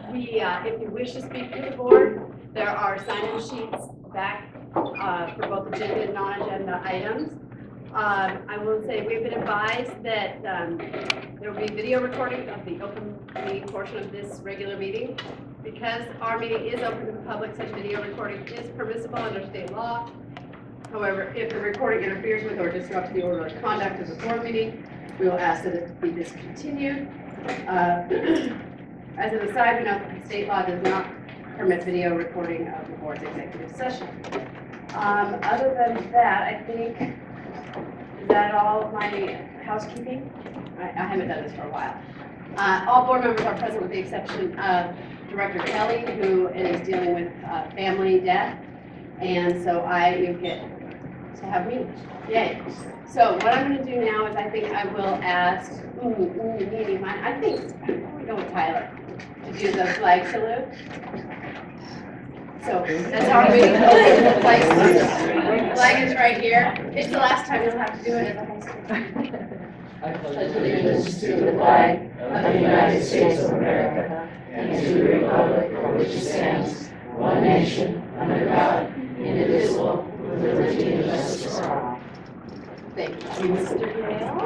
If you wish to speak to the board, there are sign-in sheets back for both agenda and non-agenda items. I will say we've been advised that there will be video recording of the open meeting portion of this regular meeting. Because our meeting is open to the public, such video recording is permissible under state law. However, if the recording interferes with or disrupts the orderly conduct of the board meeting, we will ask that it be discontinued. As an aside, we know that state law does not permit video recording of the board's executive session. Other than that, I think, is that all of my housekeeping? I haven't done this for a while. All board members are present with the exception of Director Kelly, who is dealing with family death. And so you get to have me. Yay. So what I'm going to do now is I think I will ask, I think, we go with Tyler to do the flag salute. So that's our meeting. The flag is right here. It's the last time you'll have to do it as a high school. I pledge allegiance to the flag of the United States of America and to the republic for which it stands, one nation, under God, indivisible, with liberty and justice for all. Thank you, Mr. Gale.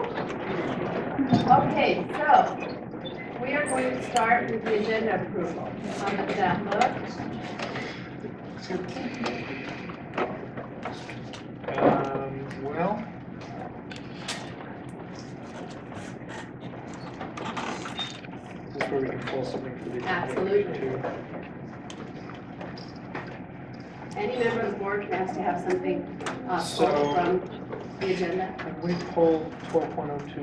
Okay, so we are going to start with the agenda approval. How does that look? Well, this is where we can pull something for the agenda. Absolutely. Any member of the board has to have something pulled from the agenda. Can we pull 12.02?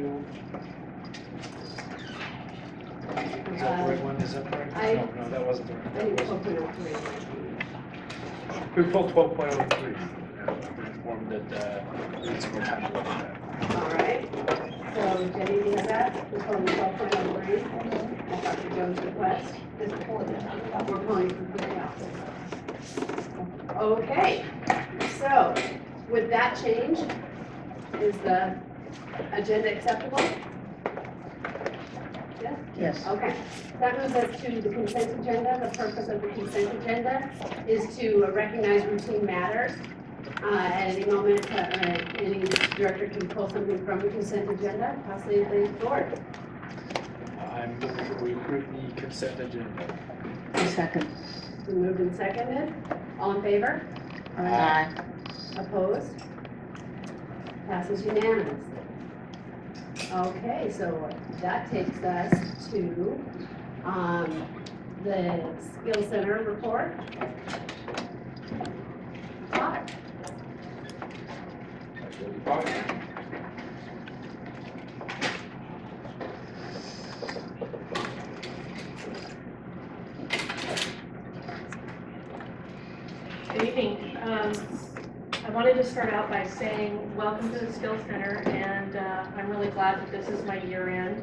Is that the right one? Is that the right one? No, that wasn't the right I think one. 12.03. We pulled 12.03. We're informed that we need some more time to look at that. All right. So Jenny, do you have that? We're pulling 12.03. That's Dr. Jones' request. We're pulling from something else. Okay. So with that change, is the agenda acceptable? Yes? Yes. Okay. That moves us to the consent agenda. The purpose of the consent agenda is to recognize routine matters. At any moment, any director can pull something from the consent agenda, possibly the board. I'm moving that we approve the consent agenda. Second. Been moved and seconded. All in favor? Aye. Opposed? Passes unanimously. Okay, so that takes us to the Skill Center report. Todd. Good evening. I wanted to start out by saying welcome to the Skills Center, and I'm really glad that this is my year-end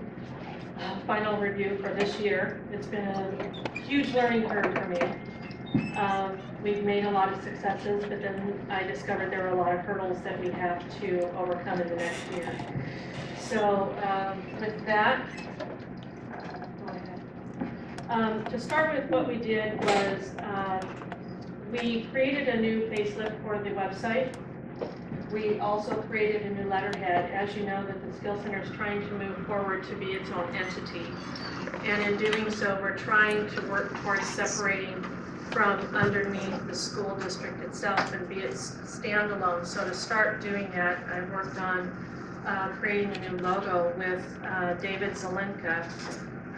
final review for this year. It's been a huge learning curve for me. We've made a lot of successes, but then I discovered there were a lot of hurdles that we have to overcome in the next year. So with that, to start with, what we did was we created a new facelift for the website. We also created a new letterhead. As you know, that the Skill Center is trying to move forward to be its own entity. And in doing so, we're trying to work towards separating from underneath the school district itself and be its standalone. So to start doing that, I've worked on creating a new logo with David Zelenka,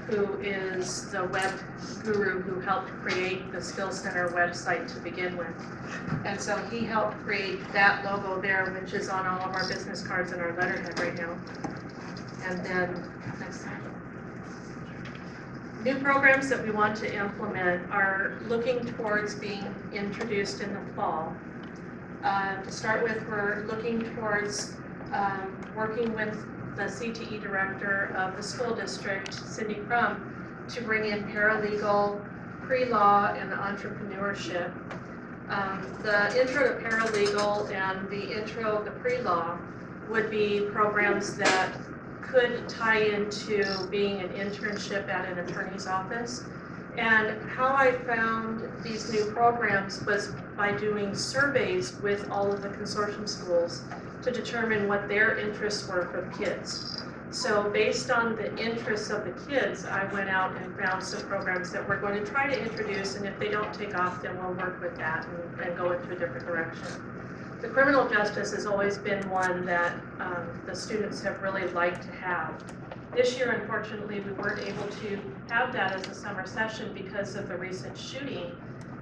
who is the web guru who helped create the Skills Center website to begin with. And so he helped create that logo there, which is on all of our business cards and our letterhead right now. And then, next slide. New programs that we want to implement are looking towards being introduced in the fall. To start with, we're looking towards working with the CTE director of the school district, Cindy Crum, to bring in paralegal, pre-law, and entrepreneurship. The intro to paralegal and the intro to pre-law would be programs that could tie into being an internship at an attorney's office And how I found these new programs was by doing surveys with all of the consortium schools to determine what their interests were for the kids. So based on the interests of the kids, I went out and found some programs that we're going to try to introduce, and if they don't take off, then we'll work with that and go into a different direction. The criminal justice has always been one that the students have really liked to have. This year, unfortunately, we weren't able to have that as a summer session because of the recent shooting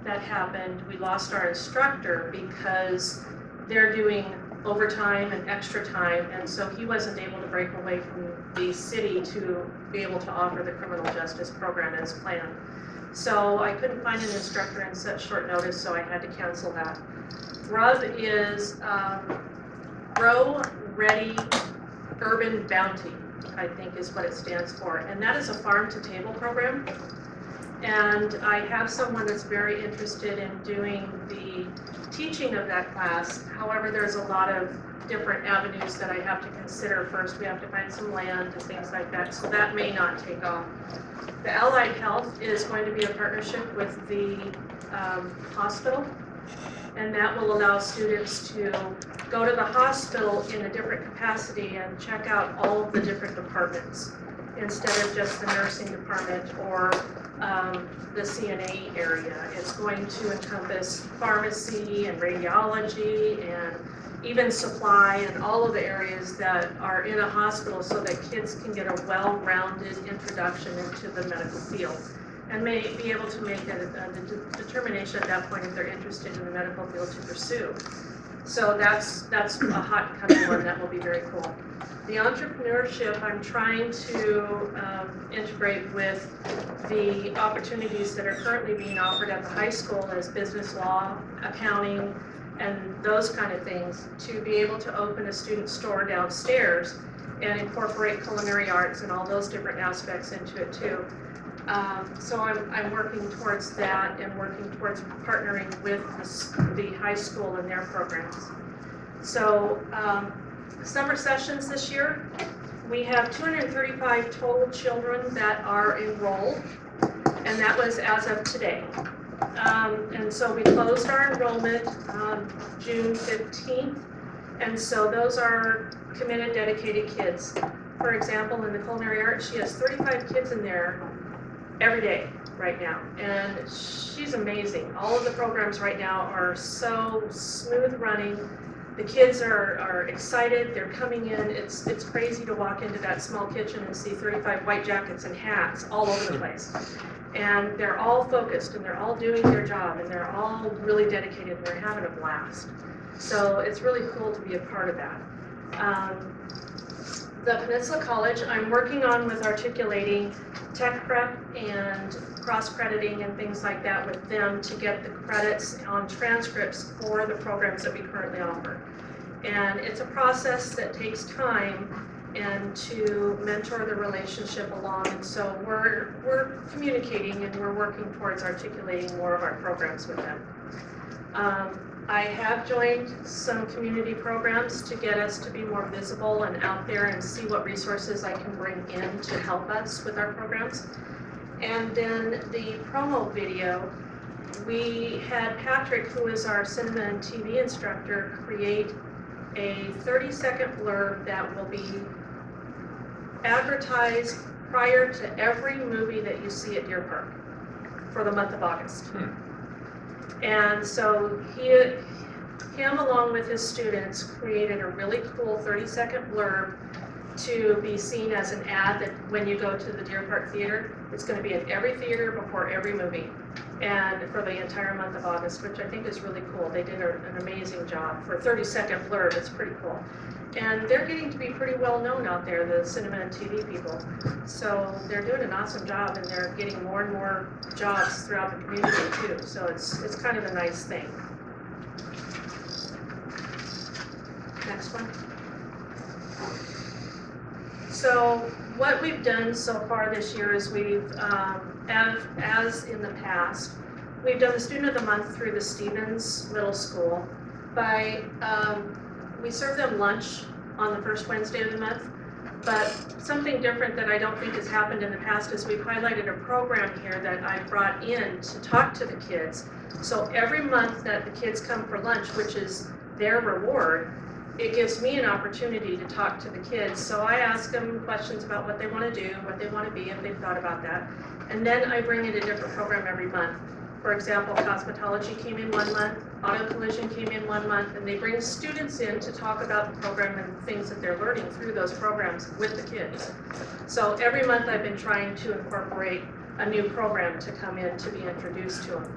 that happened. We lost our instructor because they're doing overtime and extra time, and so he wasn't able to break away from the city to be able to offer the criminal justice program as planned. So I couldn't find an instructor in such short notice, so I had to cancel that. RUB is Grow Ready Urban Bounty, I think is what it stands for, and that is a farm-to-table program. And I have someone that's very interested in doing the teaching of that class. However, there's a lot of different avenues that I have to consider first. We have to find some land and things like that, so that may not take off. The Allied Health is going to be a partnership with the hospital, and that will allow students to go to the hospital in a different capacity and check out all of the different departments instead of just the nursing department or the CNA area. It's going to encompass pharmacy and radiology and even supply and all of the areas that are in a hospital so that kids can get a well-rounded introduction into the medical field and may be able to make a determination at that point if they're interested in the medical field to pursue. So that's a hot coming one that will be very cool. The entrepreneurship, I'm trying to integrate with the opportunities that are currently being offered at the high school as business law, accounting, and those kind of things, to be able to open a student store downstairs and incorporate culinary arts and all those different aspects into it too. So I'm working towards that and working towards partnering with the high school and their programs. So summer sessions this year, we have 235 total children that are enrolled, and that was as of today. And so we closed our enrollment June 15th, and so those are committed, dedicated kids. For example, in the culinary arts, she has 35 kids in there every day right now, and she's amazing. All of the programs right now are so smooth running. The kids are excited, they're coming in. It's crazy to walk into that small kitchen and see 35 white jackets and hats all over the place. And they're all focused and they're all doing their job and they're all really dedicated and they're having a blast. So it's really cool to be a part of that. The Peninsula College, I'm working on with articulating tech prep and cross-crediting and things like that with them to get the credits on transcripts for the programs that we currently offer. And it's a process that takes time and to mentor the relationship along, and so we're communicating and we're working towards articulating more of our programs with them. I have joined some community programs to get us to be more visible and out there and see what resources I can bring in to help us with our programs. And then the promo video, we had Patrick, who is our cinema and TV instructor, create a 30-second blurb that will be advertised prior to every movie that you see at Deer Park for the month of August. And so him along with his students created a really cool 30-second blurb to be seen as an ad that when you go to the Deer Park Theater, it's going to be in every theater before every movie, and for the entire month of August, which I think is really cool. They did an amazing job for a 30-second blurb. It's pretty cool. And they're getting to be pretty well known out there, the cinema and TV people. So they're doing an awesome job, and they're getting more and more jobs throughout the community too. So it's kind of a nice thing. Next one. So what we've done so far this year is we've, as in the past, we've done the Student of the Month through the Stevens Middle School by we serve them lunch on the first Wednesday of the month, But something different that I don't think has happened in the past is we've highlighted a program here that I brought in to talk to the kids. So every month that the kids come for lunch, which is their reward, it gives me an opportunity to talk to the kids. So I ask them questions about what they want to do, what they want to be, if they've thought about that. And then I bring in a different program every month. For example, cosmetology came in 1 month, auto collision came in 1 month, and they bring students in to talk about the program and things that they're learning through those programs with the kids. So every month I've been trying to incorporate a new program to come in to be introduced to them.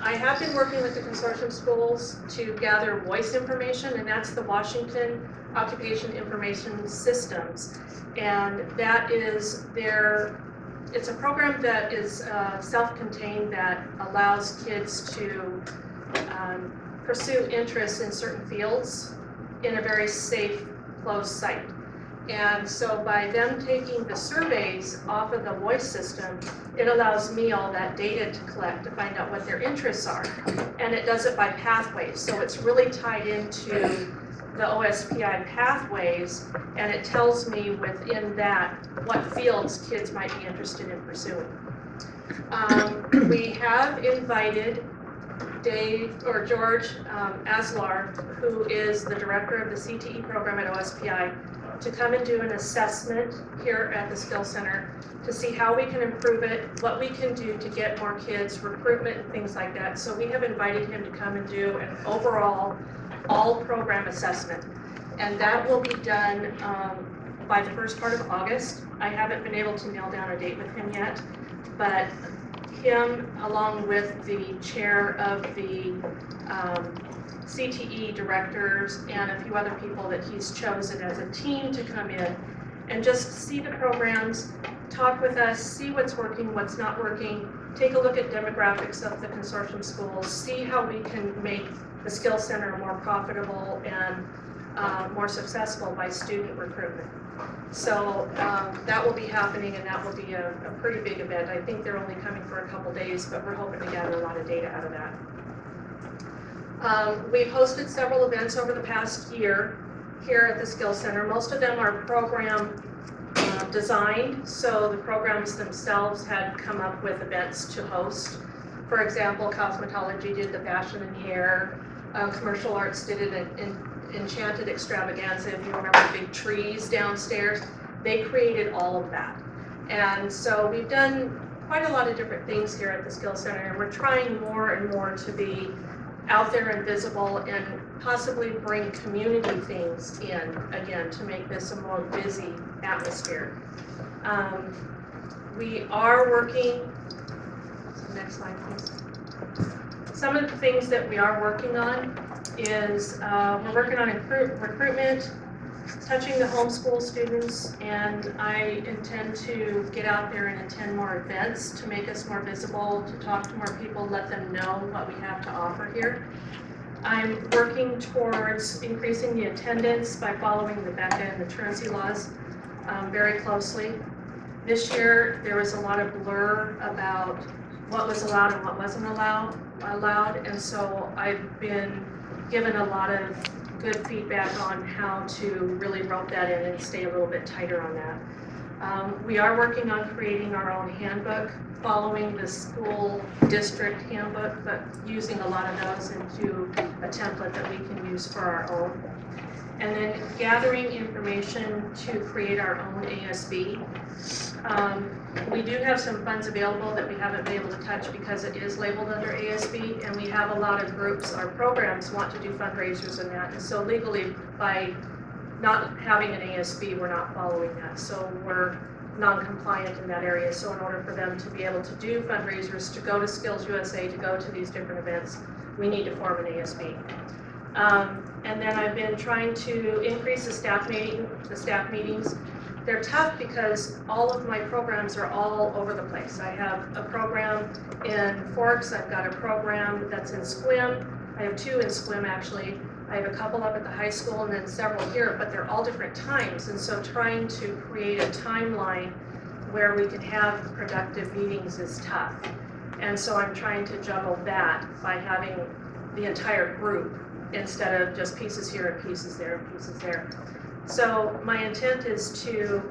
I have been working with the consortium schools to gather voice information, and that's the Washington Occupation Information Systems. And that is it's a program that is self-contained that allows kids to pursue interests in certain fields in a very safe, closed site. And so by them taking the surveys off of the voice system, it allows me all that data to collect to find out what their interests are. And it does it by pathways, so it's really tied into the OSPI pathways, and it tells me within that what fields kids might be interested in pursuing. We have invited George Aslar, who is the director of the CTE program at OSPI, to come and do an assessment here at the Skill Center to see how we can improve it, what we can do to get more kids, recruitment and things like that. So we have invited him to come and do an overall all-program assessment. And that will be done by the first part of August. I haven't been able to nail down a date with him yet, but him, along with the chair of the CTE directors and a few other people that he's chosen as a team to come in and just see the programs, talk with us, see what's working, what's not working, take a look at demographics of the consortium schools, see how we can make the Skill Center more profitable and more successful by student recruitment. So that will be happening, and that will be a pretty big event. I think they're only coming for a couple days, but we're hoping to gather a lot of data out of that. We've hosted several events over the past year here at the Skill Center. Most of them are program designed, so the programs themselves had come up with events to host. For example, cosmetology did the fashion and hair. Commercial arts did an enchanted extravaganza. If you remember the big trees downstairs, they created all of that. And so we've done quite a lot of different things here at the Skill Center, and we're trying more and more to be out there and visible and possibly bring community things in again to make this a more busy atmosphere. We are working, next slide please. Some of the things that we are working on is we're working on recruitment, touching the homeschool students, and I intend to get out there and attend more events to make us more visible, to talk to more people, let them know what we have to offer here. I'm working towards increasing the attendance by following the BECA and the truancy laws very closely. This year, there was a lot of blur about what was allowed and what wasn't allowed, and so I've been given a lot of good feedback on how to really rope that in and stay a little bit tighter on that. We are working on creating our own handbook, following the school district handbook, but using a lot of those into a template that we can use for our own. And then gathering information to create our own ASB. We do have some funds available that we haven't been able to touch because it is labeled under ASB, and we have a lot of groups, our programs want to do fundraisers in that, and so legally by not having an ASB, we're not following that, so we're non-compliant in that area. So in order for them to be able to do fundraisers, to go to Skills USA, to go to these different events, we need to form an ASB. And then I've been trying to increase the staff meetings. They're tough because all of my programs are all over the place. I have a program in Forks, I've got a program that's in Squim, I have 2 in Squim actually. I have a couple up at the high school and then several here, but they're all different times. And so trying to create a timeline where we can have productive meetings is tough. And so I'm trying to juggle that by having the entire group instead of just pieces here and pieces there and pieces there. So my intent is to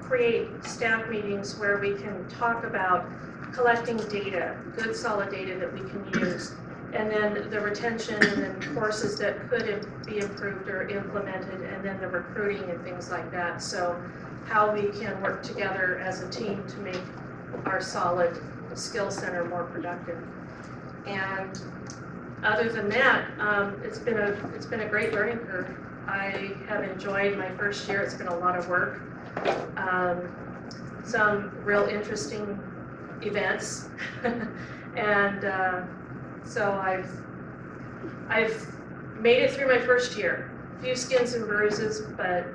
create staff meetings where we can talk about collecting data, good solid data that we can use, and then the retention and then courses that could be improved or implemented, and then the recruiting and things like that. So how we can work together as a team to make our solid skill center more productive. And other than that, it's been a great learning curve. I have enjoyed my first year. It's been a lot of work. Some real interesting events, and so I've made it through my first year. A few skins and bruises, but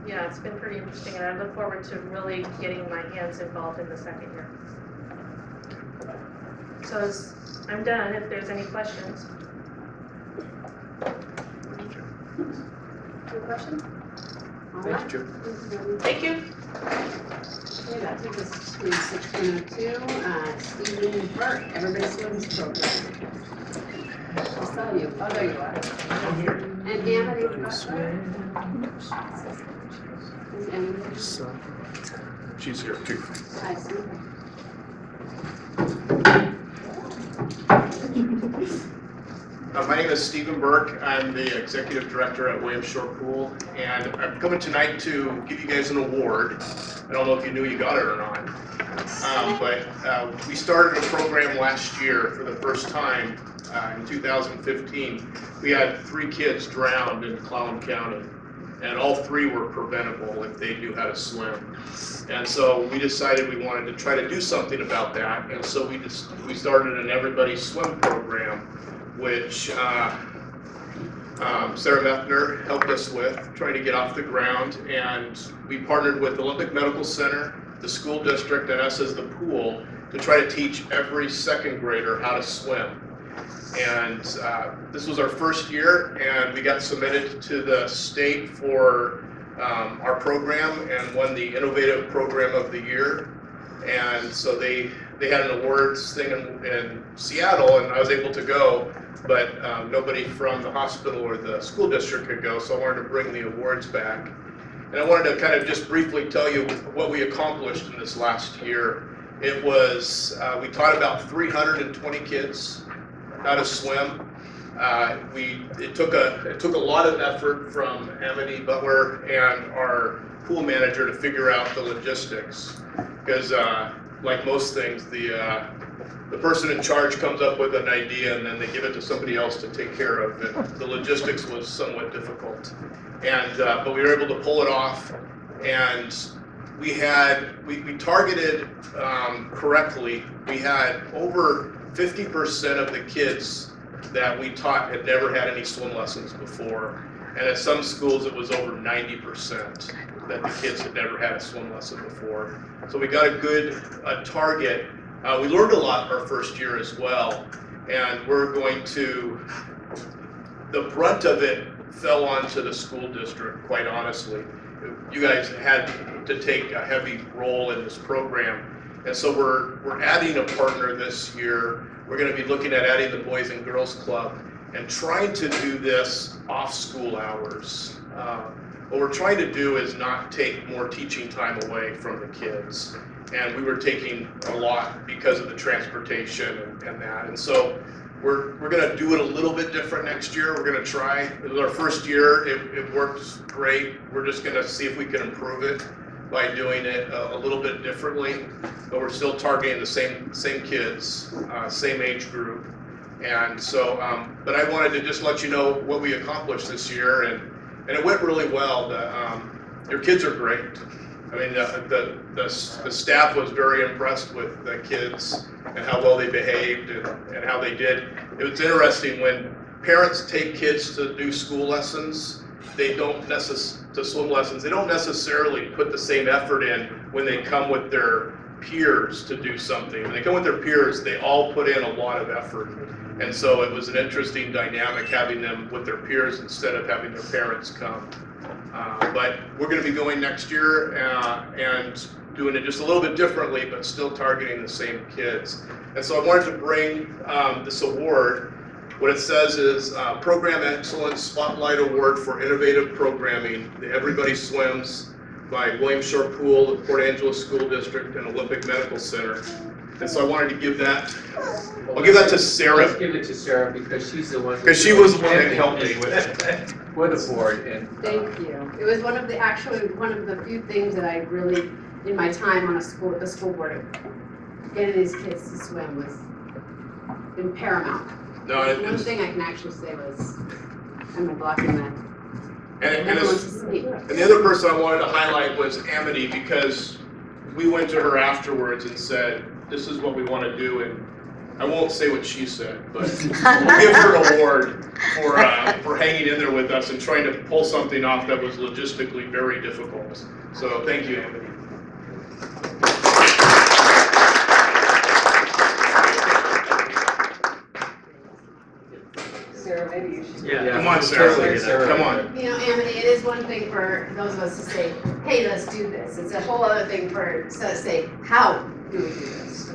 yeah, it's been pretty interesting, and I look forward to really getting my hands involved in the second year. So I'm done. If there's any questions. Any questions? All Thank right. you, Joe. Thank you. Okay, that takes us to 6.02, Stephen Burke, Everybody Swims Program. I saw you. Oh, there you are. And Amity Butler. Is Amity? So, she's here too. I see. My name is Stephen Burke. I'm the Executive Director at Williams Shore Pool, and I'm coming tonight to give you guys an award. I don't know if you knew you got it or not, but we started a program last year for the first time in 2015. We had 3 kids drowned in Clallam County, and all 3 were preventable if they knew how to swim. And so we decided we wanted to try to do something about that, and so we started an Everybody Swim program, which Sarah Methner helped us with, trying to get off the ground, and we partnered with Olympic Medical Center, the school district, and us as the pool to try to teach every second grader how to swim. And this was our first year, and we got submitted to the state for our program and won the Innovative Program of the Year. And so they had an awards thing in Seattle, and I was able to go, but nobody from the hospital or the school district could go, so I wanted to bring the awards back. And I wanted to kind of just briefly tell you what we accomplished in this last year. It was, we taught about 320 kids how to swim. It took a lot of effort from Amity Butler and our pool manager to figure out the logistics, because like most things, the person in charge comes up with an idea and then they give it to somebody else to take care of it. The logistics was somewhat difficult, and but we were able to pull it off, and we targeted correctly. We had over 50% of the kids that we taught had never had any swim lessons before, and at some schools it was over 90% that the kids had never had a swim lesson before. So we got a good target. We learned a lot our first year as well, and we're going to, the brunt of it fell onto the school district, quite honestly. You guys had to take a heavy role in this program, and so we're adding a partner this year. We're going to be looking at adding the Boys and Girls Club and trying to do this off school hours. What we're trying to do is not take more teaching time away from the kids. And we were taking a lot because of the transportation and that. And so we're going to do it a little bit different next year. We're going to try. It was our first year. It worked great. We're just going to see if we can improve it by doing it a little bit differently. But we're still targeting the same kids, same age group. And so, but I wanted to just let you know what we accomplished this year, and it went really well. Your kids are great. I mean, the staff was very impressed with the kids and how well they behaved and how they did. It was interesting when parents take kids to do school lessons. They don't to swim lessons. They don't necessarily put the same effort in when they come with their peers to do something. When they come with their peers, they all put in a lot of effort. And so it was an interesting dynamic having them with their peers instead of having their parents come. But we're going to be going next year and doing it just a little bit differently, but still targeting the same kids. And so I wanted to bring this award, What it says is Program Excellence Spotlight Award for Innovative Programming, the Everybody Swims by William Shore Pool, the Port Angeles School District, and Olympic Medical Center. And so I wanted to give that, I'll give that to Sarah. Let's give it to Sarah because she's the one. Because she was the one that helped me with it. With the board and. Thank you. It was one of the few things that I really, in my time on the school board, getting these kids to swim was paramount. No, One thing I can actually say was, I'm blocking that. and Everyone's asleep. the other person I wanted to highlight was Amity, because we went to her afterwards and said, this is what we want to do, and I won't say what she said, but we'll give her an award for hanging in there with us and trying to pull something off that was logistically very difficult. So thank you, Amity. Sarah, maybe you should. Yeah. Come on, Sarah. Sarah. Come on. You know, Amity, it is one thing for those of us to say, hey, let's do this. It's a whole other thing for us to say, how do we do this?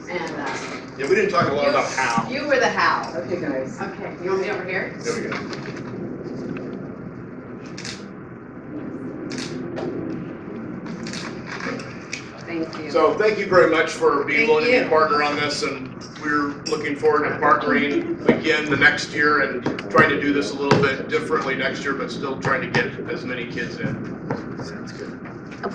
And Yeah, we didn't talk a lot about how. you were the how. Okay, guys. Okay, you want me over here? There we go. Thank you. So thank you very much for being Thank willing to be you. a partner on this, and we're looking forward to partnering again the next year and trying to do this a little bit differently next year, but still trying to get as many kids in. Sounds good.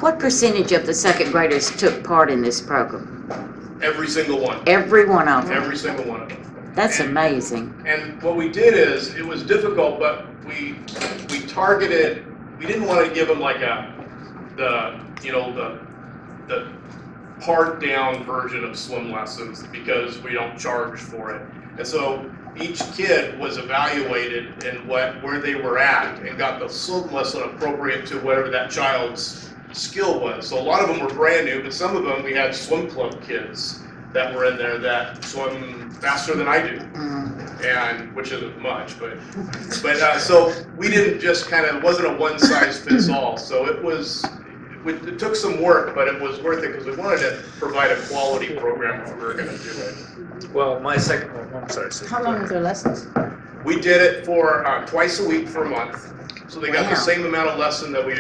What percentage of the second graders took part in this program? Every single one. Every one of them. Every single one of them. That's amazing. And what we did is, it was difficult, but we targeted, we didn't want to give them like the part down version of swim lessons because we don't charge for it. And so each kid was evaluated in where they were at and got the swim lesson appropriate to whatever that child's skill was. So a lot of them were brand new, but some of them we had swim club kids that were in there that swim faster than I do, and which isn't much, but so we didn't just it wasn't a one size fits all. So it took some work, but it was worth it because we wanted to provide a quality program if we were going to do it. Well, my second, I'm sorry, Sue. How long are their lessons? We did it for twice a week for a month. So they got the Wow. same amount of lesson that we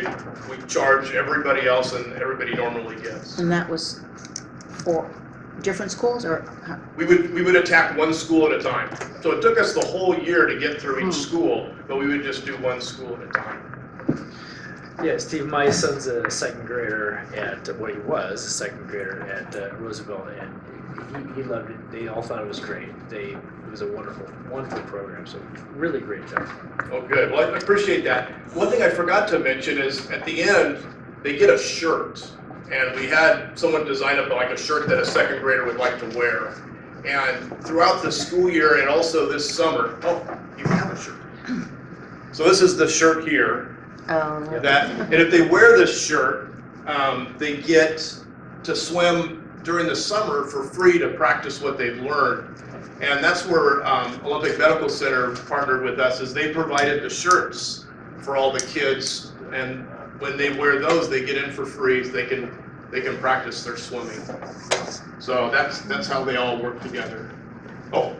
charge everybody else and everybody normally gets. And that was for different schools or? We would attack one school at a time. So it took us the whole year to get through each school, but we would just do one school at a time. Yeah, Steve, my son's a second grader he was a second grader at Roosevelt, and he loved it. They all thought it was great. It was a wonderful program, so really great job. Oh, good. Well, I appreciate that. One thing I forgot to mention is at the end, they get a shirt. And we had someone design up like a shirt that a second grader would like to wear. And throughout the school year and also this summer, you have a shirt. So this is the shirt here. And if they wear this shirt, they get to swim during the summer for free to practice what they've learned. And that's where Olympic Medical Center partnered with us, is they provided the shirts for all the kids, and when they wear those, they get in for free, so they can practice their swimming. So that's how they all work together. Oh,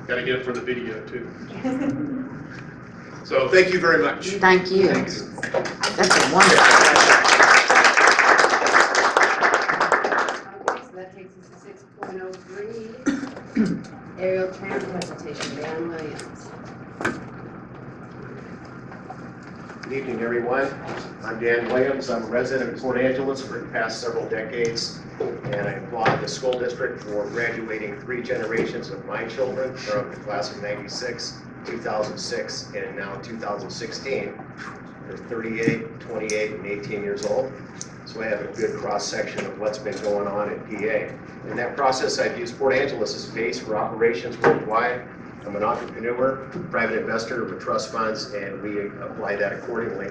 gotta get it for the video too. So thank you very much. Thank you. That's a wonderful Okay, so that takes us to 6.03, aerial tram presentation, Dan Williams. Good evening, everyone. I'm Dan Williams. I'm a resident of Port Angeles for the past several decades, and I applaud the school district for graduating 3 generations of my children from the class of 96, 2006, and now 2016. They're 38, 28, and 18 years old. So I have a good cross-section of what's been going on in PA. In that process, I've used Port Angeles as a base for operations worldwide. I'm an entrepreneur, private investor with trust funds, and we apply that accordingly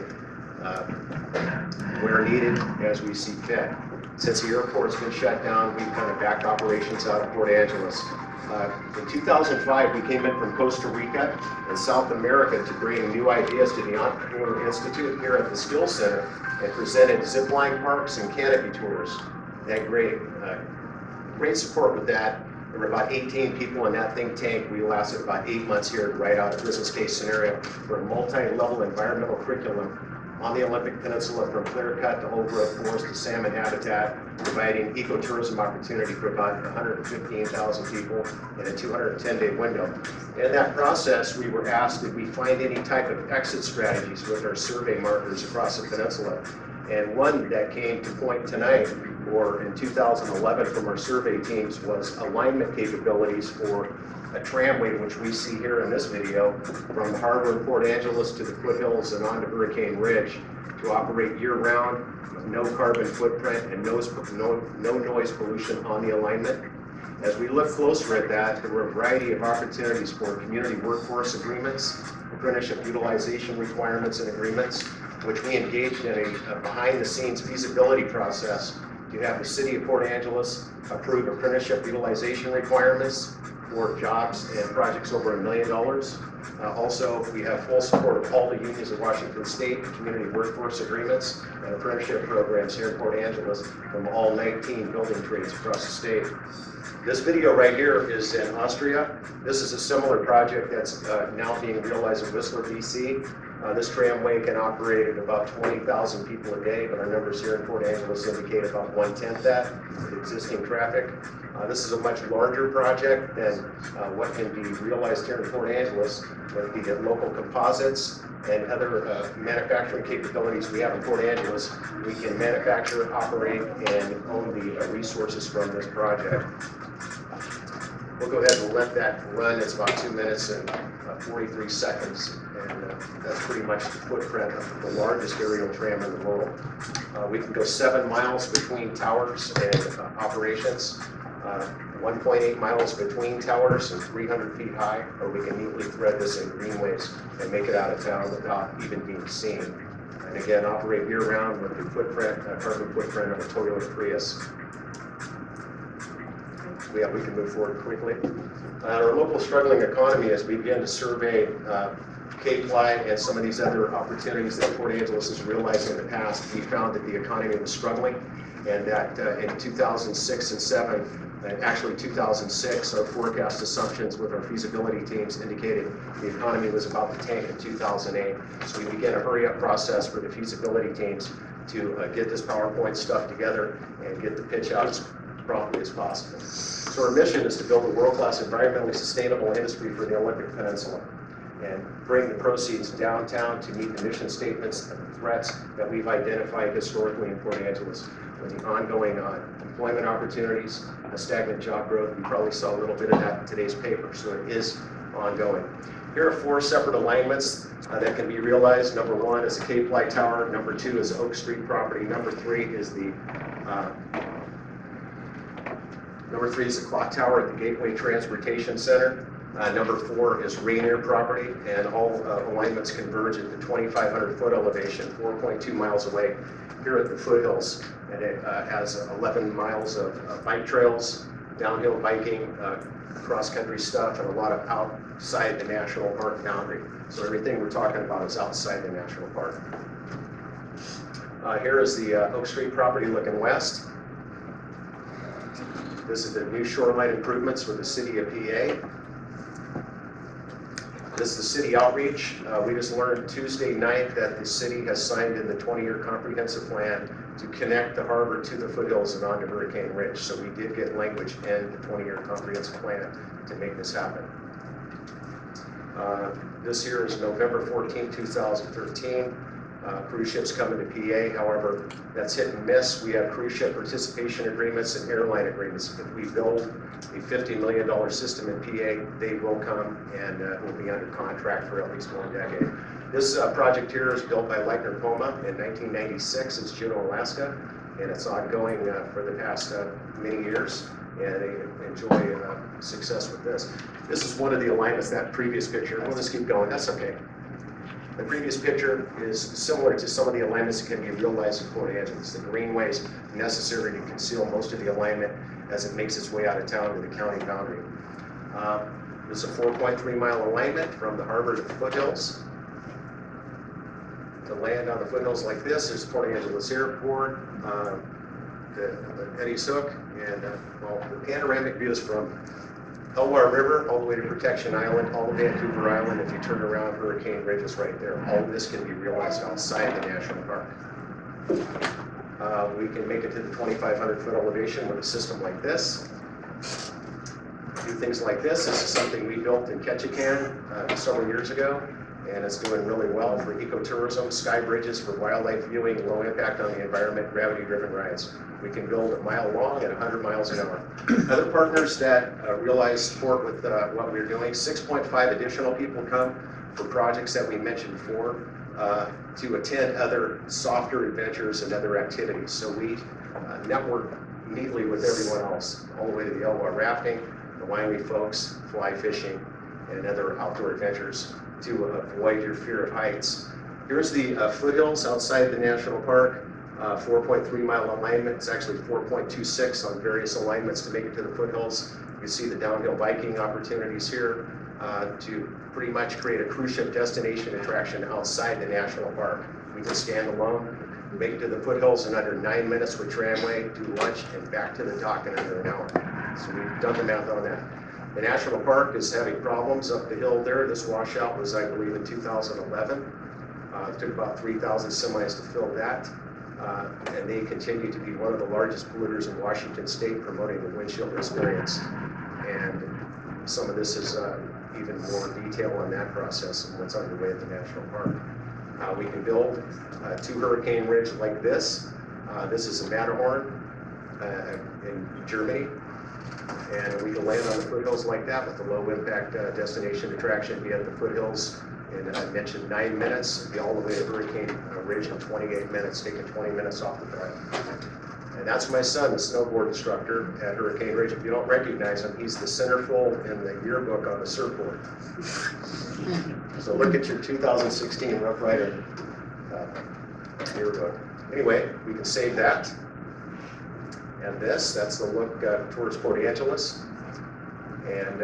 where needed as we see fit. Since the airport's been shut down, we've kind of backed operations out of Port Angeles. In 2005, we came in from Costa Rica and South America to bring new ideas to the Entrepreneur Institute here at the Skills Center and presented zipline parks and canopy tours. They had great support with that. There were about 18 people in that think tank. We lasted about 8 months here to write out a business case scenario for a multi-level environmental curriculum on the Olympic Peninsula, from clear cut to old growth forest to salmon habitat, providing ecotourism opportunity for about 115,000 people in a 210-day window. In that process, we were asked, did we find any type of exit strategies with our survey markers across the peninsula? And one that came to point tonight, or in 2011 from our survey teams, was alignment capabilities for a tramway, which we see here in this video, from the harbor in Port Angeles to the foothills and on to Hurricane Ridge, to operate year-round with no carbon footprint and no noise pollution on the alignment. As we look closer at that, there were a variety of opportunities for community workforce agreements, apprenticeship utilization requirements and agreements, which we engaged in a behind-the-scenes feasibility process to have the city of Port Angeles approve apprenticeship utilization requirements for jobs and projects over $1 million. Also, we have full support of all the unions of Washington State, community workforce agreements, and apprenticeship programs here in Port Angeles from all 19 building trades across the state. This video right here is in Austria. This is a similar project that's now being realized in Whistler, BC. This tramway can operate at about 20,000 people a day, but our numbers here in Port Angeles indicate about 1/10 that with existing traffic. This is a much larger project than what can be realized here in Port Angeles with the local composites and other manufacturing capabilities we have in Port Angeles. We can manufacture, operate, and own the resources from this project. We'll go ahead and let that run. It's about 2 minutes and 43 seconds, and that's pretty much the footprint of the largest aerial tram in the world. We can go 7 miles between towers and operations, 1.8 miles between towers and 300 feet high, or we can neatly thread this in greenways and make it out of town without even being seen. And again, operate year-round with the footprint, carbon footprint of a Toyota Prius. Yeah, we can move forward quickly. Our local struggling economy, as we begin to survey K-Ply and some of these other opportunities that Port Angeles has realized in the past, we found that the economy was struggling, and that in 2006 and 7, and actually 2006, our forecast assumptions with our feasibility teams indicated the economy was about to tank in 2008. So we began a hurry-up process for the feasibility teams to get this PowerPoint stuff together and get the pitch out as promptly as possible. So our mission is to build a world-class environmentally sustainable industry for the Olympic Peninsula and bring the proceeds downtown to meet the mission statements and the threats that we've identified historically in Port Angeles with the ongoing employment opportunities, stagnant job growth. We probably saw a little bit of that in today's paper, so it is ongoing. Here are 4 separate alignments that can be realized. Number 1 is the K-Ply Tower. Number 2 is Oak Street property. Number 3 is the clock tower at the Gateway Transportation Center. Number 4 is Rainier property, and all alignments converge at the 2,500 foot elevation, 4.2 miles away here at the foothills. And it has 11 miles of bike trails, downhill biking, cross-country stuff, and a lot of outside the national park boundary. So everything we're talking about is outside the national park. Here is the Oak Street property looking west. This is the new shoreline improvements for the city of PA. This is the city outreach. We just learned Tuesday night that the city has signed in the 20-year comprehensive plan to connect the harbor to the foothills and onto Hurricane Ridge. So we did get language in the 20-year comprehensive plan to make this happen. This here is November 14, 2013. Cruise ships coming to PA, however, that's hit and miss. We have cruise ship participation agreements and airline agreements. If we build a $50 million system in PA, they will come and will be under contract for at least 1 decade. This project here is built by Leitner Poma in 1996. It's Juneau, Alaska, and it's ongoing for the past many years, and they enjoy success with this. This is one of the alignments, that previous picture. We'll just keep going, that's okay. The previous picture is similar to some of the alignments that can be realized in Port Angeles. The greenway is necessary to conceal most of the alignment as it makes its way out of town to the county boundary. This is a 4.3 mile alignment from the harbor to the foothills. To land on the foothills like this, there's Port Angeles Airport, Eddie's Hook, and well, the panoramic views from Elwar River all the way to Protection Island, all the way to Vancouver Island. If you turn around, Hurricane Ridge is right there. All of this can be realized outside the national park. We can make it to the 2,500 foot elevation with a system like this. Do things like this. This is something we built in Ketchikan several years ago, and it's doing really well for ecotourism, sky bridges for wildlife viewing, low impact on the environment, gravity-driven rides. We can build a mile long and 100 miles an hour. Other partners that realize support with what we're doing, 6.5 additional people come for projects that we mentioned before to attend other softer adventures and other activities. So we network neatly with everyone else, all the way to the Elwha rafting, the winery folks, fly fishing, and other outdoor adventures to avoid your fear of heights. Here's the foothills outside the national park, 4.3 mile alignment. It's actually 4.26 on various alignments to make it to the foothills. You see the downhill biking opportunities here to pretty much create a cruise ship destination attraction outside the national park. We can stand alone, make it to the foothills in under 9 minutes with tramway, do lunch, and back to the dock in under an hour. So we've done the math on that. The national park is having problems up the hill there. This washout was, I believe, in 2011. It took about 3,000 semis to fill that. And they continue to be one of the largest polluters in Washington State, promoting the windshield experience. And some of this is even more detail on that process and what's underway at the national park. We can build 2 Hurricane Ridge like this. This is a Matterhorn in Germany. And we can land on the foothills like that with the low impact destination attraction. Be at the foothills in, I mentioned, 9 minutes, be all the way to Hurricane Ridge in 28 minutes, taking 20 minutes off the drive. And that's my son, the snowboard instructor at Hurricane Ridge. If you don't recognize him, he's the centerfold in the yearbook on the surfboard. So look at your 2016 Rough Rider yearbook. Anyway, we can save that. And that's the look towards Port Angeles. And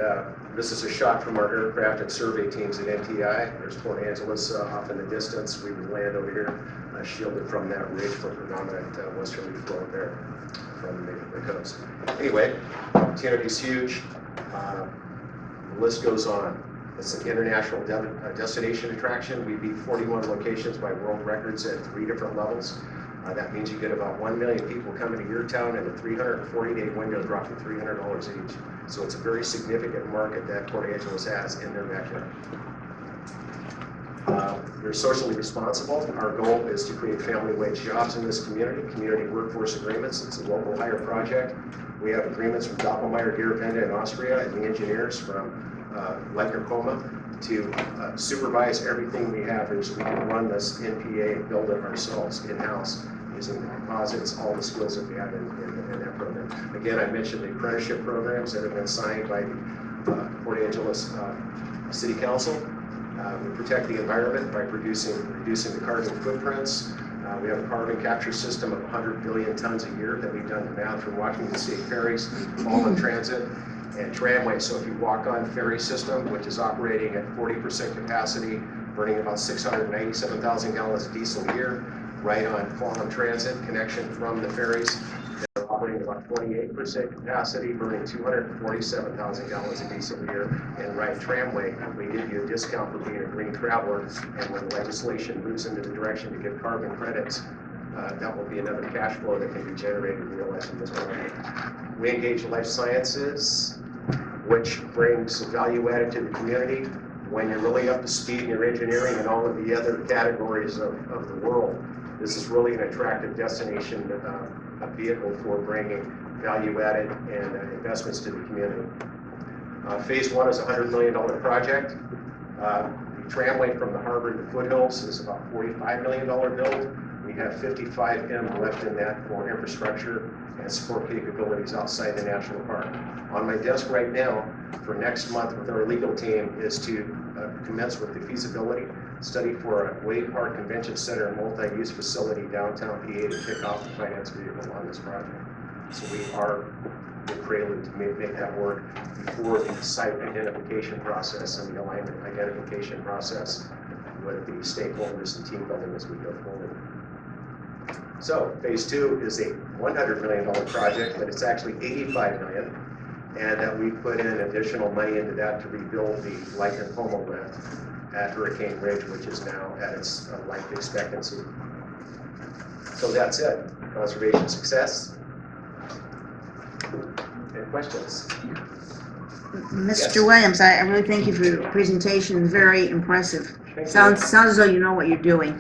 this is a shot from our aircraft and survey teams at NTI. There's Port Angeles off in the distance. We would land over here, shielded from that ridge from predominant westerly flow there from the coast. Anyway, opportunity's huge. The list goes on. It's an international destination attraction. We beat 41 locations by world records at 3 different levels. That means you get about 1 million people coming to your town in a 340-day window, dropping $300 each. So it's a very significant market that Port Angeles has in their backyard. We're socially responsible. Our goal is to create family wage jobs in this community workforce agreements. It's a local hire project. We have agreements from Doppelmayr, Geervende in Austria, and the engineers from Leitner Coma to supervise everything we have here so we can run this NPA and build it ourselves in-house using composites, all the skills that we have in that program. Again, I mentioned the apprenticeship programs that have been signed by the Port Angeles City Council. We protect the environment by reducing the carbon footprints. We have a carbon capture system of 100 billion tons a year that we've done the math from Washington State ferries, all in transit, and tramway. So if you walk on ferry system, which is operating at 40% capacity, burning about 697,000 gallons of diesel a year, right on Clallam transit connection from the ferries, they're operating about 28% capacity, burning 247,000 gallons of diesel a year. And right tramway, we give you a discount for being a green traveler. And when legislation moves into the direction to give carbon credits, that will be another cash flow that can be generated and realized in this project. We engage life sciences, which brings value added to the community. When you're really up to speed in your engineering and all of the other categories of the world, this is really an attractive destination, a vehicle for bringing value added and investments to the community. Phase 1 is a $100 million project. The tramway from the harbor to the foothills is about $45 million build. We have 55 M left in that for infrastructure and support capabilities outside the national park. On my desk right now for next month with our legal team is to commence with the feasibility study for a Wade Park Convention Center and multi-use facility downtown PA to kick off the finance vehicle on this project. So we are the prelude to make that work before the site identification process and the alignment identification process with the stakeholders and team building as we go forward. So phase 2 is a $100 million project, but it's actually $85 million. And that we put in additional money into that to rebuild the Lycoming lift at Hurricane Ridge, which is now at its life expectancy. So that's it. Conservation success. Any questions? Mr. Yes. Williams, I really thank you for your presentation, very impressive. Thank you. Sounds as though you know what you're doing.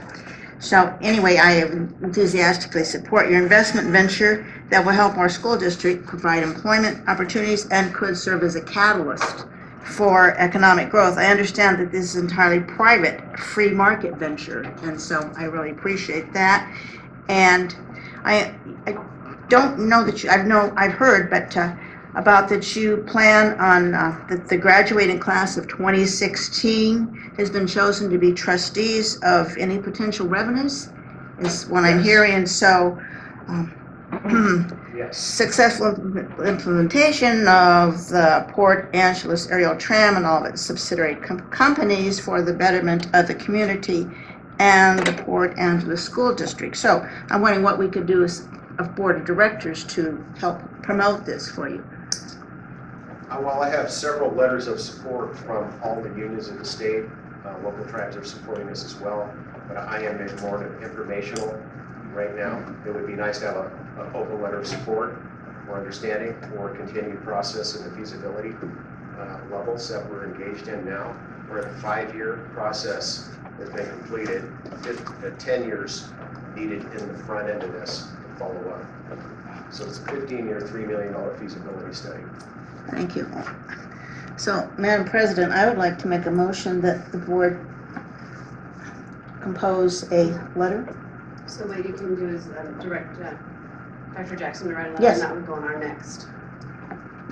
So anyway, I enthusiastically support your investment venture that will help our school district provide employment opportunities and could serve as a catalyst for economic growth. I understand that this is entirely private, free market venture, and so I really appreciate that. And I don't know that I've heard, but about that you plan on the graduating class of 2016 has been chosen to be trustees of any potential revenues, is what I'm Yes. hearing. So Yes. successful implementation of the Port Angeles aerial tram and all of its subsidiary companies for the betterment of the community and the Port Angeles School District. So I'm wondering what we could do as a board of directors to help promote this for you. Well, I have several letters of support from all the unions in the state. Local tribes are supporting this as well, but I am more informational right now. It would be nice to have an open letter of support or understanding or a continued process in the feasibility levels that we're engaged in now. We're at a 5-year process has been completed, 10 years needed in the front end of this to follow up. So it's a 15-year, $3 million feasibility study. Thank you. So, Madam President, I would like to make a motion that the board compose a letter. So what you can do is direct Dr. Jackson to write a letter, Yes. and that would go on our next.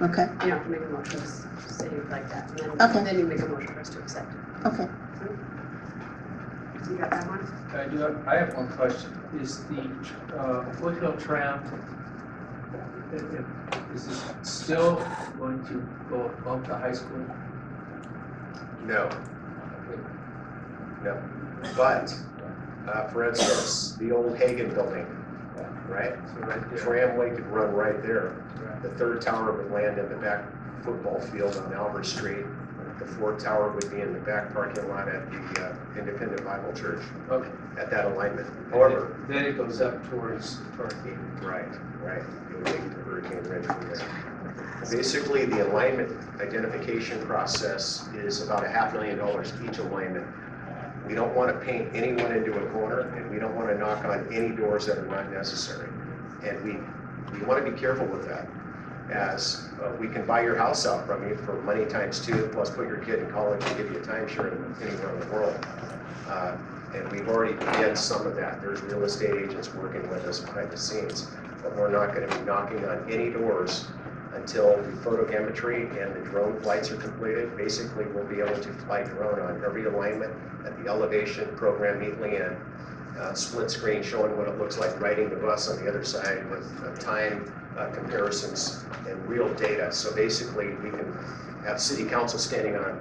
Okay, You don't have to make a motion, just say you'd like that, and Okay. then you make a motion for us to accept it. okay. You got that one? I have one question. Is the Foothill Tram, is this still going to go above the high school? No. But, for instance, the old Hagen building, right? So right there. Tramway could run right there. The third tower would land in the back football field on Albert Street. The fourth tower would be in the back parking lot at the Independent Bible Church Okay. at that alignment. However, Then it goes up towards Hurricane. right, it would take the Hurricane Ridge from there. Basically, the alignment identification process is about $500,000 each alignment. We don't want to paint anyone into a corner, and we don't want to knock on any doors that are not necessary. And we want to be careful with that, as we can buy your house out from you for money times 2, plus put your kid in college and give you a timeshare anywhere in the world. And we've already did some of that. There's real estate agents working with us behind the scenes, but we're not going to be knocking on any doors until the photogrammetry and the drone flights are completed. Basically, we'll be able to fly drone on every alignment at the elevation, program neatly in, split screen showing what it looks like riding the bus on the other side with time comparisons and real data. So basically, we can have city council standing on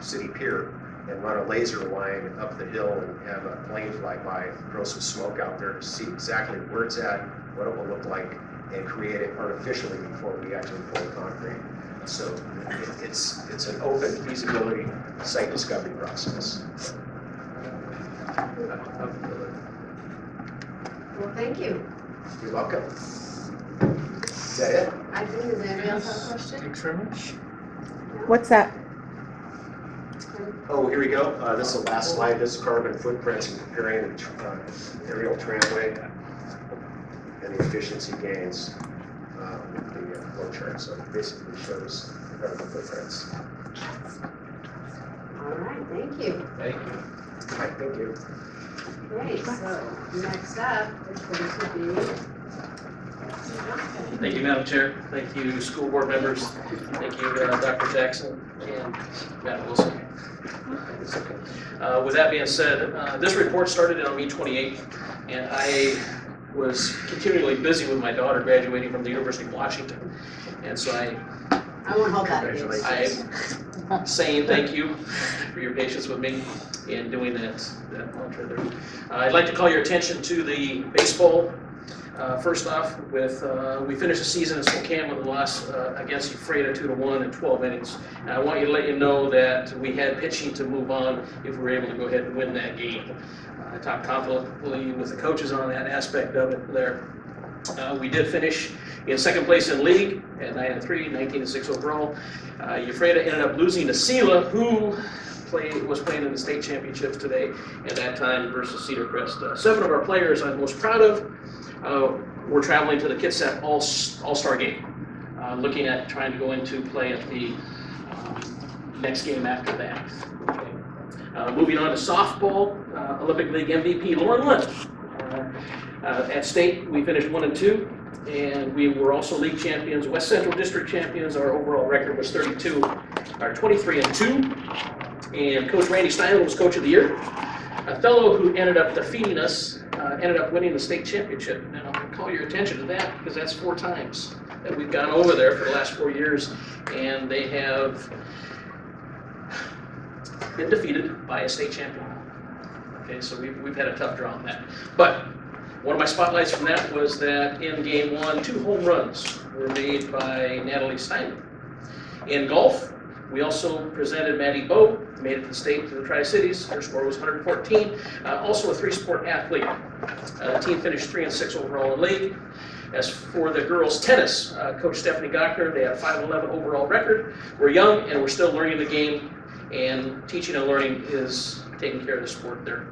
city pier and run a laser line up the hill and have a plane fly by, throw some smoke out there to see exactly where it's at, what it will look like, and create it artificially before we actually pour concrete. So it's an open feasibility site discovery process. Well, thank you. You're welcome. Is that it? I think, does anybody else have a question? Thanks very much. What's that? Oh, here we go. This is the last slide. This is carbon footprints and comparing the aerial tramway and the efficiency gains with the flow chart. So it basically shows the carbon footprints. All right, thank you. Thank you. All right, thank you. Great, so next up is going to be. Thank you, Madam Chair. Thank you, school board members. Thank you, Dr. Jackson and Matt Wilson. With that being said, this report started on May 28th, and I was continually busy with my daughter graduating from the University of Washington. And so I I won't hold that against you. I'm saying thank you for your patience with me in doing that mantra there. I'd like to call your attention to the baseball. First off, we finished the season in Spokane with a loss against Ephrata 2-1 in 12 innings. And I want you to let you know that we had pitching to move on if we were able to go ahead and win that game. I talked confidently with the coaches on that aspect of it there. We did finish in second place in league at 9-3, 19-6 overall. Ephrata ended up losing to Sela, who was playing in the state championships today at that time versus Cedar Crest. 7 of our players I'm most proud of were traveling to the Kitsap All-Star game, looking at trying to go into play at the next game after that. Okay. Moving on to softball, Olympic League MVP Lauren Lind. At state, we finished 1-2, and we were also league champions, West Central District champions. Our overall record was 23-2, and Coach Randy Stein was Coach of the Year. A fellow who ended up defeating us ended up winning the state championship. Now, I'll call your attention to that because that's 4 times that we've gone over there for the last 4 years, and they have been defeated by a state champion. Okay, so we've had a tough draw on that. But one of my spotlights from that was that in game 1, 2 home runs were made by Natalie Steinman. In golf, we also presented Maddie Bowe, made it to the state to the Tri-Cities. Her score was 114. Also a 3-sport athlete. The team finished 3-6 overall in league. As for the girls' tennis, Coach Stephanie Gochner, they had a 5-11 overall record. We're young and we're still learning the game, and teaching and learning is taking care of the sport there.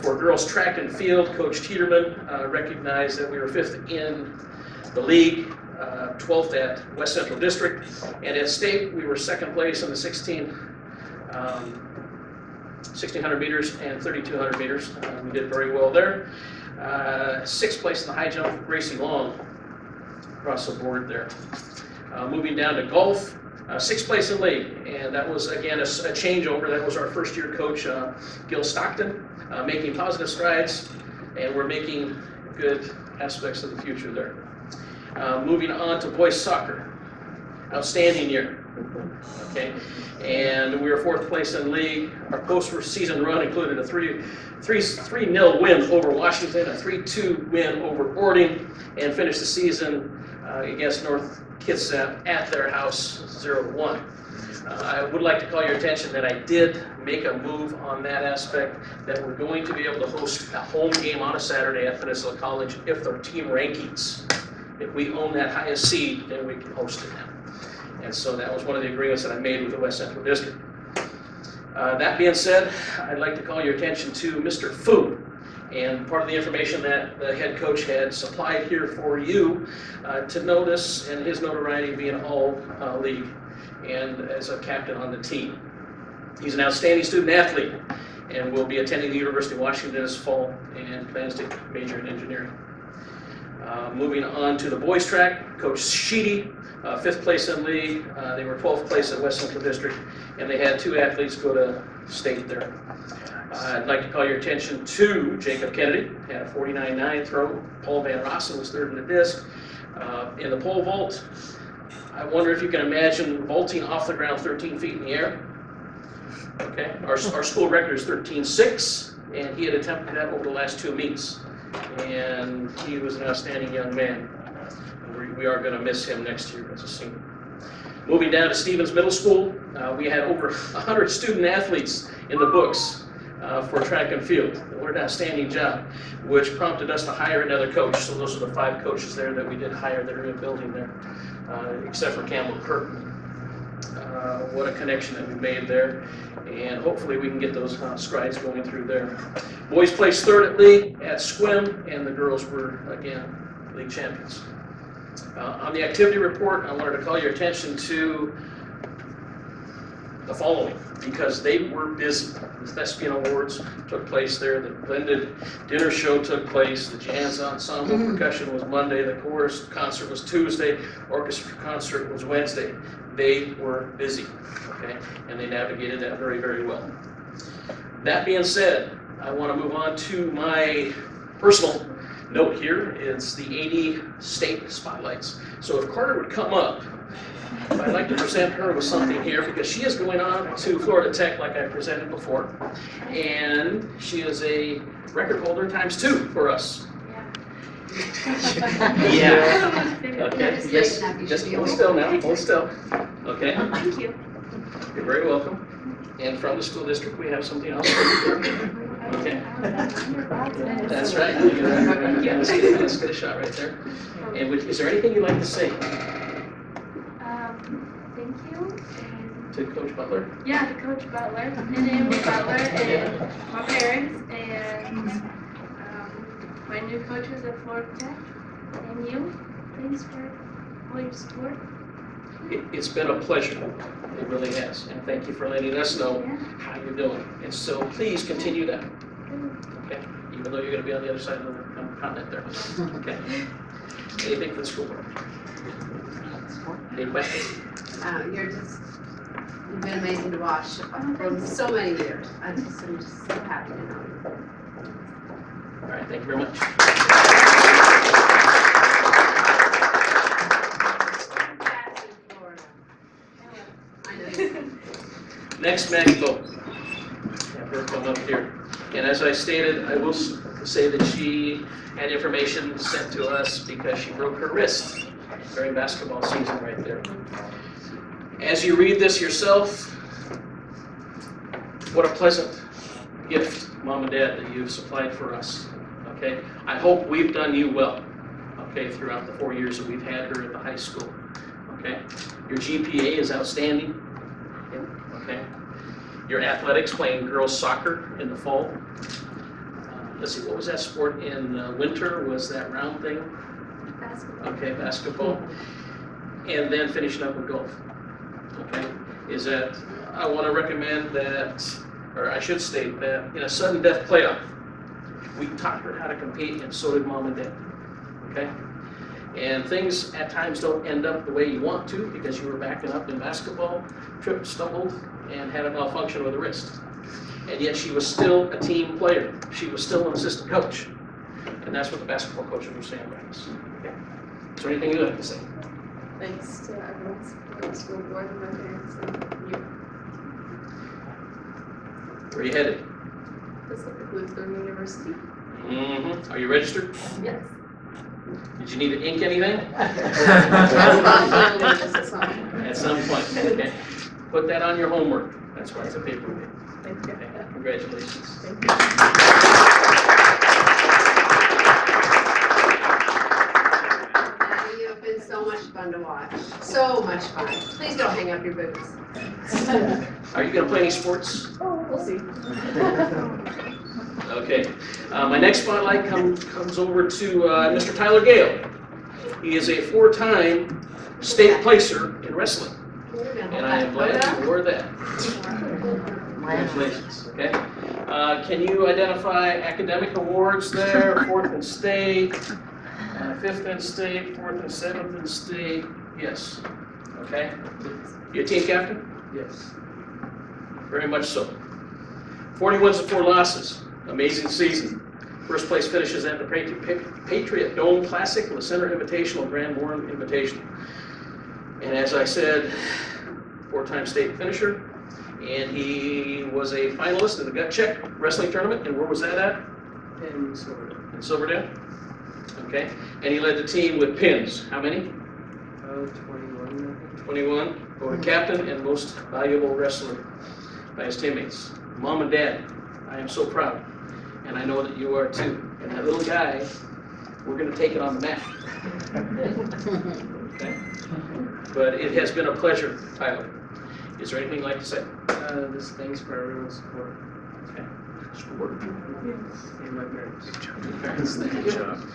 For girls' track and field, Coach Teeterman recognized that we were 5th in the league, 12th at West Central District, and at state we were 2nd place in the 1600 meters and 3200 meters. We did very well there. 6th place in the high jump, Gracie Long, across the board there. Moving down to golf, 6th place in league, and that was again a changeover. That was our first year coach, Gil Stockton, making positive strides, and we're making good aspects of the future there. Moving on to boys soccer, outstanding year. Okay, and we were 4th place in league. Our post-season run included a 3-0 win over Washington, a 3-2 win over Ording, and finished the season against North Kitsap at their house 0-1. I would like to call your attention that I did make a move on that aspect, that we're going to be able to host a home game on a Saturday at Peninsula College if their team rankings. If we own that highest seed, then we can host it now. And so that was one of the agreements that I made with the West Central District. That being said, I'd like to call your attention to Mr. Fu. And part of the information that the head coach had supplied here for you to notice, and his notoriety being all league and as a captain on the team. He's an outstanding student athlete and will be attending the University of Washington this fall and plans to major in engineering. Moving on to the boys track, Coach Sheedy, 5th place in league. They were 12th place at West Central District, and they had 2 athletes go to state there. I'd like to call your attention to Jacob Kennedy, had a 49.9 throw. Paul Van Rossen was 3rd in the disc. In the pole vault, I wonder if you can imagine vaulting off the ground 13 feet in the air. Okay, our school record is 13.6, and he had attempted that over the last 2 meets. And he was an outstanding young man. We are going to miss him next year as a senior. Moving down to Stevens Middle School, we had over 100 student athletes in the books for track and field. They did an outstanding job, which prompted us to hire another coach. So those are the 5 coaches there that we did hire that are in the building there, except for Campbell Curtin. What a connection that we made there, and hopefully we can get those strides going through there. Boys placed 3rd at league at Swim, and the girls were, again, league champions. On the activity report, I wanted to call your attention to the following, because they were busy. The Thespian Awards took place there, the blended dinner show took place, the jazz ensemble percussion was Monday, the chorus concert was Tuesday, orchestra concert was Wednesday. They were busy, okay, and they navigated that very, very well. That being said, I want to move on to my personal note here is the 80 state spotlights. So if Carter would come up, I'd like to present her with something here because she is going on to Florida Tech like I presented before. And she is a record holder ×2 for us. Yeah. Okay, yes, just hold still now, hold still. Okay, Thank you. you're very welcome. And from the school district, we have something else for you. Okay. That's right. Yeah, let's get a shot right there. And is there anything you'd like to say Thank you. And to Coach Butler? yeah, to Coach Butler and Amy Butler and my parents and my new coaches at Florida Tech and you. Thanks for all your support. It's been a pleasure. It really has. And thank you for letting us know Yeah. how you're doing. And so please continue that. Okay? Even though you're going to be on the other side of the continent there. Okay? Anything for the school board? Any questions? You've been amazing to watch for so many years. I'm just so happy to know you. All right, thank you very much. Back in Florida. I know you. Next, Maggie Bowe. Have her come up here. And as I stated, I will say that she had information sent to us because she broke her wrist during basketball season right there. As you read this yourself, what a pleasant gift, Mom and Dad, that you've supplied for us. Okay? I hope we've done you well, okay, throughout the 4 years that we've had her at the high school. Okay? Your GPA is outstanding. Okay? Your athletics, playing girls soccer in the fall. Let's see, what was that sport in winter? Was that round thing? Basketball. Okay, basketball. And then finishing up with golf. Okay? Is that, I want to recommend that, or I should state that in a sudden death playoff, we taught her how to compete, and so did Mom and Dad. Okay? And things at times don't end up the way you want to because you were backing up in basketball, tripped, stumbled, and had a malfunction with the wrist. And yet she was still a team player. She was still an assistant coach. And that's what the basketball coaches were saying about us. Okay? Is there anything you'd like to say? Thanks to everyone supporting the school board and my parents and you. Where are you headed? Pacific Lutheran University. Mm-hmm. Are you registered? Yes. Did you need to ink anything? At some point, okay. Put that on your homework. That's why it's a paper weight. Thank you. Okay. Congratulations. Thank you. Daddy, you've been so much fun to watch. So much fun. Please don't hang up your boots. Are you going to play any sports? Oh, we'll see. Okay. My next spotlight comes over to Mr. Tyler Gale. He is a 4-time state placer in wrestling. And I am glad you wore that. Congratulations, okay? Can you identify academic awards there? 4th in state, 5th in state, 4th and 7th in state? Yes, okay? You a team captain? Yes. Very much so. 40 wins and 4 losses. Amazing season. First place finishes at the Patriot Dome Classic, the Center Invitational, Grand Warren Invitational. And as I said, 4-time state finisher. And he was a finalist in the Gut Check wrestling tournament. And where was that at? In Silverdale. In Silverdale. Okay. And he led the team with pins. How many? 21. 21. Voted captain and most valuable wrestler by his teammates. Mom and Dad, I am so proud. And I know that you are too. And that little guy, we're going to take it on the map. Okay? But it has been a pleasure, Tyler. Is there anything you'd like to say? Just thanks for everyone's support. Okay. Support. And my parents. Parents, thank you.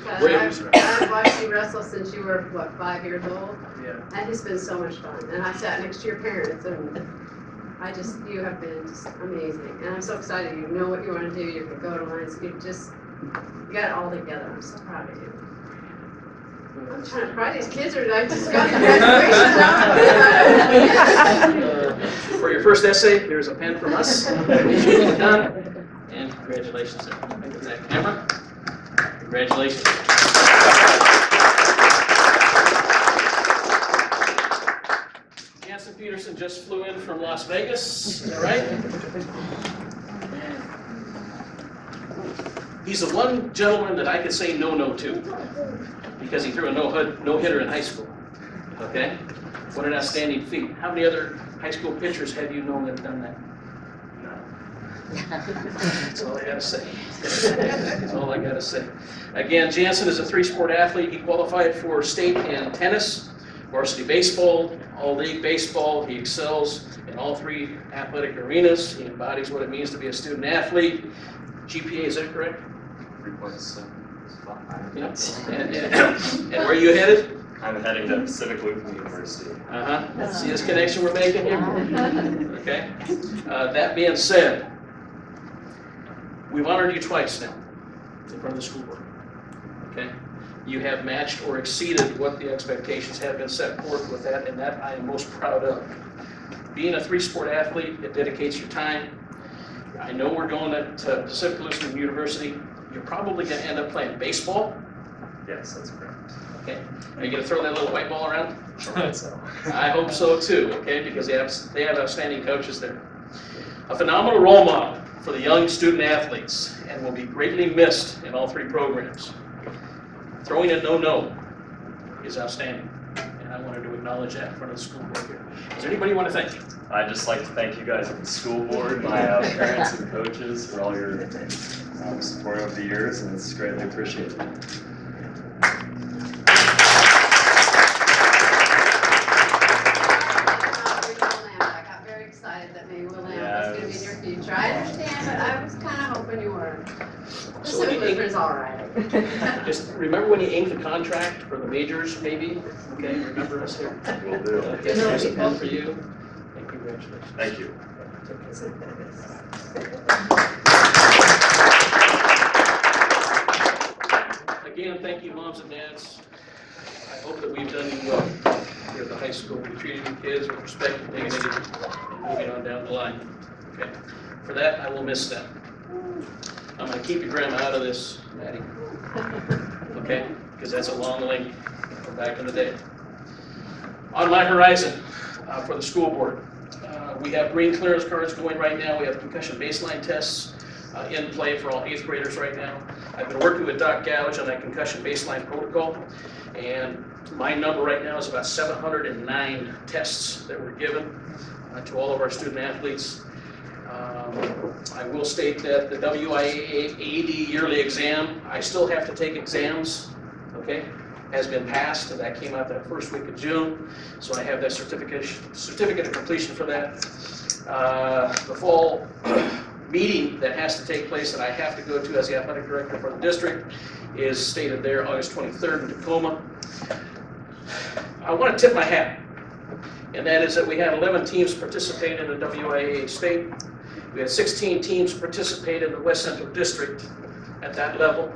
I've watched you wrestle since you were, what, 5 years old? Yeah. And it's been so much fun. And I sat next to your parents and you have been just amazing. And I'm so excited. You know what you want to do. You can go to lines. You got it all together. I'm so proud of you. I'm trying to pry these kids, or I just got the graduation. For your first essay, here's a pen from us. Done. And congratulations. Thank you, Zach. Camera. Congratulations. Jansen Peterson just flew in from Las Vegas, is that right? He's the one gentleman that I could say no to, because he threw a no-hitter in high school, okay? What an outstanding feat. How many other high school pitchers have you known that have done that? That's all I gotta say. That's all I gotta say. Again, Jansen is a three-sport athlete. He qualified for state in tennis, varsity baseball, all-league baseball. He excels in all three athletic arenas. He embodies what it means to be a student athlete. GPA, is that correct? 3.7. Yep. And where are you headed? I'm heading to Pacific Lutheran University. See this connection we're making here? Okay. That being said, we've honored you twice now in front of the school board. Okay. You have matched or exceeded what the expectations have been set forth with that, and that I am most proud of. Being a three-sport athlete, it dedicates your time. I know we're going to Pacific Lutheran University. You're probably going to end up playing baseball. Yes, that's correct. Okay. Are you going to throw that little white ball around? So. I hope so too, okay, because they have outstanding coaches there. A phenomenal role model for the young student athletes and will be greatly missed in all three programs. Throwing a no-no is outstanding, and I wanted to acknowledge that in front of the school board here. Is there anybody you want to thank? I'd just like to thank you guys at the school board, my parents and coaches for all your support over the years, and it's greatly appreciated. That maybe Will Lamb was going to be in your future. I understand, but I was kind of hoping you weren't. So when you Pacific Lutheran's all right. Just remember when you inked the contract for the majors, maybe? Okay, remember us here. Will do. Okay, here's a pen for you, and congratulations. Thank you. Again, thank you, moms and dads. I hope that we've done you well here at the high school. We treated you kids with respect and dignity, and moving on down the line. Okay. For that, I will miss them. I'm going to keep your grandma out of this, Maddie. Okay? Because that's a long link from back in the day. On my horizon for the school board, we have green clearance cards going right now. We have concussion baseline tests in play for all 8th graders right now. I've been working with Doc Gouge on that concussion baseline protocol, and my number right now is about 709 tests that were given to all of our student athletes. I will state that the WIAD yearly exam, I still have to take exams, okay, has been passed, and that came out that first week of June, so I have that certificate of completion for that. The fall meeting that has to take place that I have to go to as the athletic director for the district is stated there, August 23rd in Tacoma. I want to tip my hat, and that is that we had 11 teams participate in the WIAA state. We had 16 teams participate in the West Central District at that level.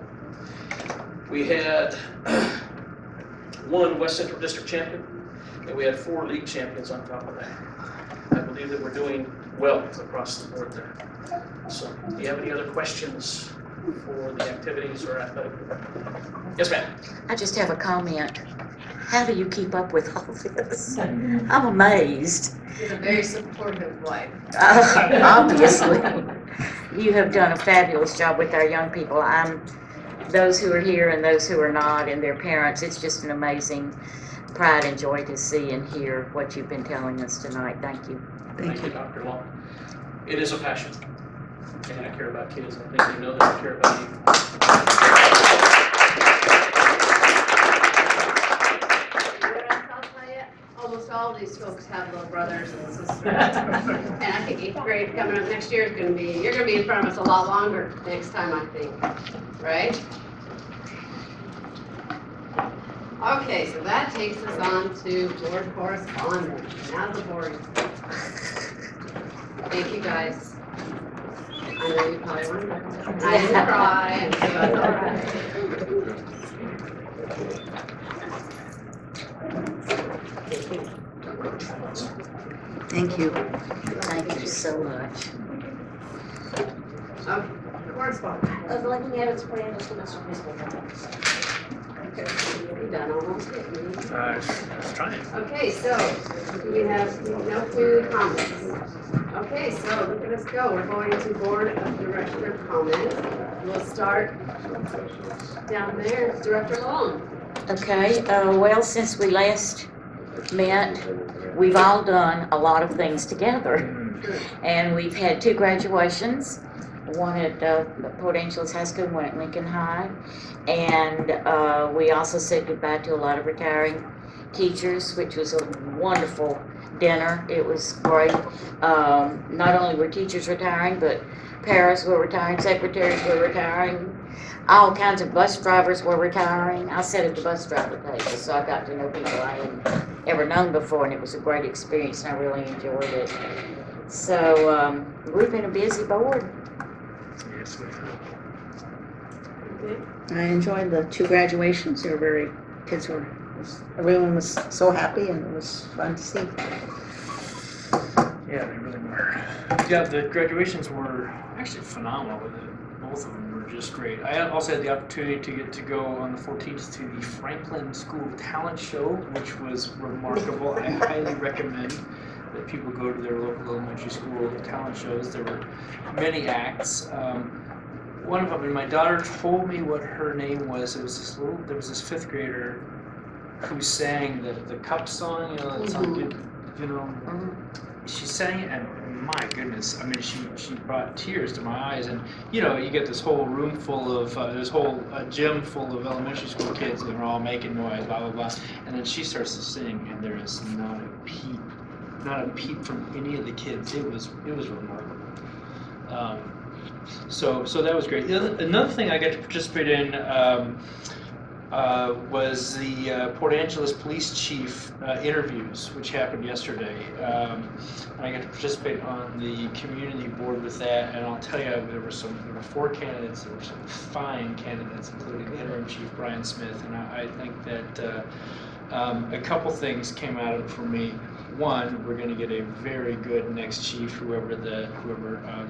We had one West Central District champion, and we had 4 league champions on top of that. I believe that we're doing well across the board there. So, do you have any other questions for the activities or athletic? Yes, ma'am. I just have a comment. How do you keep up with all this? I'm amazed. She's a very supportive wife. Obviously. You have done a fabulous job with our young people. Those who are here and those who are not and their parents, it's just an amazing pride and joy to see and hear what you've been telling us tonight. Thank you. Thank you, Dr. Long. It is a passion. And I care about kids. I think they know that I care about you. I'll tell you, almost all of these folks have little brothers and sisters. And I think 8th grade coming up next year is going to be, you're going to be in front of us a lot longer next time, I think. Right? Okay, so that takes us on to board correspondence. Now the board. Thank you, guys. I know you probably wonder. I didn't cry, and so that's all right. Thank you. Thank you so much. Okay, correspondence. I was looking at it, for Mr. Principal. Okay, you're done almost. I was trying. Okay, so we have no food comments. Okay, so look at us go. We're going to Board of Director comments. We'll start down there, Director Long. Okay, well, since we last met, we've all done a lot of things together. And we've had 2 graduations, one at Port Angeles High School, one at Lincoln High. And we also said goodbye to a lot of retiring teachers, which was a wonderful dinner. It was great. Not only were teachers retiring, but paras were retiring, secretaries were retiring, all kinds of bus drivers were retiring. I sat at the bus driver table, so I got to know people I hadn't ever known before, and it was a great experience, and I really enjoyed it. So we've been a busy board. Yes, we have. I enjoyed the 2 graduations. They were everyone was so happy, and it was fun to see. Yeah, they really were. Yeah, the graduations were actually phenomenal. Both of them were just great. I also had the opportunity to get to go on the 14th to the Franklin School Talent Show, which was remarkable. I highly recommend that people go to their local elementary school talent shows. There were many acts. One of them, and my daughter told me what her name was. There was this 5th grader who sang the cup song, she sang it, and my goodness, I mean, she brought tears to my eyes. And you get this whole room full of gym full of elementary school kids, and they're all making noise, blah blah blah, and then she starts to sing, and there is not a peep from any of the kids. It was remarkable. So that was great. Another thing I got to participate in was the Port Angeles Police Chief interviews, which happened yesterday. And I got to participate on the community board with that, and I'll tell you, there were 4 candidates. There were some fine candidates, including Interim Chief Brian Smith, and I think that a couple things came out of it for me. One, we're going to get a very good next chief, whoever the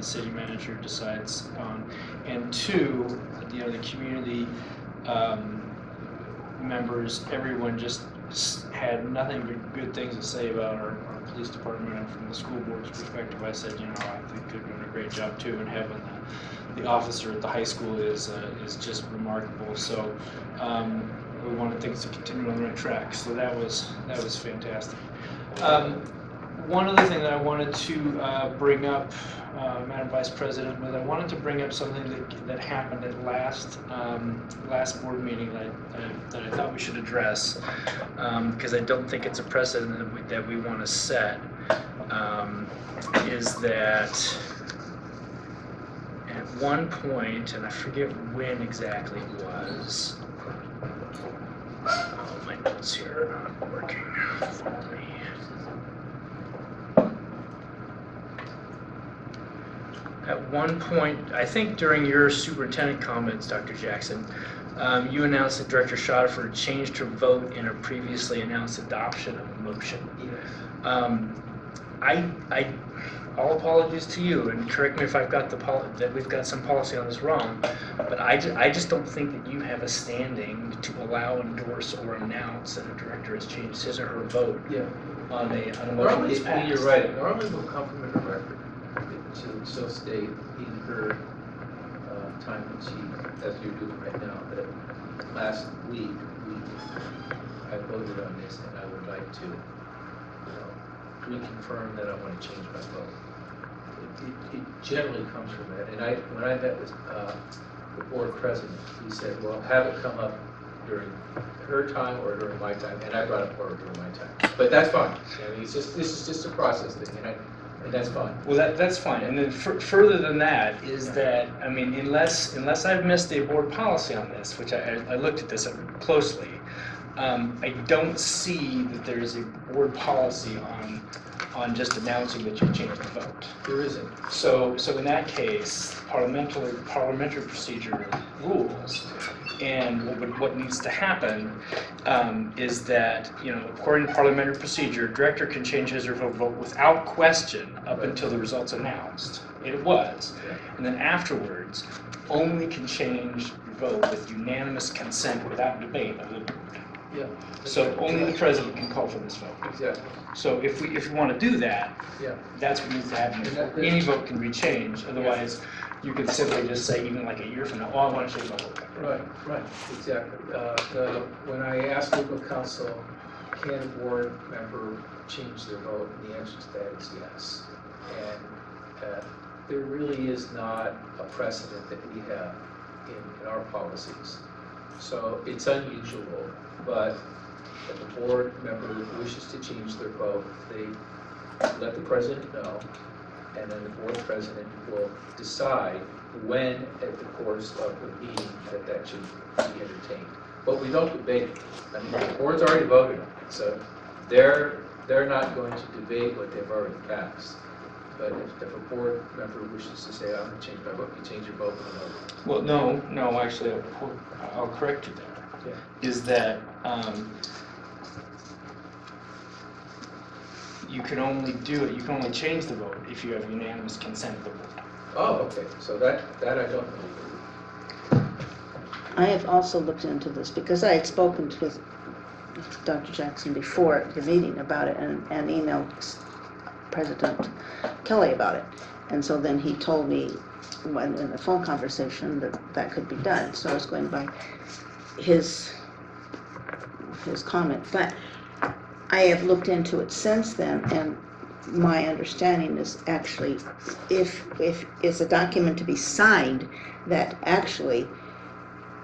city manager decides on, and 2, the community members, everyone just had nothing but good things to say about our police department. And from the school board's perspective, I said, I think they're doing a great job too, and having the officer at the high school is just remarkable. So we wanted things to continue on the right track. So that was fantastic. One other thing that I wanted to bring up, Madam Vice President, was I wanted to bring up something that happened at last board meeting that I thought we should address, because I don't think it's a precedent that we want to set. Is that at one point, and I forget when exactly it was. Oh, my notes here are not working for me. At one point, I think during your superintendent comments, Dr. Jackson, you announced that Director Schotterford changed her vote in a previously announced adoption of a motion. All apologies to you, and correct me if I've got that we've got some policy on this wrong, but I just don't think that you have a standing to allow, endorse, or announce that a director has changed his or her vote on a motion that's passed. You're right. It normally will come from a director. She'll state in her time when she, as you're doing right now, that last week I voted on this, and I would like to reconfirm that I want to change my vote. It generally comes from that. And when I met with the board president, he said, well, have it come up during her time or during my time, and I brought it forward during my time. But that's fine. I mean, this is just a process thing, and that's fine. Well, that's fine. And then further than that is that, I mean, unless I've missed a board policy on this, which I looked at this closely, I don't see that there is a board policy on just announcing that you've changed the vote. There isn't. So in that case, parliamentary procedure rules, and what needs to happen is that, according to parliamentary procedure, a director can change his or her vote without question up until the results announced. It was. And then afterwards, only can change your vote with unanimous consent without debate of the board. Yeah. So only the president can call for this vote. Exactly, So if we want to do that, yeah. that's what needs to happen. And that- Any vote can be changed, otherwise you could simply just say, even like a year from now, oh, I want to change my vote. Right, exactly. When I asked legal counsel, can a board member change their vote, and the answer to that is yes. And there really is not a precedent that we have in our policies. So it's unusual, but if a board member wishes to change their vote, they let the president know, and then the board president will decide when, at the course of the meeting, that should be entertained. But we don't debate it. I mean, the board's already voted on it, so they're not going to debate what they've already passed. But if a board member wishes to say, I'm going to change my vote, you change your vote for the vote. Well, no, actually, I'll correct you there. Yeah. Is that you can only do it, you can only change the vote if you have unanimous consent of the board. Oh, okay, so that I don't know. I have also looked into this because I had spoken with Dr. Jackson before the meeting about it and emailed President Kelly about it. And so then he told me when in the phone conversation that could be done. So I was going by his comment. But I have looked into it since then, and my understanding is actually if it's a document to be signed, that actually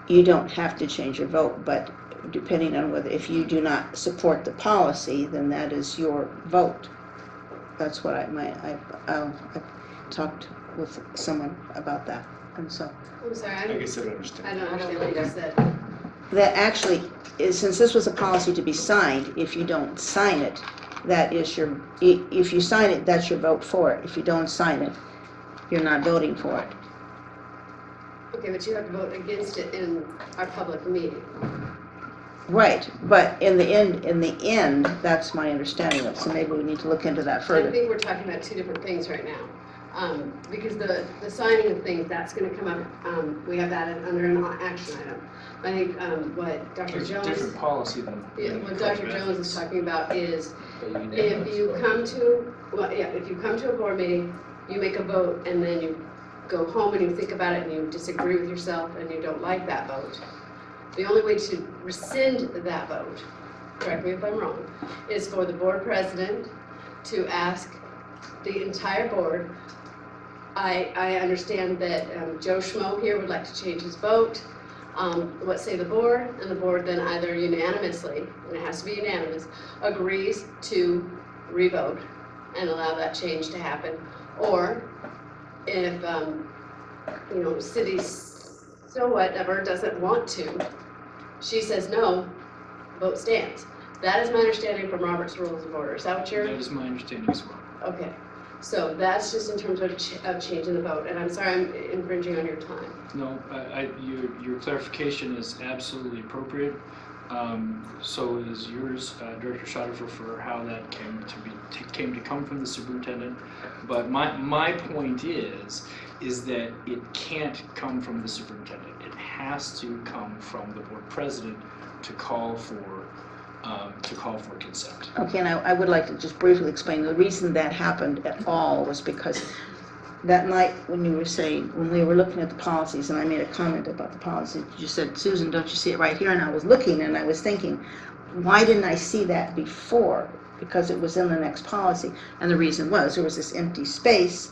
you don't have to change your vote, but depending on whether, if you do not support the policy, then that is your vote. That's what I talked with someone about that, and so. I'm sorry, I guess I don't understand. I don't understand what you said. That actually, since this was a policy to be signed, if you don't sign it, that is your, if you sign it, that's your vote for it. If you don't sign it, you're not voting for it. Okay, but you have to vote against it in our public meeting. Right, but in the end, that's my understanding of it, so maybe we need to look into that I further. think we're talking about two different things right now. Because the signing of things, that's gonna come up, we have that under an action item. I think, what Dr. It's a Jones, different policy than. what Dr. Jones is talking about is, A if unanimous you vote. come to, if you come to a board meeting, you make a vote, and then you go home and you think about it, and you disagree with yourself, and you don't like that vote, the only way to rescind that vote, correct me if I'm wrong, is for the board president to ask the entire board. I understand that Joe Schmo here would like to change his vote. What say the board? And the board then either unanimously, and it has to be unanimous, agrees to revote and allow that change to happen. Or if, city so whatever doesn't want to, she says no, vote stands. That is my understanding from Robert's Rules of Order. Is that what you're? That is my understanding as well. Okay, so that's just in terms of changing the vote, and I'm sorry I'm infringing on your time. No, your clarification is absolutely appropriate. So is yours, Director Schotterfer, for how that came to come from the superintendent. But my point is that it can't come from the superintendent. It has to come from the board president to call for consent. Okay, and I would like to just briefly explain, the reason that happened at all was because that night when we were looking at the policies, and I made a comment about the policies, you said, Susan, don't you see it right here? And I was looking and I was thinking, why didn't I see that before? Because it was in the next policy. And the reason was, there was this empty space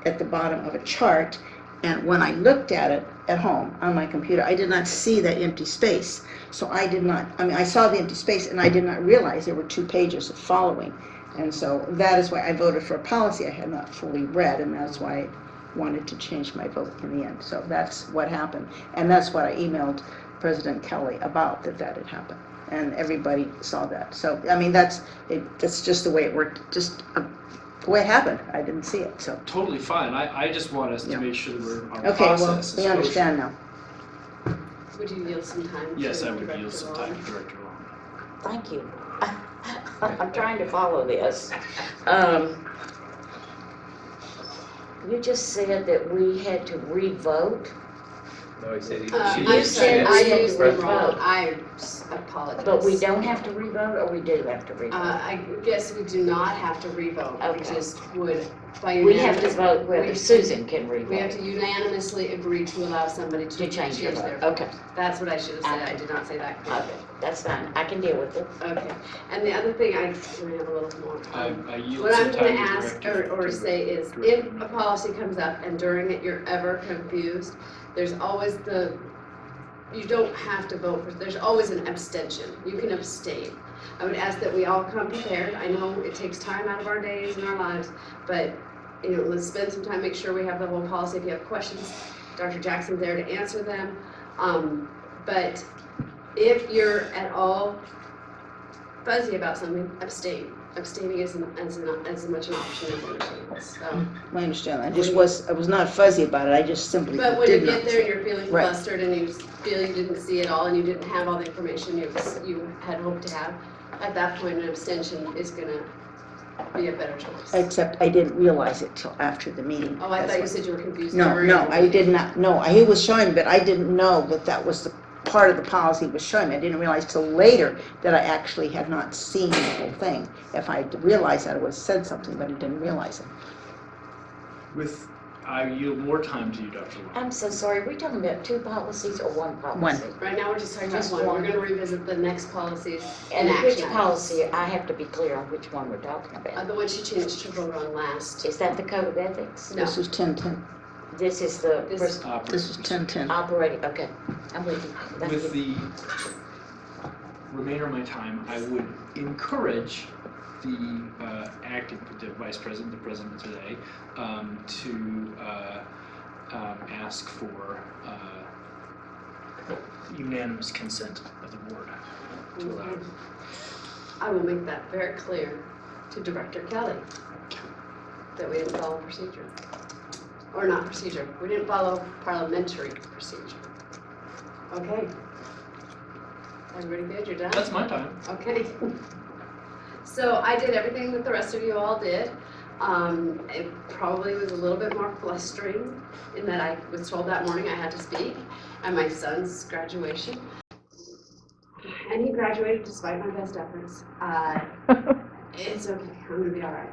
at the bottom of a chart, and when I looked at it at home on my computer, I did not see that empty space. So I saw the empty space and I did not realize there were 2 pages of following. And so that is why I voted for a policy I had not fully read, and that's why I wanted to change my vote in the end. So that's what happened. And that's what I emailed President Kelly about, that had happened. And everybody saw that. So, I mean, that's just the way it worked, just the way it happened. I didn't see it, so. Totally fine. I just want us to make sure that our Okay, well, process is we understand now. Would you yield some time? Yes, to I would Director yield some Long? time to Director Long. Thank you. I'm trying to follow this. You just said that we had to re-vote, No, he said he. I'm You sorry, said I we had used to the re-vote. wrong, I apologize. but we don't have to re-vote, or we do have to re-vote? I guess we do not have to revote, we Okay. just would, by We have to unanimous, vote whether we- Susan can we have re-vote to unanimously agree to allow somebody to to change your their vote. vote. Okay, That's what I should have said, I Okay. did not say that clearly. okay, that's fine, I can deal with it. Okay, and the other thing, can I have a little more? I yield What some I'm time gonna to ask Director. or to say is, Director. if a policy comes up and during it you're ever confused, there's always you don't have to vote, there's always an abstention, you can abstain. I would ask that we all come prepared, I know it takes time out of our days and our lives, but, let's spend some time, make sure we have the whole policy. If you have questions, Dr. Jackson's there to answer them. But if you're at all fuzzy about something, abstain. Abstaining isn't as much an option as anything else, so. I understand, I was not fuzzy about it, I just simply But when you did not. get there and you're feeling Right. flustered and you feel you didn't see it all and you didn't have all the information you had hoped to have, at that point, an abstention is gonna be a better choice. Except I didn't realize it till after the meeting. Oh, I That's thought you what- said you were confused. No, during no, the I meeting. did not, no, he was showing, but I didn't know that was the part of the policy he was showing me. I didn't realize till later that I actually had not seen the whole thing. If I had realized that, I would have said something, but I didn't realize it. With, I yield more time to you, Dr. Long. I'm so sorry, are we talking about two policies or one policy? One. Right now, we're just talking about Just one. one. We're gonna revisit the next policies And in which action. policy, I have to be clear on which one we're talking about. The one she changed to vote on last. Is that the code of ethics? No. This was 10-10, This is the This- first this was 10-10. operating, okay, I'm with you. Thank With you. the remainder of my time, I would encourage the acting, the vice president, the president today, to ask for unanimous consent of the board to allow. I will make that very clear to Director Kelly, that we didn't follow procedure. Or not procedure, we didn't follow parliamentary procedure. Okay. Everybody good, you're done? That's my time. Okay. So I did everything that the rest of you all did. It probably was a little bit more flustering in that I was told that morning I had to speak at my son's graduation. And he graduated despite my best efforts. It's okay, I'm gonna be all right.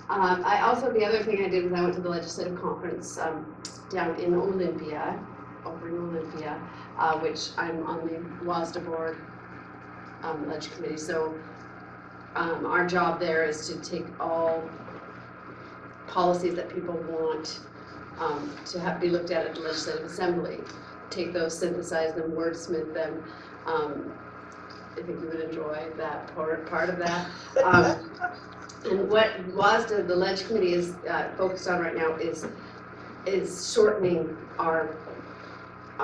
I also, the other thing I did was I went to the legislative conference down in Olympia, over in Olympia, which I'm on the WASDA board ledge committee. So our job there is to take all policies that people want to be looked at the legislative assembly, take those, synthesize them, wordsmith them. I think you would enjoy that part of that. And what WASDA, the ledge committee, is focused on right now is shortening our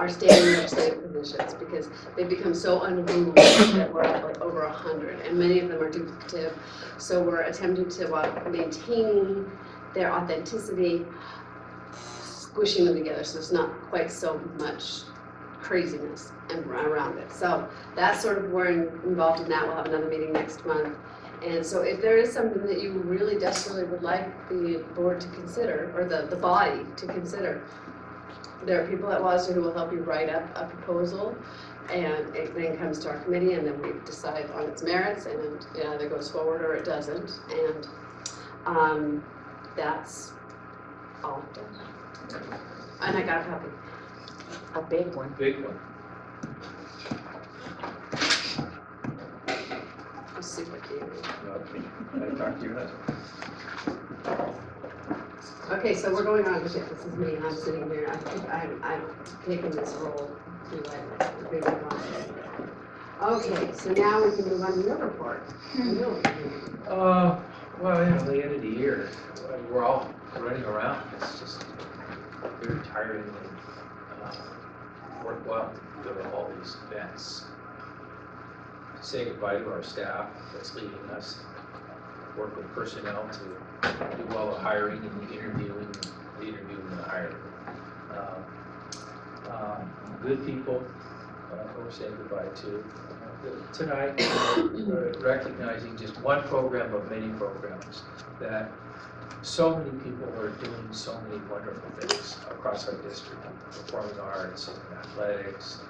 standing legislative positions, because they've become so unruly that we're at like over 100, and many of them are duplicative. So we're attempting to, while maintaining their authenticity, squishing them together so it's not quite so much craziness around it. So that's sort of, we're involved in that. We'll have another meeting next month. And so if there is something that you really desperately would like the board to consider, or the body to consider, there are people at WASDA who will help you write up a proposal, and it then comes to our committee, and then we decide on its merits, and it either goes forward or it doesn't. And that's all I've done. And I got a copy. A big one. Big one. I'm super cute. No, I talked to your husband. Okay, so we're going on with it. This is me. I'm sitting here. I'm taking this role too lightly. Okay, so now we can move on to your report. Well, the end of the year, we're all running around. It's just very tiring and worthwhile to go to all these events. Say goodbye to our staff that's leading us, work with personnel to do all the hiring and the interviewing and the hiring. Good people we're saying goodbye to. Tonight, recognizing just one program of many programs that so many people are doing so many wonderful things across our district, performing arts and athletics,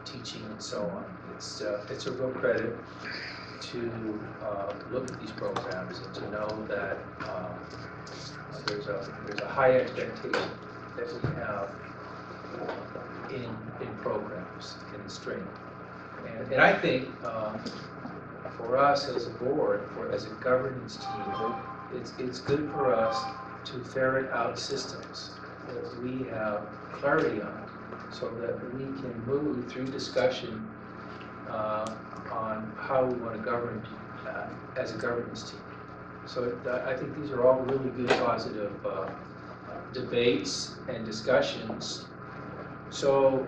teaching and so on. It's a real credit to look at these programs and to know that there's a high expectation that we have in programs, in the stream. And I think for us as a board, as a governance team, it's good for us to ferret out systems that we have clarity on, so that we can move through discussion on how we want to govern as a governance team. So I think these are all really good, positive debates and discussions, so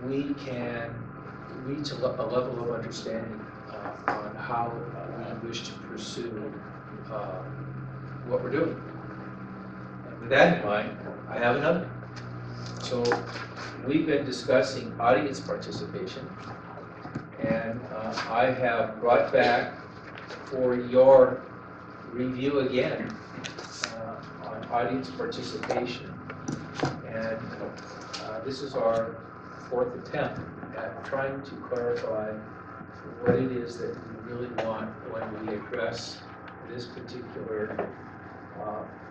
we can reach a level of understanding on how we wish to pursue what we're doing. And with that in mind, I have another. So we've been discussing audience participation, and I have brought back for your review again on audience participation. And this is our fourth attempt at trying to clarify what it is that we really want when we address this particular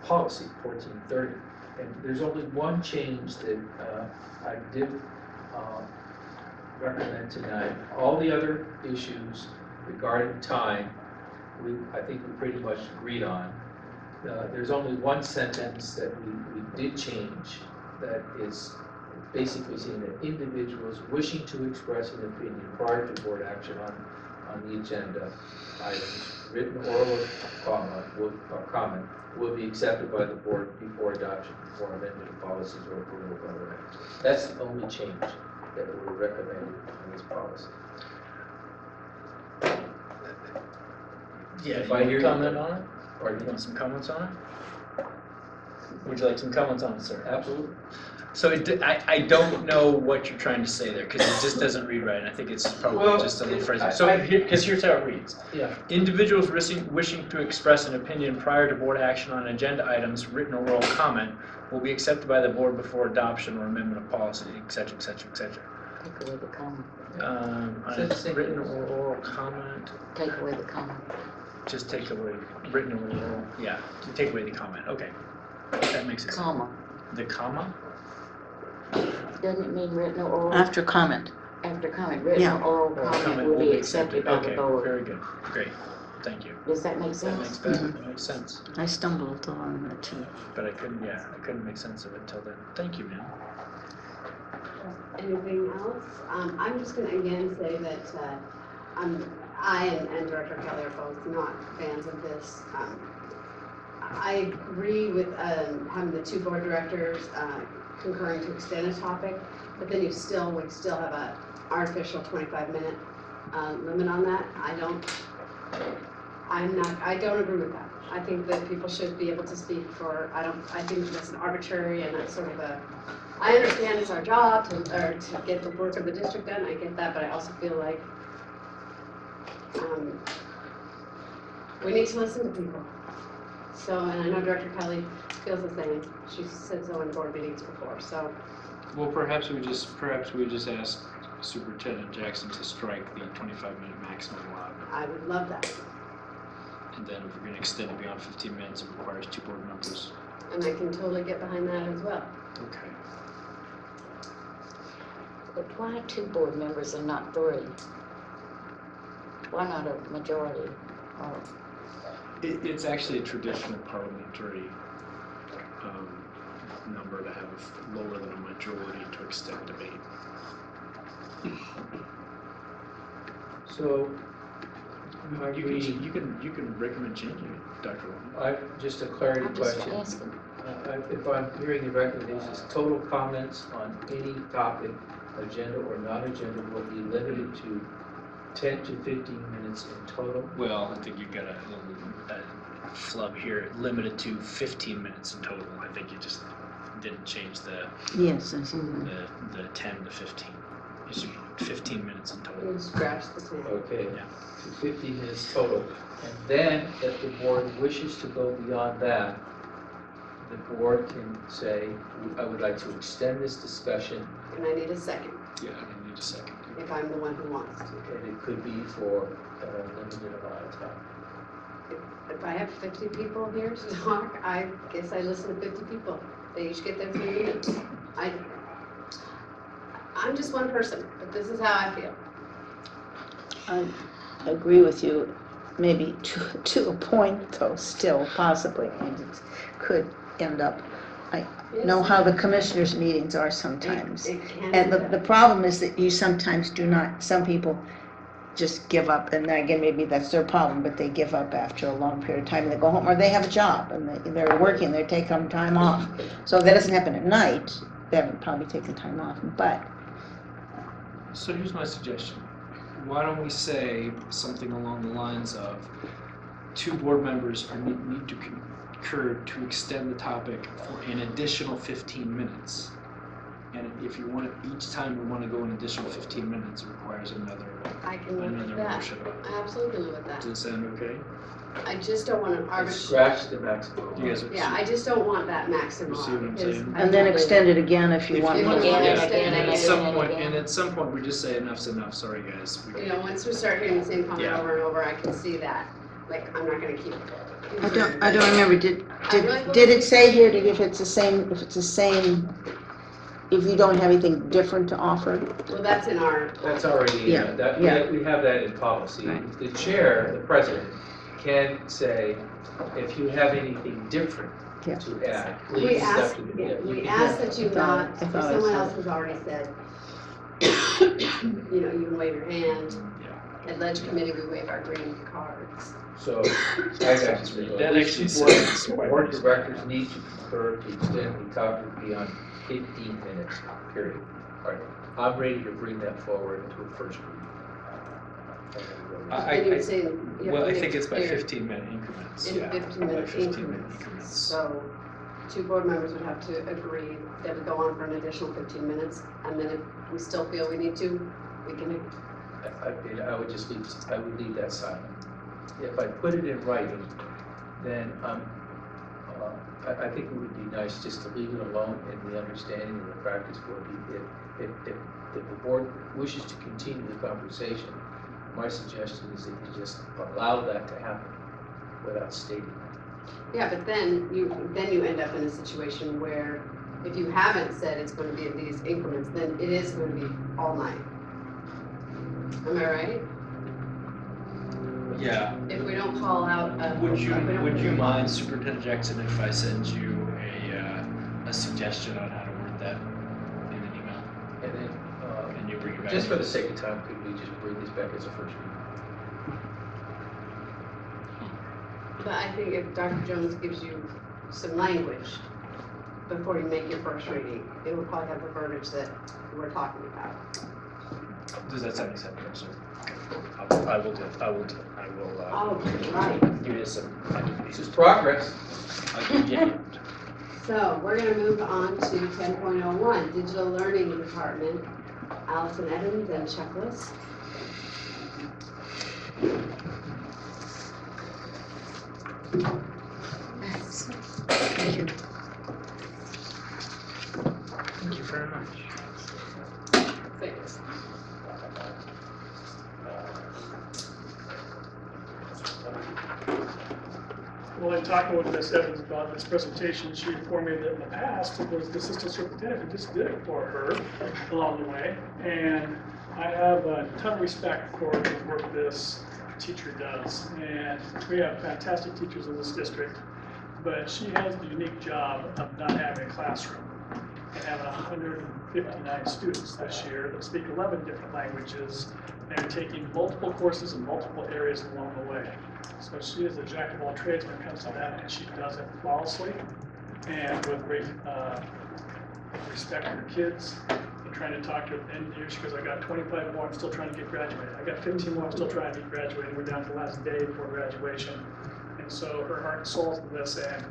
policy, 1430. And there's only one change that I did recommend tonight. All the other issues regarding time, I think we pretty much agreed on. There's only one sentence that we did change, that is basically saying that individuals wishing to express an opinion prior to board action on the agenda items, written oral comment, will be accepted by the board before adoption, before amendment of policies or approval of other acts. That's the only change that we recommended in this policy. Yeah, If if I I hear you- comment on it? Or You want some comments on it? Would you like some comments on it, sir? Absolutely. So I don't know what you're trying to say there, because it just doesn't read right, and I think it's probably Well, just a little I- phrasing. So because here's how it reads. Yeah. Individuals wishing to express an opinion prior to board action on agenda items, written or oral comment, will be accepted by the board before adoption or amendment of policy, et cetera, et cetera, et cetera. Take away the comma. Says the same Written thing. or oral comment, Take away the comma. just take away written or oral, yeah, take away the comment, okay. That makes it, Comma. the comma? Doesn't it mean written or oral? After comment. After comment, written Yeah. or oral comment will be accepted by the Okay, board. very good, great, thank you. Does that make That makes sense? that makes sense, I stumbled along that too. but I couldn't make sense of it until then. Thank you, ma'am. Anything else? I'm just gonna again say that I and Director Kelly are both not fans of this. I agree with having the two board directors concurring to extend a topic, but then you would still have a artificial 25-minute limit on that. I don't agree with that. I think that people should be able to speak for, I think that's an arbitrary and that's sort of I understand it's our job to get the work of the district done, I get that, but I also feel like we need to listen to people. So, and I know Director Kelly feels the same. She's said so in board meetings before, so. Well, perhaps we just ask Superintendent Jackson to strike the 25-minute maximum allowed. I would love that. And then if we're gonna extend it beyond 15 minutes, it requires 2 board members. And I can totally get behind that as well. Okay. But why 2 board members and not 3? Why not a majority? Or It's actually a traditional parliamentary number to have lower than a majority to extend debate. So, You can recommend changing it, Dr. Long. just a clarity I'm just question. asking. If I'm hearing the recommendations, total comments on any topic, agenda or non-agenda, will be limited to 10 to 15 minutes in total? Well, I think you've got a flub here, limited to 15 minutes in total. I think you just didn't change the Yes, I see that. the 10 to 15. It should be 15 minutes in total. You scratch the 10. Okay, Yeah. to 15 minutes total. And then, if the board wishes to go beyond that, the board can say, I would like to extend this discussion, And I need a second, Yeah, I need a second. if I'm the one who wants to. and it could be for a limited amount of time. If I have 50 people here to talk, I guess I listen to 50 people. They each get their 3 minutes. I'm just one person, but this is how I feel. I agree with you, maybe to a point though, still possibly, and it could end up, I know how the commissioners' meetings are sometimes. It can And be the problem is that you sometimes do not, some people just give up, and then again, maybe that's their problem, but they give up after a long period of time, they go home, or they have a job, and they're working, they're taking time off. So if that doesn't happen at night, they haven't probably taken time off, but So here's my suggestion. Why don't we say something along the lines of 2 board members need to concur to extend the topic for an additional 15 minutes. And if you want to, each time we want to go an additional 15 minutes, it requires another I can live with another that. motion. I absolutely live with that. Does that sound okay? I just don't want to And arbitrarily. scratch the maximum. You guys Yeah, I just don't want that maximum. You see what I'm because saying? I and then don't extend live- it again if you If want you more. want, Yeah, yeah, extend it and at again some and point, again. and at some point, we just say enough's enough, sorry guys. You know, once we start hearing the same comment Yeah. over and over, I can see that, like, I'm not gonna keep. I don't remember, I really did it say here that if it's the same, if you don't have anything different to offer? Well, that's in our. That's already, Yeah, that, yeah. we have that in policy. Right. The chair, the president, can say, if you have anything different Yeah. to add, We please ask, step to the. yeah, you we can- ask that you I thought- not, I if thought I someone saw else it. has already said, you know, you can wave your hand. At ledge committee, we wave our green cards. So, I got you. That actually Board- says- Board directors need to concur to extend the topic beyond 15 minutes, period. All right, I'm ready to bring that forward to a first reading. And you would say, you have Well, to I make think it it's by clear 15-minute increments, in yeah. 15-minute By 15-minute increments. increments. So, 2 board members would have to agree that we go on for an additional 15 minutes, and then if we still feel we need to, we can. I would just leave, I would leave that silent. If I put it in writing, then, I think it would be nice just to leave it alone in the understanding of the practice will be, if the board wishes to continue the conversation, my suggestion is that you just allow that to happen without stating it. Yeah, but then you end up in a situation where if you haven't said it's going to be in these increments, then it is going to be all night. Am I right? Yeah. If we don't call out. Would you, if we don't- would you mind, Superintendent Jackson, if I send you a suggestion on how to word that in an email? And then, And you bring it back? just for the sake of time, could we just bring this back as a first reading? But I think if Dr. Jones gives you some language before you make your first reading, it will probably have the verbiage that we're talking about. Does that sound acceptable, sir? I will do it, I will, Oh, right. give you some, This is progress. I'll give you. So we're gonna move on to 10.01, Digital Learning Department, Allison Evans and checklist. Thank you. Thank you very much. Thanks. Well, in talking with Ms. Evans about this presentation, she informed me that in the past, it was the assistant superintendent who just did it for her along the way. And I have a ton of respect for the work this teacher does. And we have fantastic teachers in this district, but she has the unique job of not having a classroom and having 159 students this year that speak 11 different languages and taking multiple courses in multiple areas along the way. So she is a jack of all trades when it comes to that, and she does it flawlessly and with great respect for her kids. And trying to talk to her at the end of the year, she goes, I got 25 more, I'm still trying to get graduated. I got 15 more, I'm still trying to get graduated. We're down to the last day before graduation. And so her heart and soul is in this, and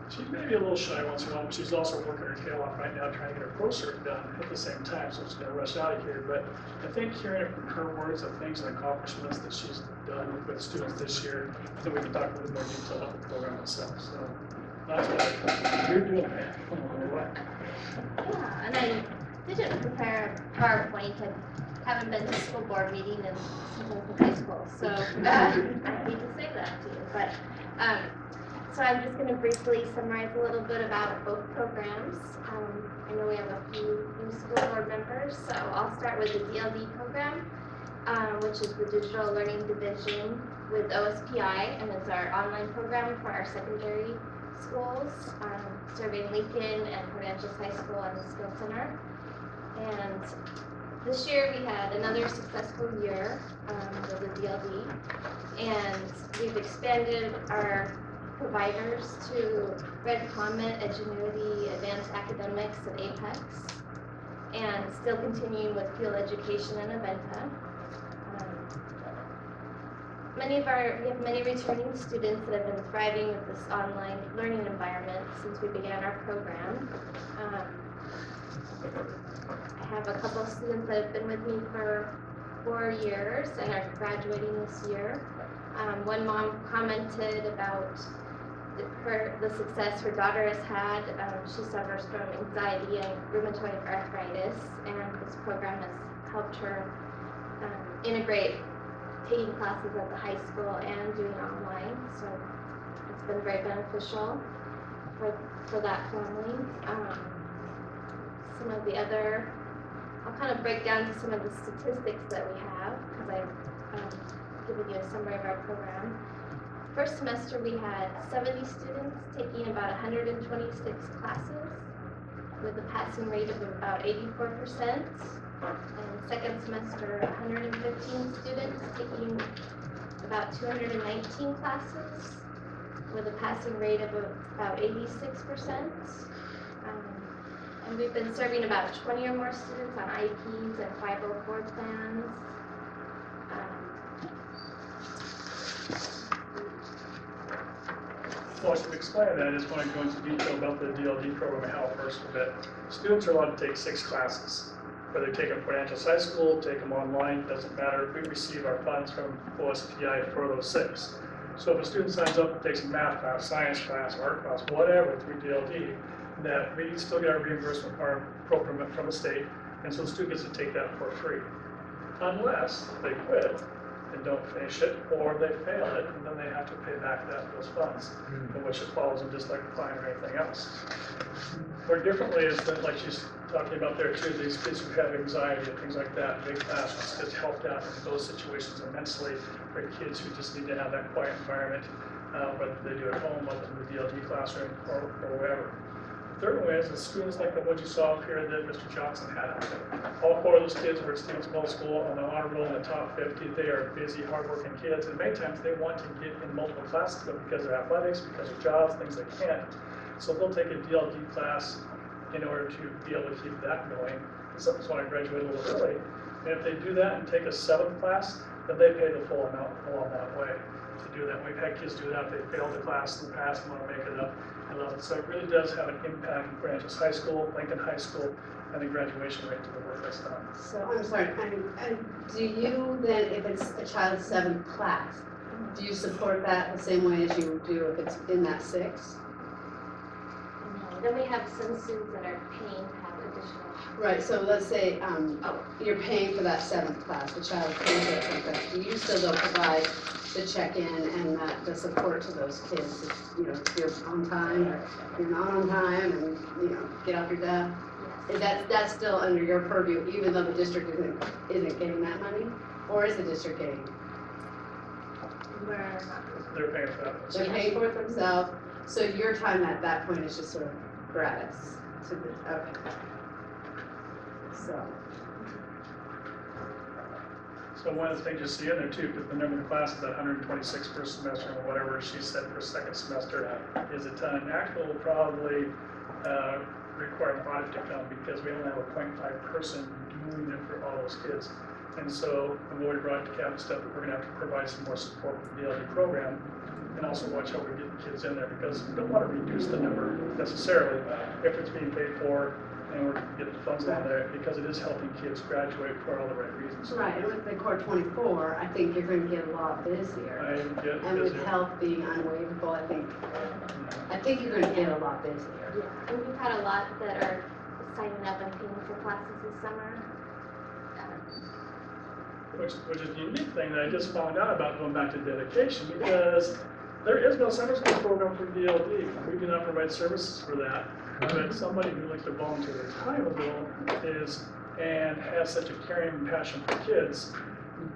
she may be a little shy once in a while, but she's also working her tail off right now trying to get her pro cert done at the same time, so she's gonna rush out of here. But I think hearing it from her words of things and accomplishments that she's done with students this year, then we can talk a little more detail about the program itself. So That's what you're doing, man. Yeah, and I didn't prepare a PowerPoint. I haven't been to school board meeting since I was in high school, so I hate to say that to you. But so I'm just going to briefly summarize a little bit about both programs. I know we have a few new school board members, so I'll start with the DLD program, which is the Digital Learning Division with OSPI, and it's our online program for our secondary schools, serving Lincoln and Peninsula High School and the Skill Center. And this year we had another successful year with the DLD, and we've expanded our providers to Red Comet, Edgenuity, Advanced Academics, and Apex, and still continuing with Field Education and Aventa. We have many returning students that have been thriving with this online learning environment since we began our program. I have a couple of students that have been with me for 4 years and are graduating this year. One mom commented about the success her daughter has had. She suffers from anxiety and rheumatoid arthritis, and this program has helped her integrate taking classes at the high school and doing online, so it's been very beneficial for that family. Some of the other, I'll kind of break down to some of the statistics that we have, because I've given you a summary of our program. First semester we had 70 students taking about 126 classes with a passing rate of about 84%. And second semester, 115 students taking about 219 classes with a passing rate of about 86%. And we've been serving about 20 or more students on IEPs and 504 plans. Well, I should explain that. I just want to go into detail about the DLD program and how it works a bit. Students are allowed to take 6 classes. Whether they take them for Peninsula High School, take them online, doesn't matter. We receive our funds from OSPI for those 6. So if a student signs up and takes a math class, science class, art class, whatever through DLD, that we still get our reimbursement, our program from the state, and so the student gets to take that for free. Unless they quit and don't finish it, or they fail it, and then they have to pay back those funds, in which it follows them just like a fine or anything else. Or differently is that, like she's talking about there too, these kids who have anxiety and things like that, big classes gets helped out in those situations immensely for kids who just need to have that quiet environment, whether they do it at home, whether in the DLD classroom, or wherever. The third one is the students like the ones you saw up here that Mr. Johnson had. All 4 of those kids were at Stevens Middle School on the honor roll in the top 50. They are busy, hardworking kids, and many times they want to get in multiple classes, but because of athletics, because of jobs, things they can't. So they'll take a DLD class in order to be able to keep that going. Some want to graduate a little early. And if they do that and take a 7th class, then they pay the full amount along that way to do that. We've had kids do that. They failed the class in the past and want to make it up. So it really does have an impact in Peninsula High School, Lincoln High School, and the graduation rate to the work that's done. So I'm sorry, do you then, if it's a child's 7th class, do you support that the same way as you do if it's in that 6? Then we have some students that are paying to have additional. Right, so let's say you're paying for that 7th class, the child pays for that 7th class. Do you still don't provide the check-in and the support to those kids? If you're on time or you're not on time, and get off your duff? Is that's still under your purview, even though the district isn't getting that money, or is the district getting? They're paying for that. They're paying for it themselves. So your time at that point is just sort of gratis. Okay. So one of the things you see in there too, because the number of classes at 126 per semester, or whatever she said for 2nd semester, is a ton. Actual will probably require an audit to come because we only have a 0.5 person doing it for all those kids. And so the more we brought to cabinet stuff, we're going to have to provide some more support with the DLD program, and also watch how we're getting kids in there, because we don't want to reduce the number necessarily if it's being paid for and we're getting the funds out there, because it is helping kids graduate for all the right reasons. Right, and with the Core 24, I think you're going to get a lot busier. I get And with busier. health being unwaivable, I I think you're gonna get a lot busier. Yeah, and we've had a lot that are signing up and paying for classes this summer. Which is the unique thing that I just found out about going back to dedication, because there is no summer school program for DLD. We do not provide services for that. But somebody who likes to volunteer their time a little and has such a caring passion for kids,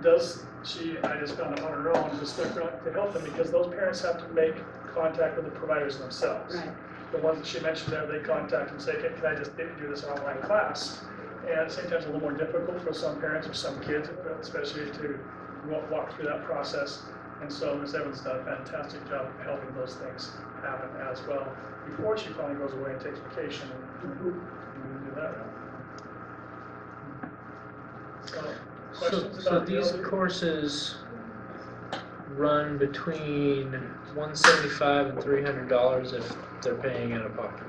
I just found out on her own, to step out to help them, because those parents have to make contact with the providers themselves. Right. The ones that she mentioned there, they contact and say, "Hey, can I just do this online class?" And at the same time, it's a little more difficult for some parents or some kids, especially to walk through that process. And so Ms. Evans has done a fantastic job of helping those things happen as well, before she finally goes away and takes vacation and do that route. So, questions So about these DLD? courses run between $175 and $300 if they're paying out of pocket.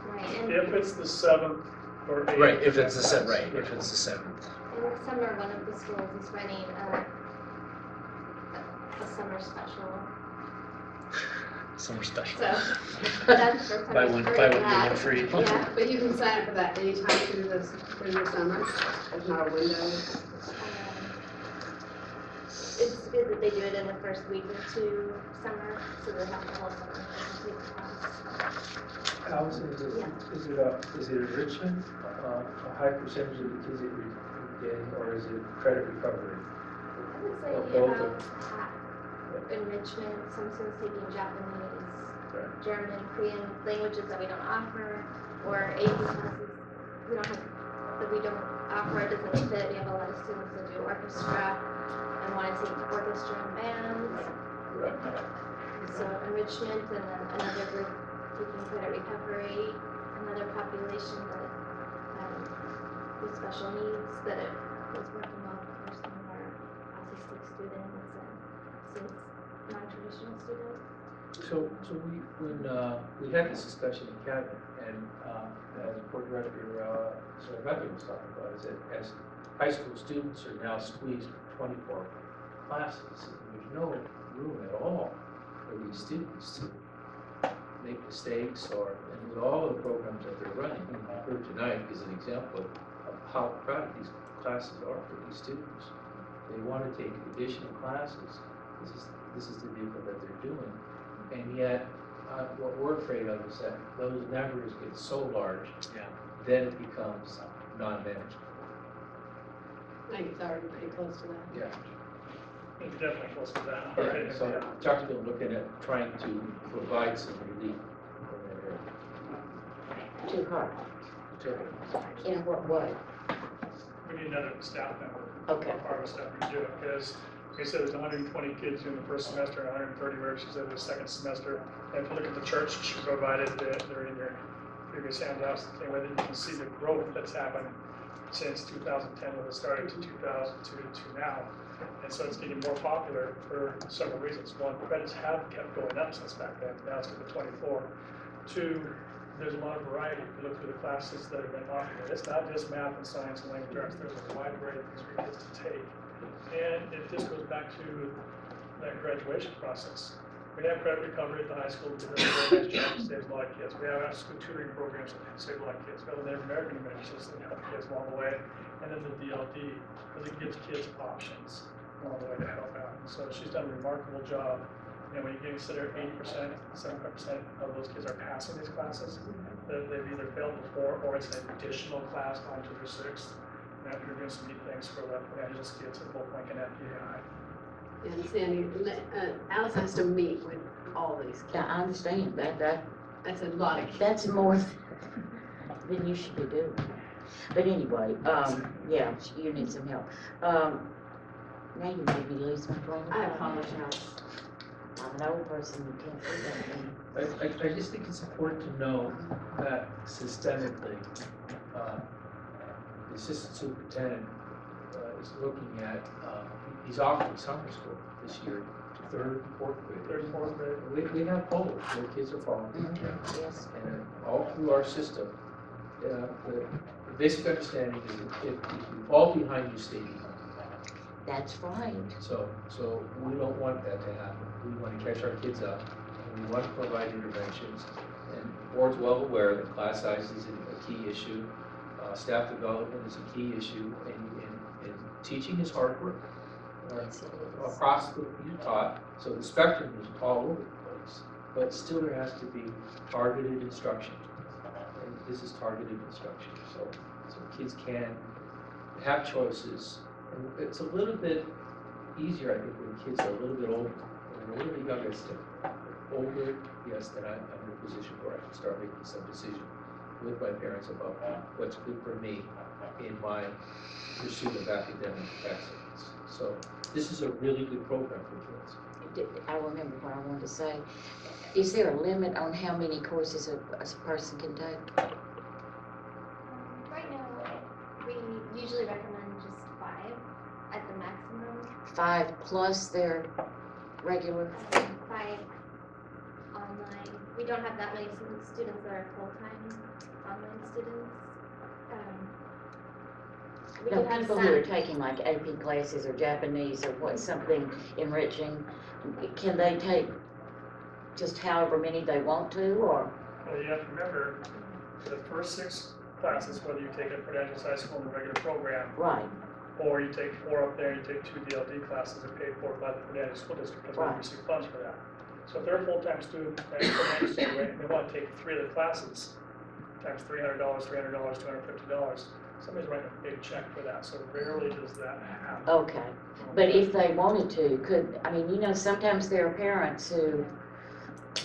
Right, and If it's the 7th or 8th. Right, if it's the seventh. Right, if it's the 7th. in the summer, one of the schools is running a summer special. Summer special. So that's the first time Buy I've one, heard buy of one, get that. one free. Yeah. But you can sign up for that anytime through the summer. There's not a window. It's good that they do it in the first week or two of summer, so they have the whole summer to complete the class. Allison, is it enrichment, a high percentage of the kids that you're getting, or is it credit recovery? I would say Or both about half enrichment, some students taking Japanese, Right. German, Korean languages that we don't offer, or AP classes we don't offer, it doesn't fit. We have a lot of students that do orchestra and want to take orchestra and bands. Right. So enrichment, and then another group taking credit recovery, another population that with special needs that it was working well for some of our autistic students and non-traditional students. So when we had this discussion in cabinet, and as Board Director Sarabati was talking about, is that as high school students are now squeezed for 24 classes, there's no room at all for these students to make mistakes, and with all of the programs that they're running, and I heard tonight is an example of how proud these classes are for these students. They want to take additional classes. This is the deal that they're doing. And yet, what we're afraid of is that those numbers get so large, then it becomes non-manageable. I think it's already pretty close to that. Yeah. It's definitely close to that. Yeah, Right. so talk to them, looking at trying to provide some relief in that area. Too hard. So, In what way? We need another staff member. Okay. Part of the staff to do it, because like I said, there's 120 kids in the first semester, and 130 where she's in the second semester. And if you look at the charts she provided, they're in your previous handouts, the way that you can see the growth that's happened since 2010 when it started to 2002 to now. And so it's getting more popular for several reasons. One, credits have kept going up since back then, now it's to the 24. Two, there's a lot of variety. If you look through the classes that have been offered, it's not just math and science and language arts, there's a wide variety of things for kids to take. And it just goes back to that graduation process. We have credit recovery at the high school, because that's a very nice job, it saves a lot of kids. We have after-school tutoring programs that save a lot of kids. We have the Native American initiatives that help kids along the way, and then the DLD, because it gives kids options along the way to help out. So she's done a remarkable job. And when you consider 80%, 75% of those kids are passing these classes, they've either failed before, or it's an additional class on to their sixth. And after doing some neat things for the Angeles kids at both Lincoln and PAI. And Sandy, Alice has to meet with all these Yeah, kids. I understand that, That's a lot of kids. that's more than you should be doing. But anyway, yeah, you need some help. Now you made me lose my train of I thought. apologize. I'm an old person, you can't do that. I just think it's important to know that systemically, the assistant superintendent is looking at, he's offering summer school this year to third and fourth grade. Third and fourth grade. We have both, where kids are falling. Mhm, yes. And all through our system, the basic understanding is that if you fall behind, you stay behind. That's right. So we don't want that to happen. We want to catch our kids up, and and we want to provide interventions. And the board's well aware that class size is a key issue, staff development is a key issue, and teaching is hard work. Across the, you're taught, so the spectrum is all over the place, but still there has to be targeted instruction. And this is targeted instruction, so kids can have choices. And it's a little bit easier, I think, when kids are a little bit older. When they're a little bit younger, still older, yes, then I'm in a position where I can start making some decision with my parents about what's good for me in my pursuit of academic excellence. So this is a really good program for kids. I remember what I wanted to say. Is there a limit on how many courses a person can take? Right now, we usually recommend just 5 at the maximum. 5 plus their regular? 5 online. We don't have that many students that are full-time online students. We No, do have people some. who are taking like AP classes or Japanese or what, something enriching, can they take just however many they want to, or? Well, you have to remember, the first 6 classes, whether you take it for Angeles High School in the regular program, Right, or you take 4 up there and you take 2 DLD classes are paid for by the Peninsula School District, because we Right. receive funds for that. So if they're a full-time student, and they want to take 3 of the classes, times $300, $250, somebody's writing a big check for that, so rarely does that happen. okay. But if they wanted to, could, I mean, you know, sometimes there are parents who,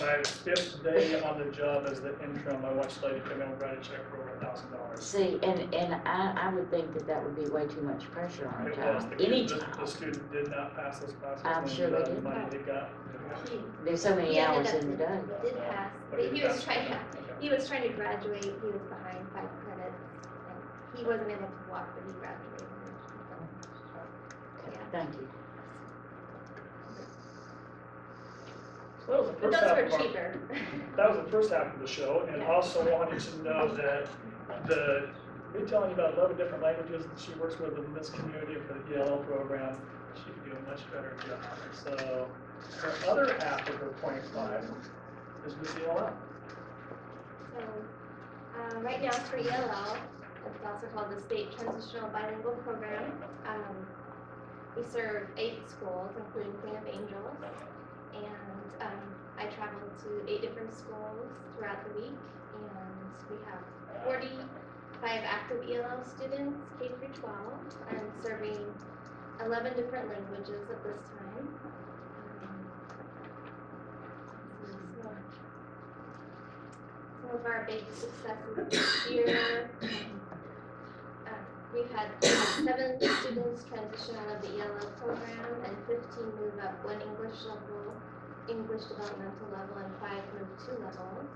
My 5th day on the job as the interim, I watched a lady come in and write a check for over $1,000. see, and I would think that that would be way too much pressure on a It was, child, any the child. student did not pass those classes. I'm and sure they the didn't. money they got. There's so many He ended hours up- in the day. He did pass, Oh, but he he did was pass? trying, Okay. he was trying to graduate, he was behind 5 credits, and he wasn't able to walk, but he graduated. Okay, thank you. So that was the But first those half were of our, cheaper. that was the first half of the show, and Yeah. also wanted to know that we're telling you about 11 different languages that she works with in this community for the ELL program. She can do a much better job. So her other half of her .5 is with ELL. So, right now for ELL, it's also called the State Transitional Bilingual Program. We serve 8 schools, including Queen of Angels, and I travel to 8 different schools throughout the week, and we have 45 active ELL students, K through 12, and serving 11 different languages at this time. Some of our big successes this year, we've had 7 students transition out of the ELL program and 15 move up 1 English developmental level, and 5 move 2 levels.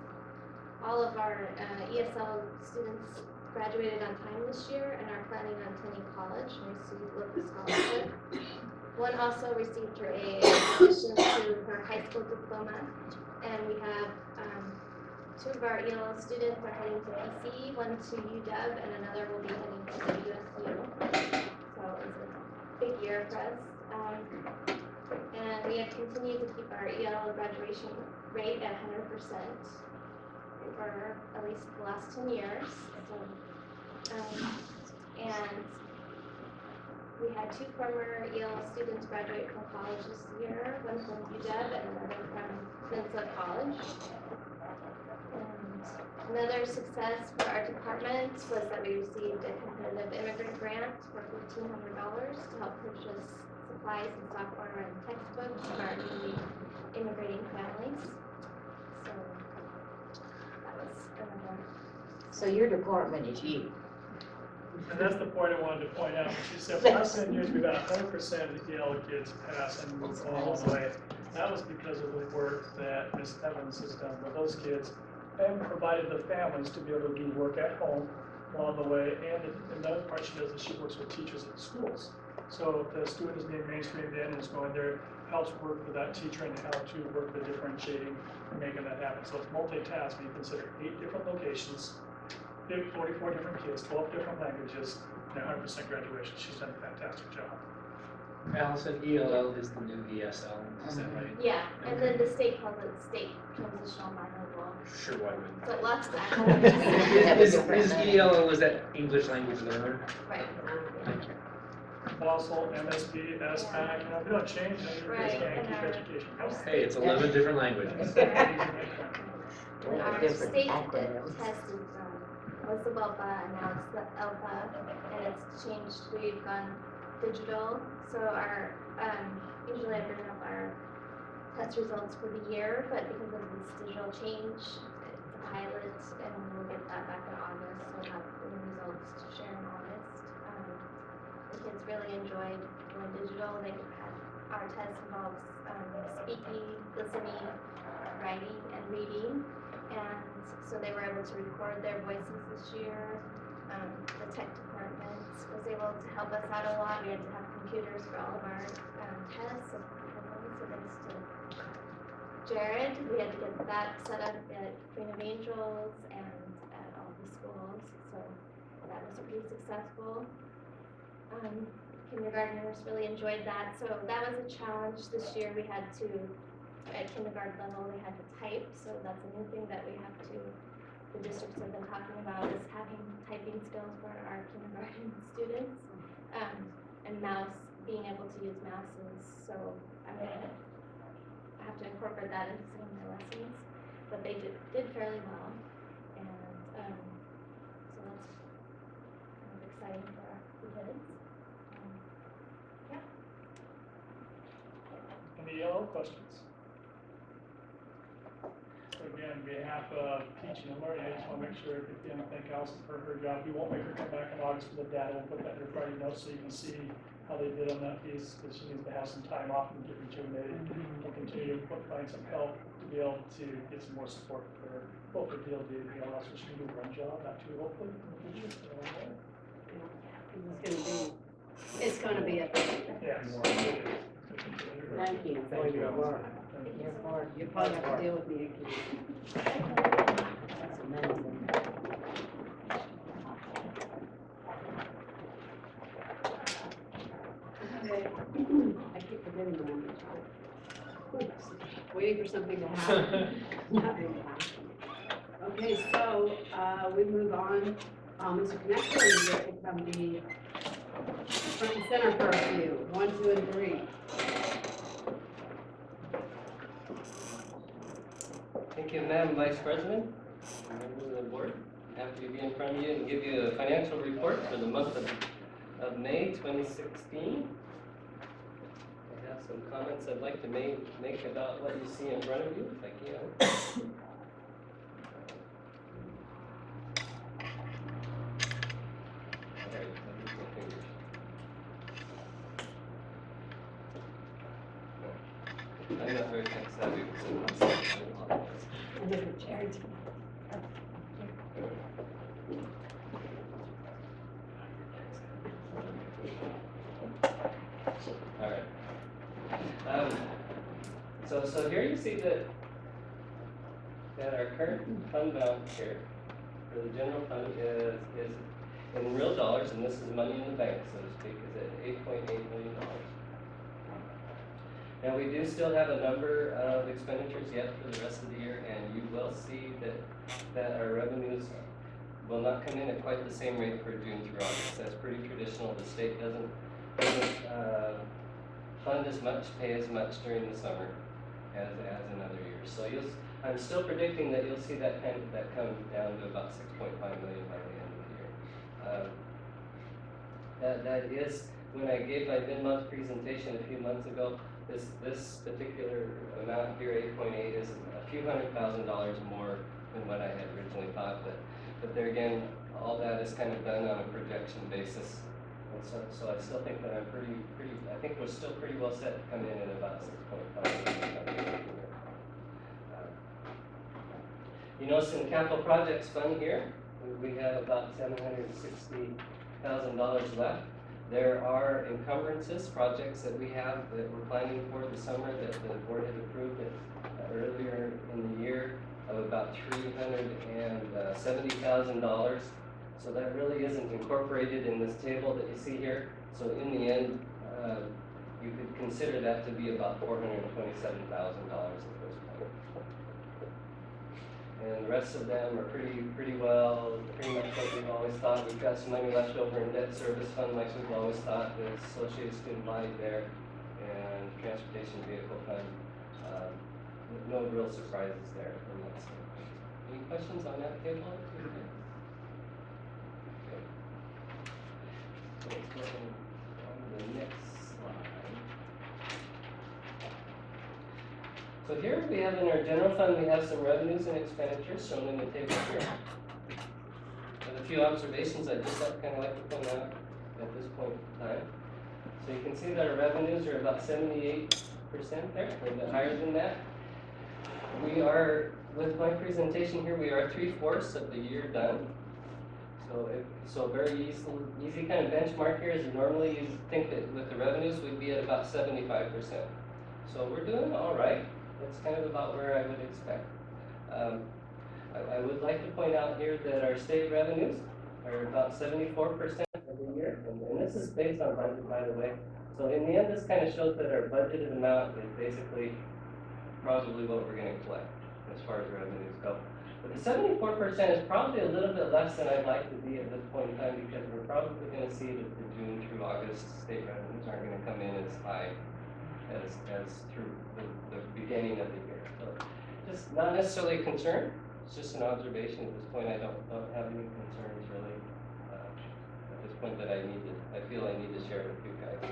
All of our ESL students graduated on time this year and are planning on attending college and received local scholarship. 1 also received her admission to her high school diploma, and we have 2 of our ELL students are heading to PC, 1 to UW, and another will be heading to USU. So it's a big year for us. And we have continued to keep our ELL graduation rate at 100% for at least the last 10 years. So, and we had 2 former ELL students graduate from college this year, 1 from UW and another from Peninsula College. And another success for our department was that we received a competitive immigrant grant for $1,500 to help purchase supplies and software and textbooks for our newly immigrating families. So that was another. So your department is you. And that's the point I wanted to point out. She said, for the last 10 years, we've had 100% of the ELL kids pass and move all the way. That was because of the work that Ms. Evans has done with those kids and provided the families to be able to do work at home along the way. And another part she does is she works with teachers at schools. So if the student is being mainstreamed in and is going there, helps work with that teacher and how to work the differentiating and making that happen. So it's multitasking. You consider 8 different locations, 44 different kids, 12 different languages, and 100% graduation. She's done a fantastic job. Allison, ELL is the new ESL, is that right? Yeah, and then the state calls it state transitional bilingual. Sure, why wouldn't? So lots of Is acronyms. ELL, is that English language learner? Right. Thank you. Also, MSP, SPAC, you know, we don't change them, we just Right, can't keep and our- education our going. Hey, it's 11 different languages. And our Different state acronyms. test is, was the WELPA, and now it's the ELPA, and it's changed, we've gone digital, so our, usually I bring up our test results for the year, but because of this digital change, it's a pilot, and we'll get that back in August, so we'll have the results to share in August. The kids really enjoyed going digital, they had, our test involves, speaking, listening, writing, and reading, and so they were able to record their voices this year. The tech department was able to help us out a lot. We had to have computers for all of our tests, so thanks to Jared, we had to get that set up at Queen of Angels and at all the schools, so that was pretty successful. Kindergartners really enjoyed that, so that was a challenge this year. We had to, at kindergarten level, they had to type, so that's a new thing that we have to, the districts have been talking about, is having typing skills for our kindergarten students. And being able to use mouses, so I'm gonna have to incorporate that into some of my lessons, but they did fairly well, and so that's kind of exciting for the kids. Any yellow questions? So again, on behalf of teaching and learning, I just want to make sure, again, thank Allison for her job. We won't make her come back in August with the data. We'll put that in her Friday notes so you can see how they did on that piece, because she needs to have some time off and get rejuvenated. We'll continue to find some help to be able to get some more support for her. Hopefully DLD, you know, that's what she can do one job, not two, hopefully, in the future. It's gonna be a thing. Yes. Thank you for your work. You probably have to deal with me again. That's amazing. Okay. I keep forgetting the one. Waiting for something to happen. Okay, so, we move on. Mr. Connector, you're going to come be front and center for a few. 1, 2, and 3. Thank you, Madam Vice President, members of the board. I'm happy to be in front of you and give you a financial report for the month of May 2016. I have some comments I'd like to make about what you see in front of you, if I can. All right, let me use my fingers. I'm not very tech savvy, so I apologize. All right. So here you see that our current fund balance here for the general fund is in real dollars, and this is money in the bank, so to speak, is at $8.8 million. Now, we do still have a number of expenditures yet for the rest of the year, and you will see that our revenues will not come in at quite the same rate for June through August. That's pretty traditional. The state doesn't fund as much, pay as much during the summer as in other years. So I'm still predicting that you'll see that come down to about $6.5 million by the end of the year. That is, when I gave my mid-month presentation a few months ago, this particular amount here, 8.8, is a few $100,000 more than what I had originally thought. But there again, all that is kind of done on a projection basis. And so I still think that I'm I think we're still pretty well set to come in at about 6.5 million. You notice in the capital projects fund here, we have about $760,000 left. There are encumbrances, projects that we have that we're planning for the summer that the board had approved earlier in the year of about $370,000. So that really isn't incorporated in this table that you see here. So in the end, you could consider that to be about $427,000 at this point. And the rest of them are pretty much what we've always thought. We've got some money left over in debt service fund like we've always thought, the associated student body there, and transportation vehicle fund. No real surprises there from that standpoint. Any questions on that table? Okay. So let's go on to the next slide. So here we have in our general fund, we have some revenues and expenditures shown in the table here. And a few observations I'd just kind of like to point out at this point in time. So you can see that our revenues are about 78% there, a little bit higher than that. We are, with my presentation here, we are 3/4 of the year done. So very easy kind of benchmark here is normally you think that with the revenues we'd be at about 75%. So we're doing all right. That's kind of about where I would expect. I would like to point out here that our state revenues are about 74% of the year, and this is based on budget, by the way. So in the end, this kind of shows that our budgeted amount is basically probably what we're going to collect as far as revenues go. But the 74% is probably a little bit less than I'd like to be at this point in time, because we're probably going to see that the June through August state revenues aren't going to come in as high as through the beginning of the year. So just not necessarily a concern, it's just an observation at this point. I don't have any concerns really at this point that I feel I need to share with you guys.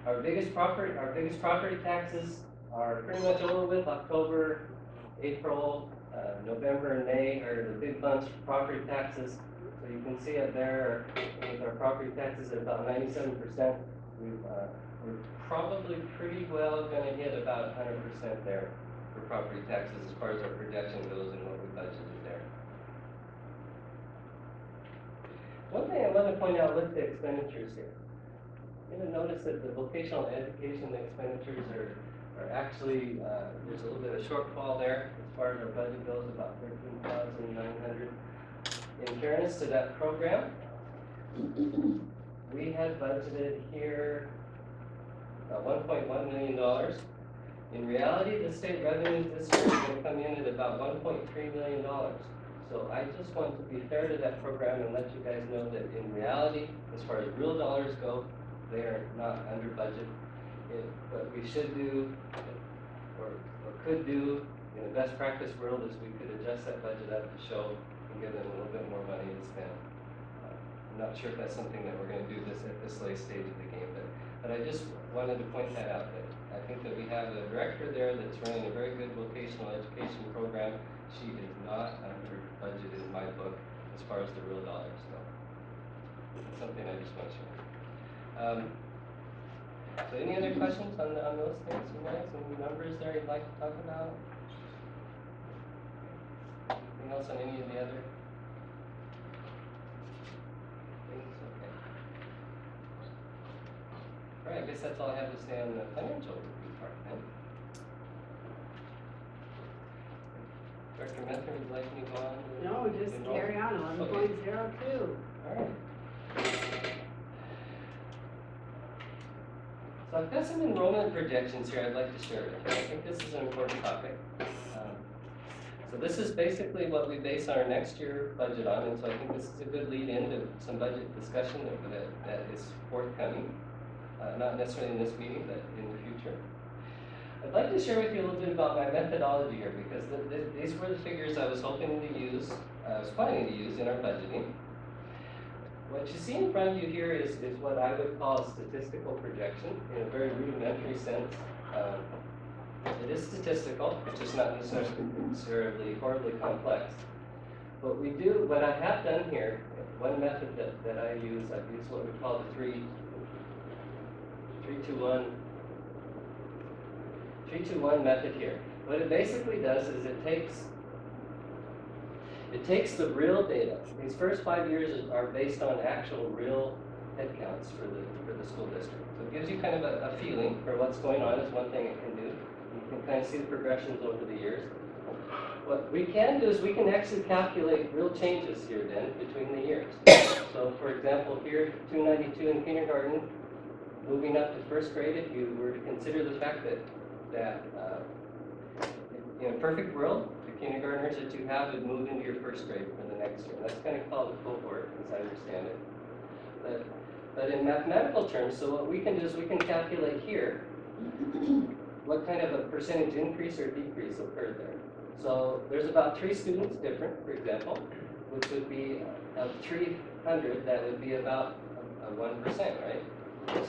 Our biggest property taxes are pretty much over with. October, April, November, and May are the big months for property taxes. So you can see it there with our property taxes at about 97%. We're probably pretty well going to hit about 100% there for property taxes as far as our projection goes and what we budgeted there. One thing I want to point out with the expenditures here. You're going to notice that the vocational education expenditures are actually, there's a little bit of shortfall there as far as our budget goes, about $13,900. In fairness to that program, we had budgeted here about $1.1 million. In reality, the state revenues this year are going to come in at about $1.3 million. So I just want to be fair to that program and let you guys know that in reality, as far as real dollars go, they are not under budget. What we should do, or could do, in the best practice world, is we could adjust that budget up to show and give them a little bit more money to spend. I'm not sure if that's something that we're going to do at this late stage of the game, but I just wanted to point that out. That I think that we have a director there that's running a very good vocational education program. She is not under budget in my book as far as the real dollars go. That's something I just want to share. So any other questions on those things, you guys? Any numbers there you'd like to talk about? Anything else on any of the other things? Okay. All right, I guess that's all I have to say on the financial review part then. Director Method, would you like me to go on? No, just carry on, 11.02. All right. So I've got some enrollment projections here I'd like to share with you. I think this is an important topic. So this is basically what we base our next year budget on, and so I think this is a good lead in to some budget discussion that is forthcoming. Not necessarily in this meeting, but in the future. I'd like to share with you a little bit about my methodology here, because these were the figures I was hoping to use, I was planning to use in our budgeting. What you see in front of you here is what I would call a statistical projection in a very rudimentary sense. It is statistical, it's just not necessarily horribly complex. But what I have done here, one method that I use, I've used what we call the 3-2-1 method here. What it basically does is it takes the real data. These first 5 years are based on actual real headcounts for the school district. So it gives you kind of a feeling for what's going on is one thing it can do. You can kind of see the progressions over the years. What we can do is we can actually calculate real changes here then between the years. So for example, here 292 in kindergarten, moving up to first grade, if you were to consider the fact that in a perfect world, the kindergartners that you have would move into your first grade for the next year. That's kind of called a cohort, as I understand it. But in mathematical terms, so what we can do is we can calculate here what kind of a percentage increase or decrease occurred there. So there's about 3 students different, for example, which would be of 300, that would be about a 1%, right?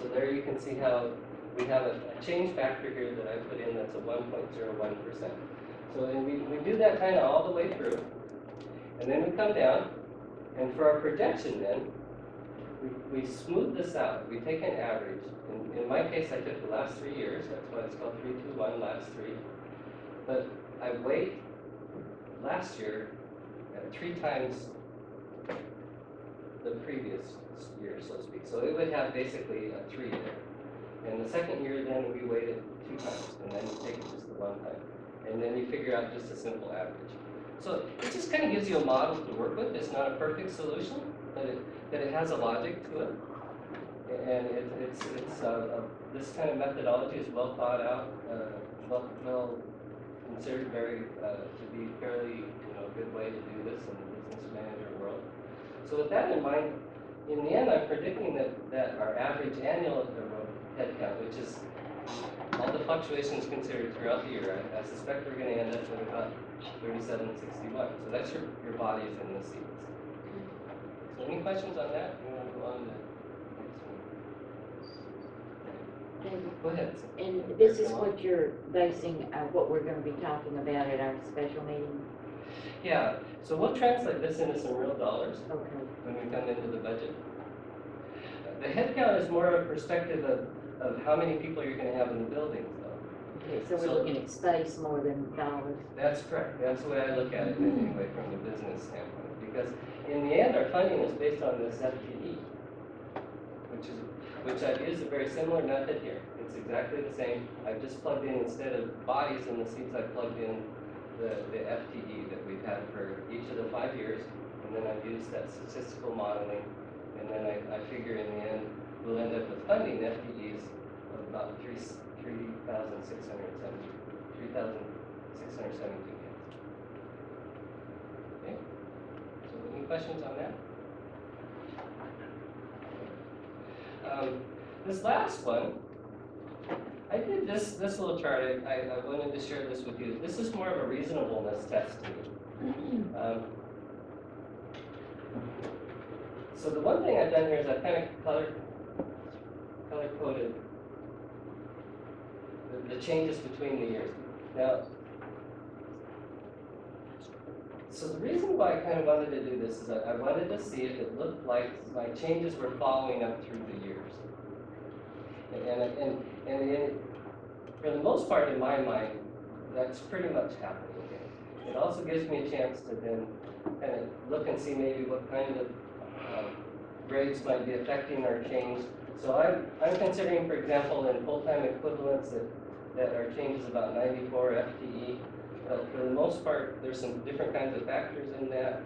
So there you can see how we have a change factor here that I put in that's a 1.01%. So then we do that kind of all the way through, and then we come down, and for our projection then, we smooth this out. We take an average. In my case, I took the last 3 years. That's why it's called 3, 2, 1, last 3. But I weighed last year at 3 times the previous year, so to speak. So it would have basically a 3 there. And the second year, then we weighed it 2 times, and then you take it just the 1 time. And then you figure out just a simple average. So it just kind of gives you a model to work with. It's not a perfect solution, but it has a logic to it. And this kind of methodology is well thought out, well considered to be fairly good way to do this in the business manager world. So with that in mind, in the end, I'm predicting that our average annual headcount, which is all the fluctuations considered throughout the year, I suspect we're going to end up with about 3761. So that's your bodies in the seats. So any questions on that? You want to go on to the next one? Go ahead. And this is what you're basing, what we're gonna be talking about at our special meeting? Yeah, so we'll translate this into some real dollars Okay. when we come into the budget. The headcount is more a perspective of how many people you're going to have in the buildings, though. Okay, so we're looking at space more than dollars. That's correct. That's the way I look at it anyway, from the business standpoint. Because in the end, our funding is based on this FTE, which I've used a very similar method here. It's exactly the same. I've just plugged in, instead of bodies in the seats, I plugged in the FTE that we've had for each of the 5 years, and then I've used that statistical modeling, and then I figure in the end we'll end up with funding FTEs of about 3,672 kids. Okay. So any questions on that? This last one, I did this little chart. I wanted to share this with you. This is more of a reasonableness test to me. So the one thing I've done here is I've kind of color-coded the changes between the years. Now, so the reason why I kind of wanted to do this is I wanted to see if it looked like my changes were following up through the years. And for the most part, in my mind, that's pretty much happening. It also gives me a chance to then kind of look and see maybe what kind of grades might be affecting our change. So I'm considering, for example, in full-time equivalents that our change is about 94 FTE. But for the most part, there's some different kinds of factors in that.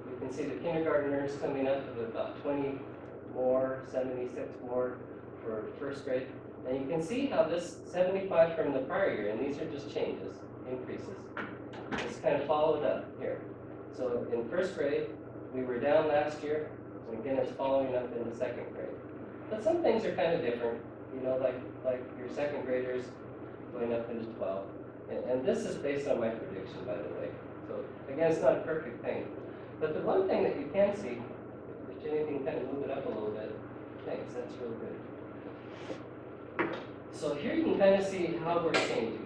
You can see the kindergartners coming up with about 20 more, 76 more for first grade. And you can see how this 75 from the prior year, and these are just changes, increases, it's kind of followed up here. So in first grade, we were down last year, and again, it's following up in the second grade. But some things are kind of different, like your second graders going up into 12. And this is based on my prediction, by the way. So again, it's not a perfect thing. But the one thing that you can see, if Jenny can kind of move it up a little bit, thanks, that's real good. So here you can kind of see how we're changing.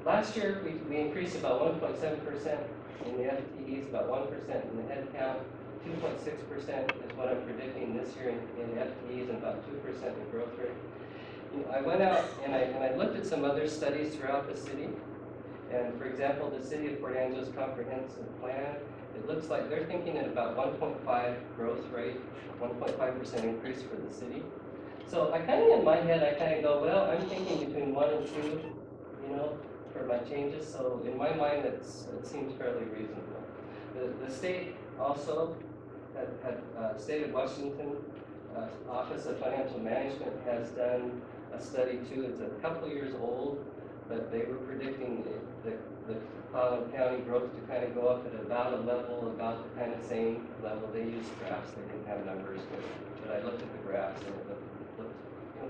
Last year we increased about 1.7% in the FTEs, about 1% in the head count, 2.6% is what I'm predicting this year in FTEs, and about 2% in growth rate. I went out and I looked at some other studies throughout the city. And for example, the City of Port Angeles Comprehensive Plan, it looks like they're thinking at about 1.5 growth rate, 1.5% increase for the city. So I kind of, in my head, I kind of go, well, I'm thinking between 1 and 2, for my changes. So in my mind, it seems fairly reasonable. The state also had State of Washington Office of Financial Management has done a study too. It's a couple years old, but they were predicting the Clallam County growth to kind of go up at about a level, about the kind of same level. They used graphs, they didn't have numbers, but I looked at the graphs and it looked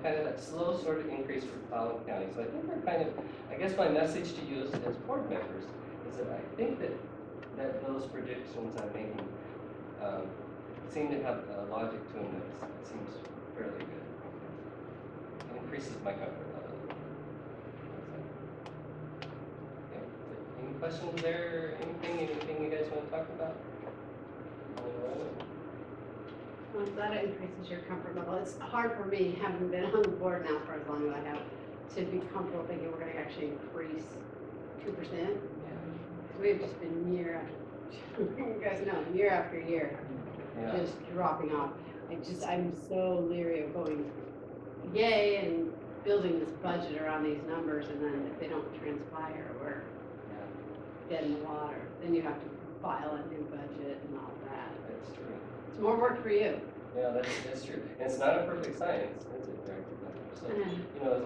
kind of that slow sort of increase for Clallam County. So I think we're kind of, I guess my message to you as board members is that I think that those predictions I'm making seem to have a logic to them that seems fairly good. It increases my comfort level. Okay. Any questions there? Anything you guys want to talk about? Well, that increases your comfort level. It's hard for me, having been on the board now for as long as I have, to be comfortable thinking we're gonna actually increase 2%. Because we've just been year after, you guys know, year after year, just dropping off. I'm so leery of going yay and building this budget around these numbers, and then if they don't transpire, we're dead in the water. Then you have to file a new budget and all that. That's true. It's more work for you. Yeah, that's true. And it's not a perfect science, is it, Director Butler? So, you know, as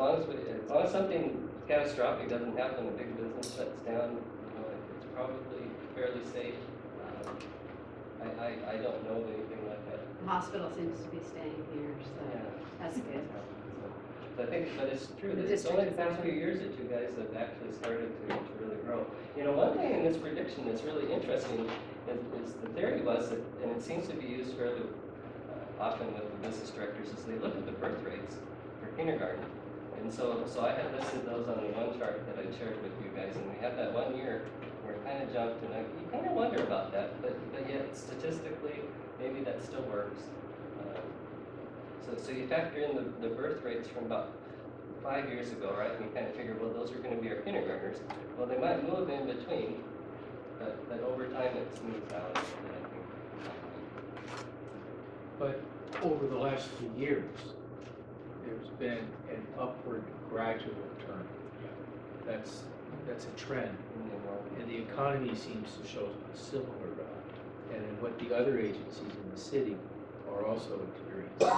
long as something catastrophic doesn't happen, a big business shuts down, you know, it's probably fairly safe. I don't know of anything like that. The hospital seems to be staying here, so that's good. So I think, but it's true, that it's only the past few years that you guys have actually started to really grow. You know, one thing in this prediction that's really interesting is the theory was that, and it seems to be used fairly often with the business directors, is they look at the birth rates for kindergarten. And so I had listed those on the one chart that I shared with you guys, and we had that 1 year where it kind of jumped, and you kind of wonder about that, but yet statistically, maybe that still works. So you factor in the birth rates from about 5 years ago, right? And you kind of figure, well, those are going to be our kindergartners. Well, they might move in between, but over time it smooths out. I think. But over the last few years, there's been an upward gradual turn. That's a trend. And the economy seems to show a similar and then what the other agencies in the city are also experiencing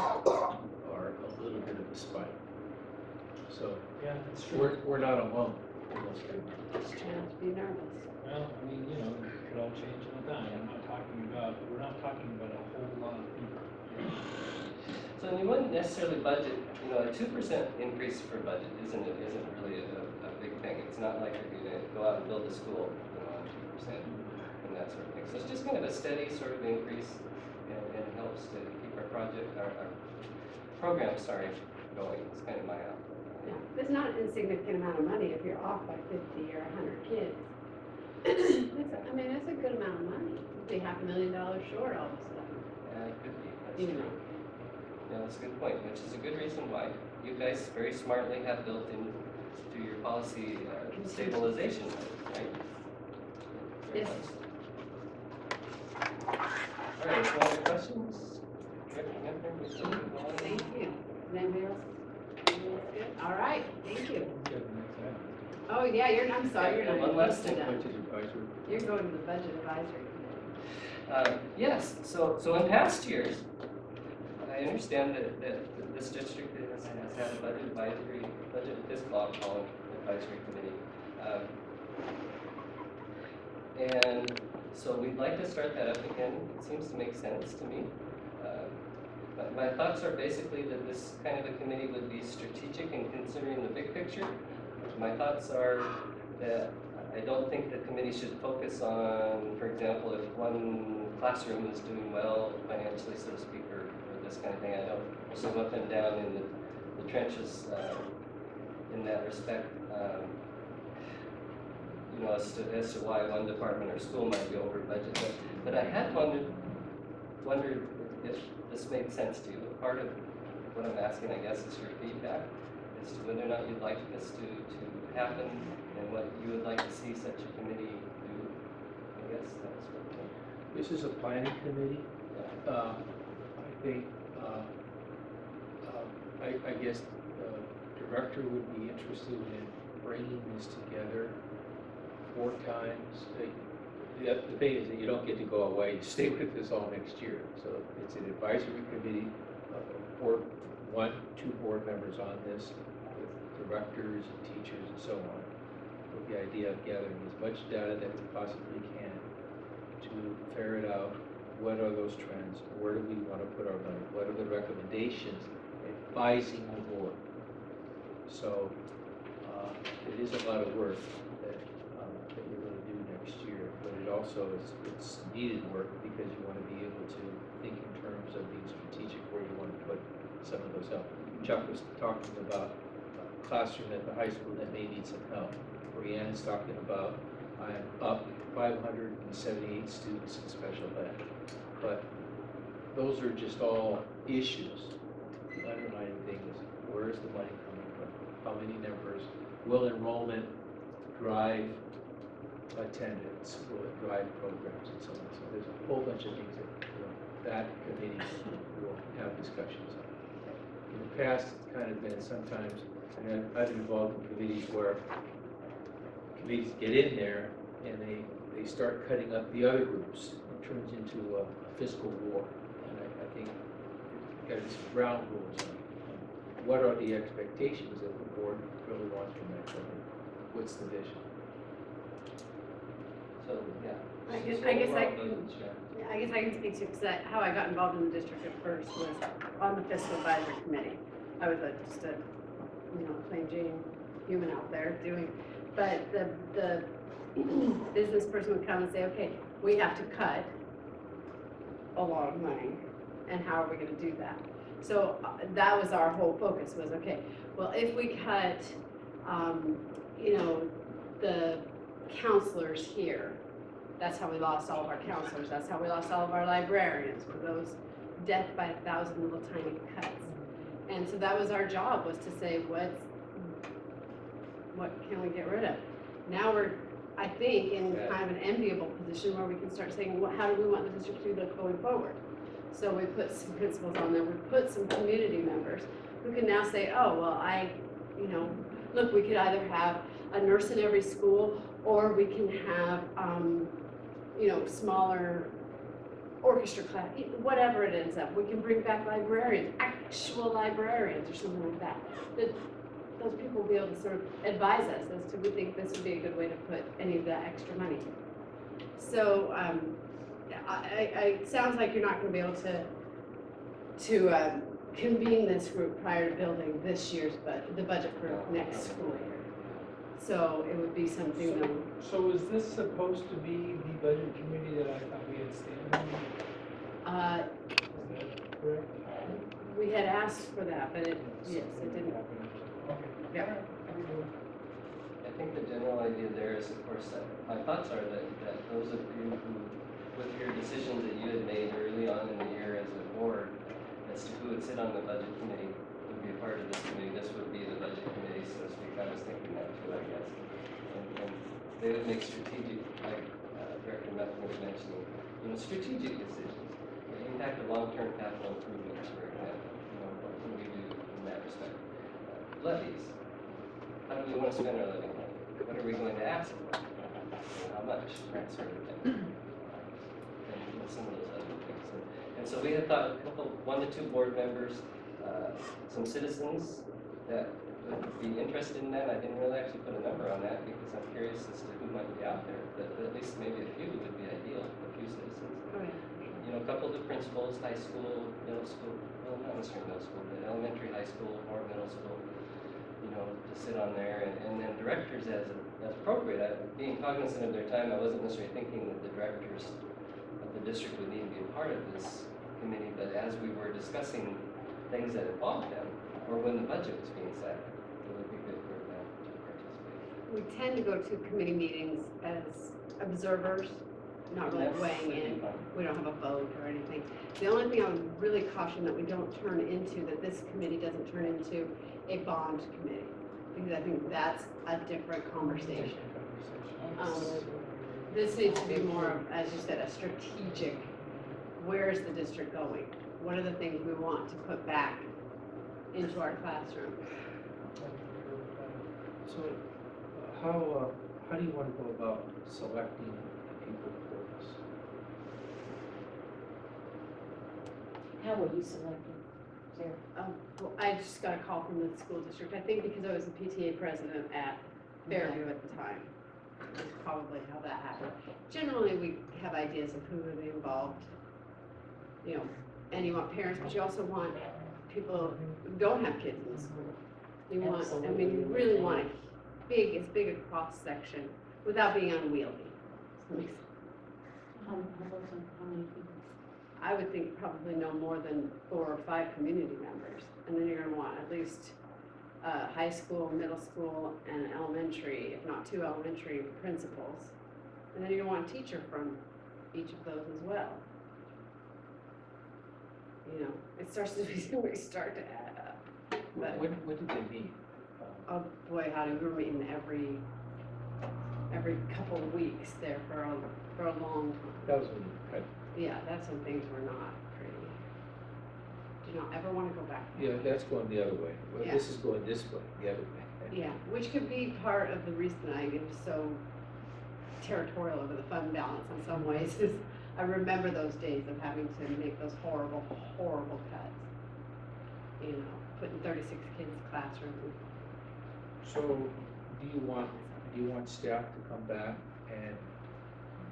are a little bit of a spike. So Yeah, that's true. we're not alone. Just try not to be nervous. Well, I mean, you know, it could all change in a dime. We're not talking about a whole lot of people. So you wouldn't necessarily budget, you know, a 2% increase for budget isn't really a big thing. It's not like you're going to go out and build a school, you know, on 2% and that sort of thing. So it's just kind of a steady sort of increase and helps to keep our program, going. It's kind of my outlook. Yeah, it's not an insignificant amount of money if you're off by 50 or 100 kids. It's a good amount of money. You'd be $500,000 short all of a sudden. Yeah, it could be. That's You true. know. Yeah, that's a good point, which is a good reason why you guys very smartly have built into your policy stabilization, right? Yes. All right, any other questions? Thank you. Anybody else? Good? All right, thank you. Oh, yeah, I'm sorry, you're not One even last close to thing. that. You're going to the budget advisory committee. Yes, so in past years, I understand that this district has had a budget and fiscal, I'll call it, advisory committee. And so we'd like to start that up again. It seems to make sense to me. But my thoughts are basically that this kind of a committee would be strategic in considering the big picture. My thoughts are that I don't think the committee should focus on, for example, if one classroom is doing well financially, so to speak, or this kind of thing. I don't swim up and down in the trenches in that respect. You know, as to why one department or school might be over budget. But I had wondered if this made sense to you. Part of what I'm asking, I guess, is your feedback as to whether or not you'd like this to happen and what you would like to see such a committee do. I guess that's what. This is a planning committee. I think, I guess the director would be interested in bringing this together 4 times. The thing is that you don't get to go away, you stay with this all next year. So it's an advisory committee board, two board members on this, with directors and teachers and so on, with the idea of gathering as much data that we possibly can to ferret out what are those trends, where do we want to put our money, what are the recommendations, advising the board. So it is a lot of work that you're going to do next year, but it also it's needed work because you want to be able to think in terms of being strategic where you want to put some of those help. Chuck was talking about a classroom at the high school that may need some help. Brianne's talking about I'm up 578 students in special ed. But those are just all issues. The underlying thing is where is the money coming from? How many numbers? Will enrollment drive attendance? Will it drive programs and so on? So there's a whole bunch of things that committee will have discussions on. In the past, it's kind of been sometimes, and I've been involved in committees where committees get in there and they start cutting up the other groups. It turns into a fiscal war. And I think there got to be some ground rules on what are the expectations that the board really wants from that program. What's the vision? So, yeah. I guess I can speak to, because how I got involved in the district at first was on the fiscal advisory committee. I was just a, plain Jane human out there doing, but the business person would come and say, okay, we have to cut a lot of money, and how are we going to do that? So that was our whole focus was, okay, well, if we cut, the counselors here, that's how we lost all of our counselors, that's how we lost all of our librarians, for those death by 1,000 little tiny cuts. And so that was our job, was to say, what can we get rid of? Now we're, I think, in kind of an enviable position where we can start saying, well, how do we want the district to look going forward? So we put some principals on there, we put some community members who can now say, oh, well, look, we could either have a nurse in every school, or we can have, smaller orchestra class, whatever it ends up. We can bring back librarians, actual librarians or something like that. Those people will be able to sort of advise us as to, we think this would be a good way to put any of that extra money. So it sounds like you're not going to be able to convene this group prior to building this year's the budget for next school year. So it would be something that. So is this supposed to be the budget committee that I thought we had standing on? Is that correct? We had asked for that, but yes, it didn't. Okay. Yeah. I think the general idea there is, of course, my thoughts are that those of you who, with your decisions that you had made early on in the year as a board, as to who would sit on the budget committee, would be a part of this committee. This would be the budget committee, so to speak. I was thinking that too, I guess. And they would make strategic, like Director Methvin was mentioning, strategic decisions that impact the long-term capital improvements, for example. What can we do in that respect? Levies. How do we want to spend our levy money? What are we going to ask for? How much? That sort of thing. And some of those other things. And so we had thought 1 to 2 board members, some citizens that would be interested in that. I didn't really actually put a number on that because I'm curious as to who might be out there, but at least maybe a few would be ideal, a few citizens. A couple of the principals, high school, middle school, well, not necessarily middle school, but elementary, high school, or middle school, to sit on there, and then directors as appropriate. Being cognizant of their time, I wasn't necessarily thinking that the directors of the district would need to be a part of this committee, but as we were discussing things that involved them, or when the budget was being set, it would be good for them to participate. We tend to go to committee meetings as observers, not really weighing in. We don't have a vote or anything. The only thing I would really caution that we don't turn into, that this committee doesn't turn into a bond committee, because I think that's a different conversation. This needs to be more of, as you said, a strategic, where is the district going? What are the things we want to put back into our classroom? So how do you want to go about selecting people for this? How were you selected? year? Well, I just got a call from the school district, I think because I was the PTA president at Fairview at the time. That's probably how that happened. Generally, we have ideas of who would be involved, you know, and you want parents, but you also want people who don't have kids in the school. You want, I mean, you really want as big a cross section without being unwieldy. How many people? I would think probably no more than 4 or 5 community members. And then you're gonna want at least high school, middle school, and elementary, if not 2 elementary principals. And then you're gonna want a teacher from each of those as well. You know, it starts to start to add up. But, When did they meet? oh boy, howdy, we were meeting every couple of weeks there for a long time. That was when you had. Yeah, that's when things were not pretty. Do not ever want to go back. Yeah, that's going the other way. Well, Yeah. this is going this way, the other way. Yeah, which could be part of the reason I am so territorial over the fund balance in some ways is I remember those days of having to make those horrible, horrible cuts. You know, putting 36 kids in the classroom. So, do you want staff to come back and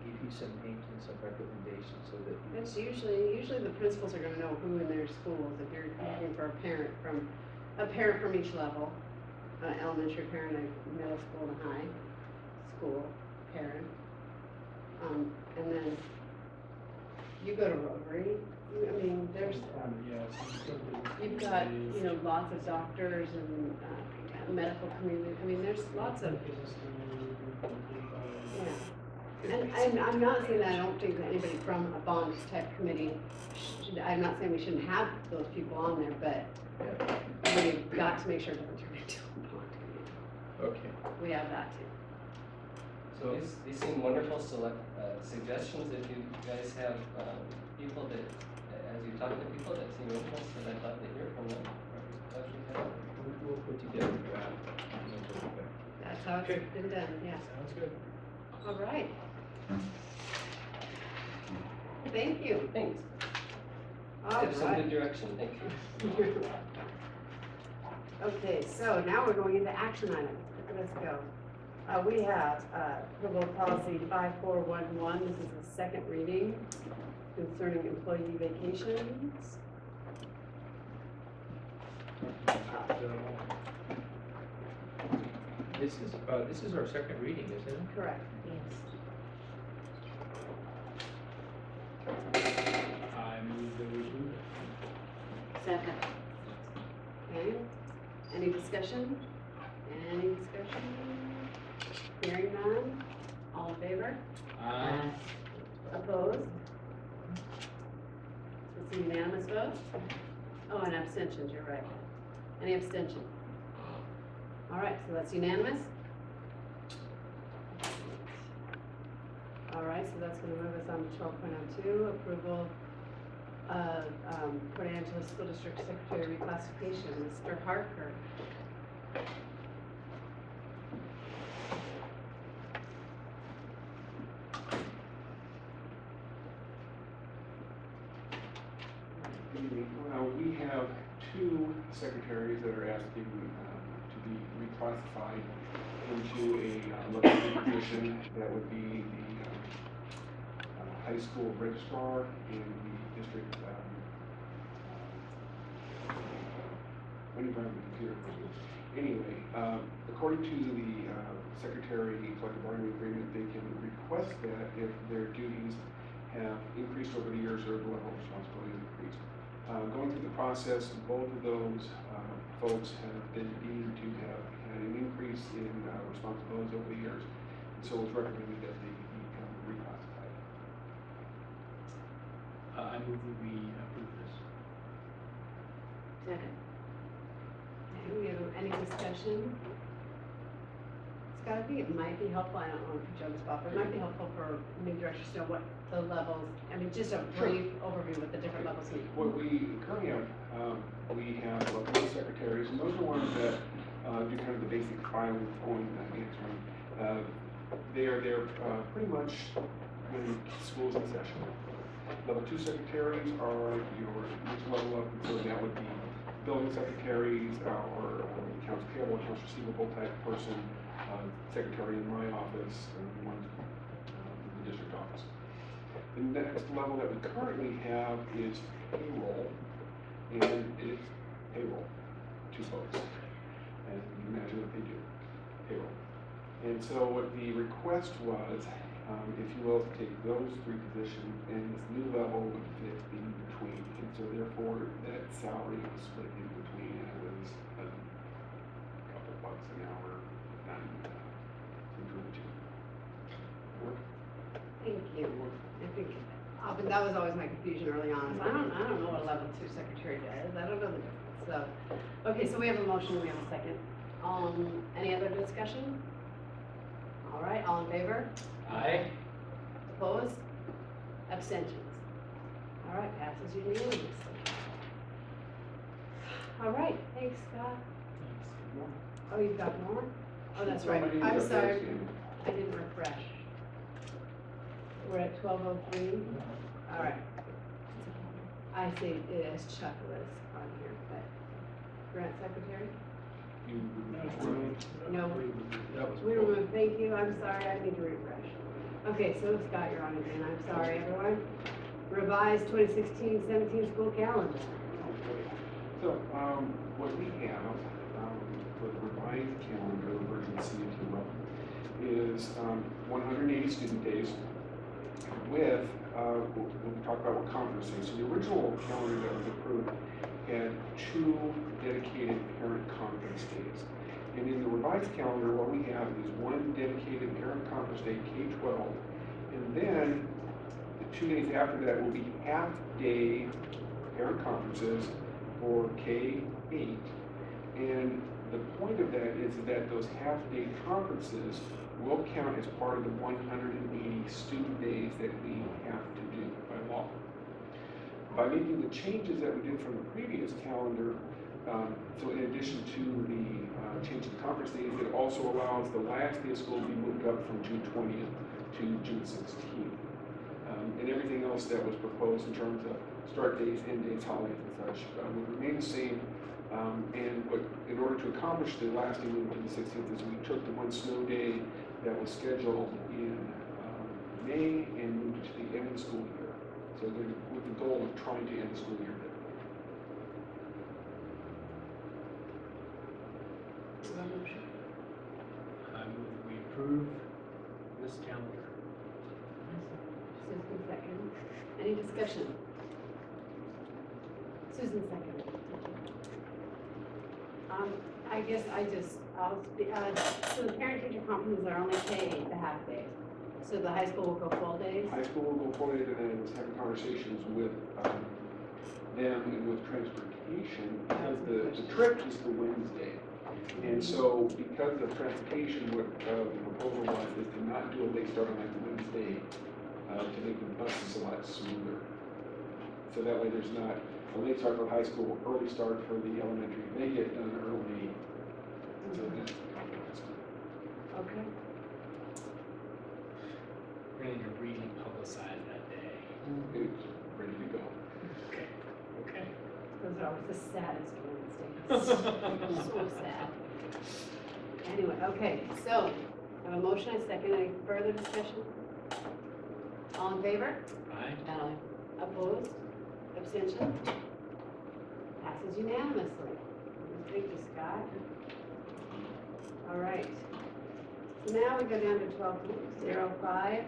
give you some hints and some recommendations so that you? It's usually the principals are gonna know who in their schools, if you're looking for a parent from each level, elementary parent, a middle school and high school parent. And then you go to Rotary, I mean, you've got, you know, lots of doctors and medical community, I mean, there's lots of, yeah. And I'm not saying that I don't think that anybody from a bond type committee, I'm not saying we shouldn't have those people on there, but we've got to make sure it doesn't turn into a bond committee. Okay. We have that too. So these seem wonderful suggestions. If you guys have people that, as you talk to people that seem interested, I'd love to hear from them. We'll put together a draft. That's how it's been done, yeah. Sounds good. All right. Thank you. Thanks. All Steps in a good right. direction, thank you. Okay, so now we're going into action items. Look at us go. We have approval of policy 5411. This is the second reading concerning employee vacations. This is our second reading, isn't it? Correct. Yes. I move that we do it. Second. Okay. Any discussion? Any discussion? Hearing none. All in favor? Opposed? It's a unanimous vote? Oh, and abstentions, you're right. Any abstention? All right, so that's unanimous? All right, so that's gonna move us on to 12.02, approval of Port Angeles School District Secretary reclassification, Mr. Harker. We have 2 secretaries that are asking to be reclassified into a level position that would be the high school registrar in the district. When you bring up the computer. Anyway, according to the secretary collective bargaining agreement, they can request that if their duties have increased over the years or the level of responsibility has increased. Going through the process, both of those folks have been deemed to have had an increase in responsibilities over the years, and so it's recommended that they become reclassified. I move that we approve this. Second. Okay, we have any discussion? It's gotta be, it might be helpful, I don't want to put you on the spot, but it might be helpful for new directors to know what the levels, I mean, just a brief overview what the different levels mean. What we currently have, we have 4 secretaries, and those are ones that do kind of the basic filing form answering. They are there pretty much when school's in session. Level 2 secretaries are your next level up, and so that would be building secretaries, our accounts payable, accounts receivable type person, secretary in my office, and one in the district office. The next level that we currently have is payroll, and it's payroll, two folks. And you can imagine what they do, payroll. And so what the request was, if you will, to take those three positions and this new level would fit in between. And so therefore that salary was split in between, and it was a couple bucks an hour, and between the two. Thank you. I think often that was always my confusion early on. Is I don't know what a level 2 secretary does. I don't know the difference. So, okay, so we have a motion, we have a second. Any other discussion? All right, all in favor? Aye. Opposed? Abstentions? All right, passes unanimously. All right, thanks, Scott. Oh, you've got more? Oh, that's right. I'm sorry. I didn't refresh. We're at 12:03. All right. I see it as Chuck List on here, but grant secretary? No. That was We removed, thank you, I'm sorry, I need to refresh. Okay, so Scott, you're on again, I'm sorry, everyone. Revised 2016-17 school calendar. So, what we have for the revised calendar, the version C, if you will, is 180 student days with, when we talk about what conference days. So the original calendar that was approved had 2 dedicated parent conference days. And in the revised calendar, what we have is 1 dedicated parent conference day, K-12, and then the 2 days after that will be half-day parent conferences for K-8. And the point of that is that those half-day conferences will count as part of the 180 student days that we have to do by law. By making the changes that we did from the previous calendar, so in addition to the change in conference days, it also allows the last day of school to be moved up from June 20th to June 16th. And everything else that was proposed in terms of start days, end days, holidays and such would remain the same. And in order to accomplish the last day moving to the 16th is we took the 1 snow day that was scheduled in May and moved it to the end of the school year. So with the goal of trying to end the school year there. I move that we approve this calendar. Susan second. Any discussion? Susan second. I guess I'll speak, so the parent-teacher conferences are only paid the half days. So the high school will go full days? High school will go full days, and then was having conversations with them and with transportation, because the trip is the Wednesday. And so because of transportation, what the proposal was is to not do a late start on like the Wednesday, to make the buses a lot smoother. So that way there's not a late start for high school, early start for the elementary. They get done early. So that's Okay. We're going to really publicize that day. it's ready to go. Okay. Okay. Those are always the saddest Wednesdays. So sad. Anyway, okay, so I have a motion and a second. Any further discussion? All in favor? Aye. Aye. Opposed? Abstention? Passes unanimously. Thank you, Scott. All right. So now we go down to 12:05.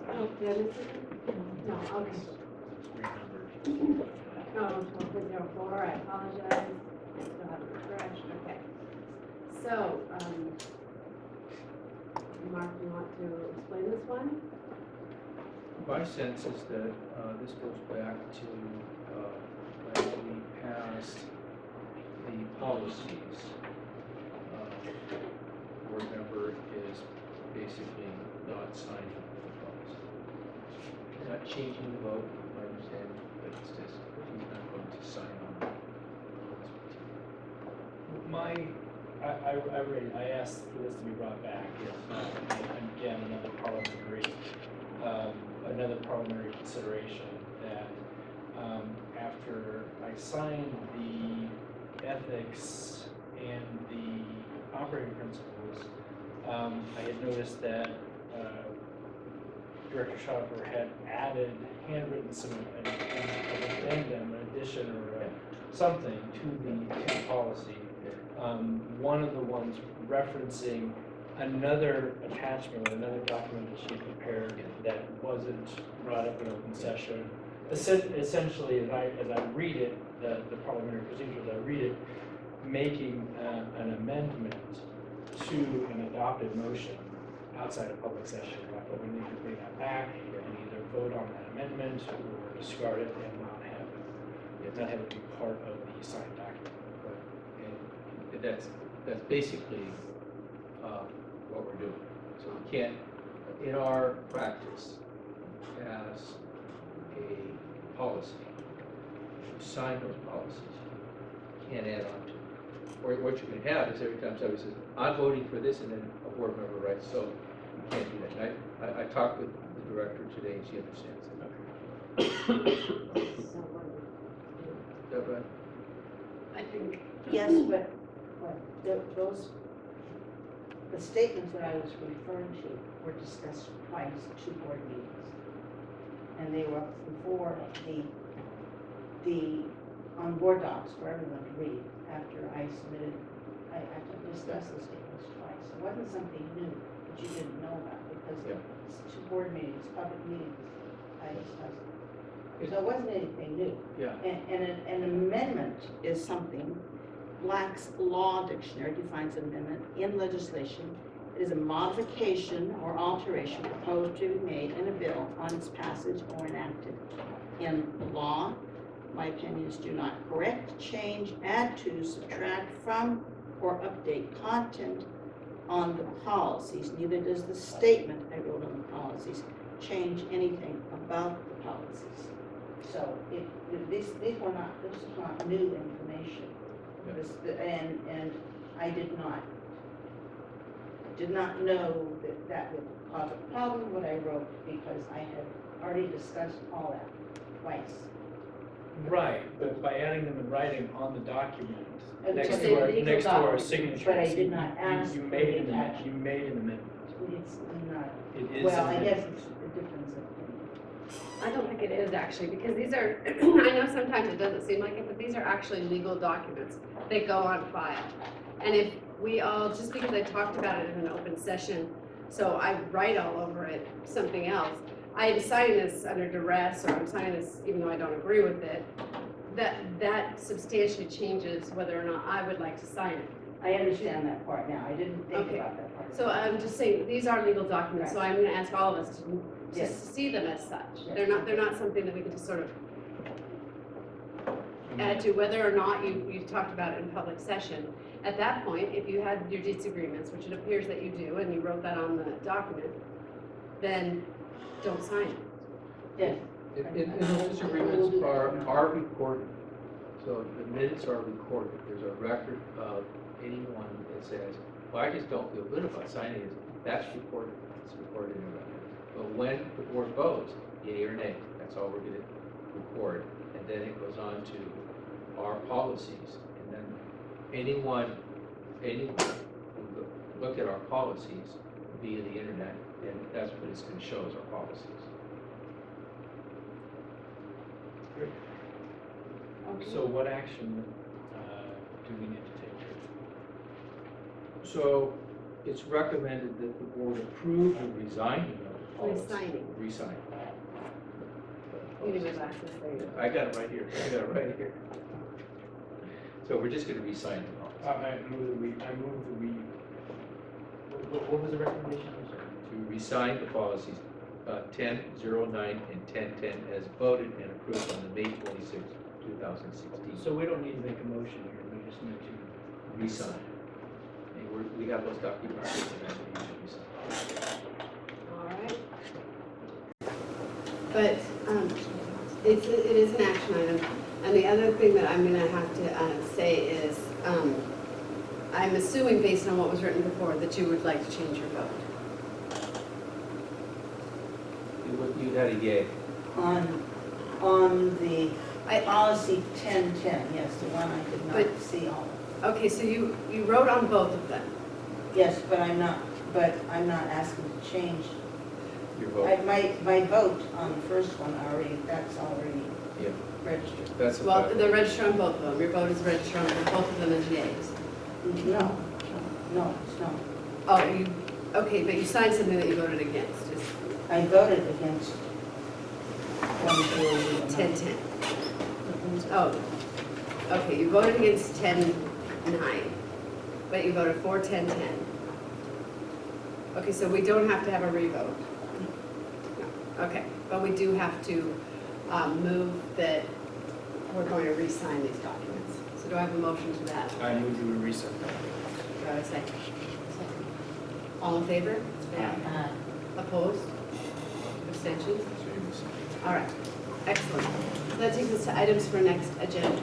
Oh, did I miss it? No, okay. Oh, 12:04, I apologize. I still haven't refreshed, okay. So, Mark, you want to explain this one? My sense is that this goes back to when we passed the policies. Board member is basically not signing the policy. Not changing the vote, I understand, but it's just he's not going to sign on. I asked for this to be brought back, again, another parliamentary consideration that after I signed the ethics and the operating principles, I had noticed that Director Schoffer had added, handwritten an addendum, an addition or something to the policy. One of the ones referencing another attachment, another document that she prepared that wasn't brought up in open session. Essentially, as I read it, the parliamentary procedure, as I read it, making an amendment to an adopted motion outside of public session. But we need to bring that back and either vote on that amendment or discard it and not have it be part of the signed document. And that's basically what we're doing. So we can't, in our practice, as a policy, if you sign those policies, you can't add on to it. Or what you can have is every time somebody says, I'm voting for this, and then a board member writes, so you can't do that. And I talked with the director today, and she understands it. Is that right? I think, Yes, but the statements that I was referring to were discussed twice, 2 board meetings. And they were before on board docs for everyone to read after I discussed the statements twice. It wasn't something new that you didn't know about because it's 2 board meetings, public meetings, I discussed it. So it wasn't anything new. Yeah. And an amendment is something, Black's Law Dictionary defines amendment in legislation. It is a modification or alteration proposed to be made in a bill on its passage or enacted. In law, my opinions do not correct, change, add to, subtract from, or update content on the policies. Neither does the statement I wrote on the policies change anything about the policies. So this is not new information. And I did not know that would cause a problem what I wrote because I had already discussed all that twice. Right, but by adding them in writing on the document, And next so to our, they next to our document, signatures. but I did not ask You for made the an amendment, attachment. you made an amendment. It's not, It is. well, I an guess amendment. it's a difference of opinion. I don't think it is actually, because these are, I know sometimes it doesn't seem like it, but these are actually legal documents that go on file. And if we all, just because I talked about it in an open session, so I write all over it something else, I sign this under duress, or I'm signing this even though I don't agree with it, that substantially changes whether or not I would like to sign it. I understand that part now. I didn't think Okay. about that part. So I'm just saying, these are legal documents, so I'm gonna ask all of us to Yes. see them as such. Yes. They're not something that we can just sort of add to, whether or not you talked about it in public session. At that point, if you had your disagreements, which it appears that you do, and you wrote that on the document, then don't sign it. Yes. And those disagreements are recorded. So the minutes are recorded. There's a record of anyone that says, well, I just don't feel good about signing this. That's recorded. It's recorded in the record. But when the board votes, yea or nay, that's all we're going to record. And then it goes on to our policies. And then anyone who look at our policies via the internet, and that's what it's going to show as our policies. So what action do we need to take? So it's recommended that the board approve the resigning of the policy. Resigning. Resign. You need my glasses there. I got it right here. So we're just going to resign the policy. I move that we, what was the recommendation? I'm sorry. To resign the policies 1009 and 1010 as voted and approved on the May 26, 2016. So we don't need to make a motion here, we just need to Resign. And we have those documents that we need to resign. All right. But it is an action item. And the other thing that I'm going to have to say is, I'm assuming based on what was written before that you would like to change your vote. You had a yay. On the Policy 1010, yes, the one I did not But- see all of. Okay, so you wrote on both of them. Yes, but I'm not asking to change. Your vote. My vote on the first one already, that's already Yeah, registered. that's a Well, fact. they're registered on both of them. Your vote is registered on both of them as yays. No, it's not. Oh, okay, but you signed something that you voted against. It's I voted against 1, 2, 10-10. Oh, okay, you voted against 10-9, but you voted for 10-10. Okay, so we don't have to have a revote. No. Okay, but we do have to move that we're going to re-sign these documents. So do I have a motion to that? I move to reset. Do I have a second? All in favor? Opposed? Abstentions? All right, excellent. So that takes us to items for next agenda.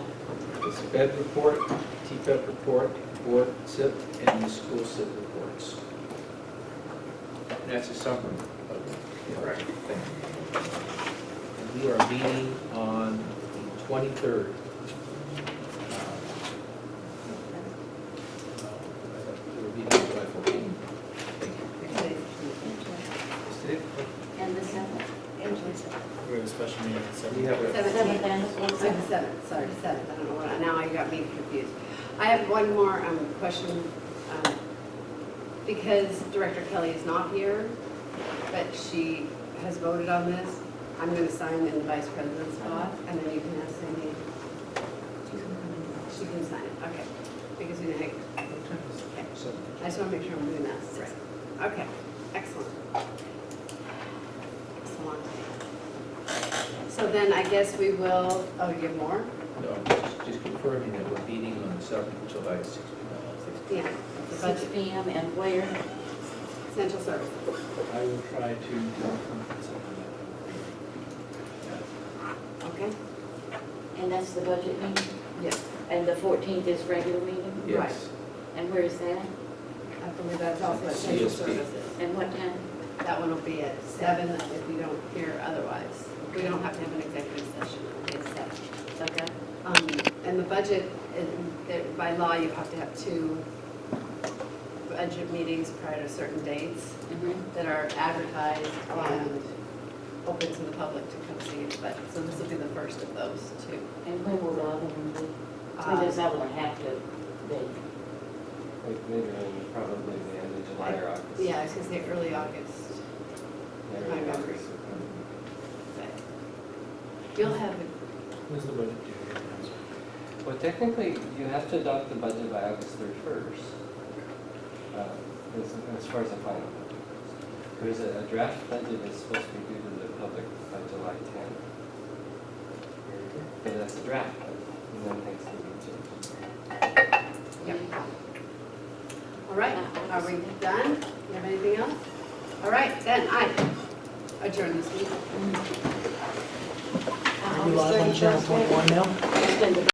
The SPED report, TPEP report, board SIP, and the school SIP reports. And that's a summary of the thing. And we are meeting on the 23rd. We're meeting on July 14th. And the 7th. We have a special meeting at 7. We have a 7th, sorry, 7th, I don't know what, now you got me confused. I have one more question, because Director Kelly is not here, but she has voted on this, I'm going to sign in the vice president's spot, and then you can ask Cindy. She can sign it, okay, because we didn't, okay. I just want to make sure I'm doing that right. Okay, excellent. So then I guess we will, oh, you have more? No, just confirming that we're meeting on the 7th of July at 6 p.m. Yeah. The 6 budget, p.m. and where? central services. I will try to Okay? And that's the budget meeting? Yes. And the 14th is regular meeting? Yes. And where is that? I believe that's also at central CSP. services. And what time? That one will be at 7 if we don't hear otherwise. We don't have to have an executive session, it'll be at 7. Okay. And the budget, by law, you have to have 2 budget meetings prior to certain dates that are advertised and open to the public to come see the budget. So this will be the first of those 2. And when will the other one be? When does that one have to be? Like maybe in probably the end of July or August. Yeah, I was gonna say early August. Yeah, my early memory. August. You'll have it. When's the budget due? Well, technically, you have to adopt the budget by August 31st, as far as the final budget goes. There's a draft budget that's supposed to be due to the public by July 10th. But that's a draft budget, and then things can be changed. Yep. All right, are we done? You have anything else? All right, then I adjourn this meeting. Are we live on channel 21 now?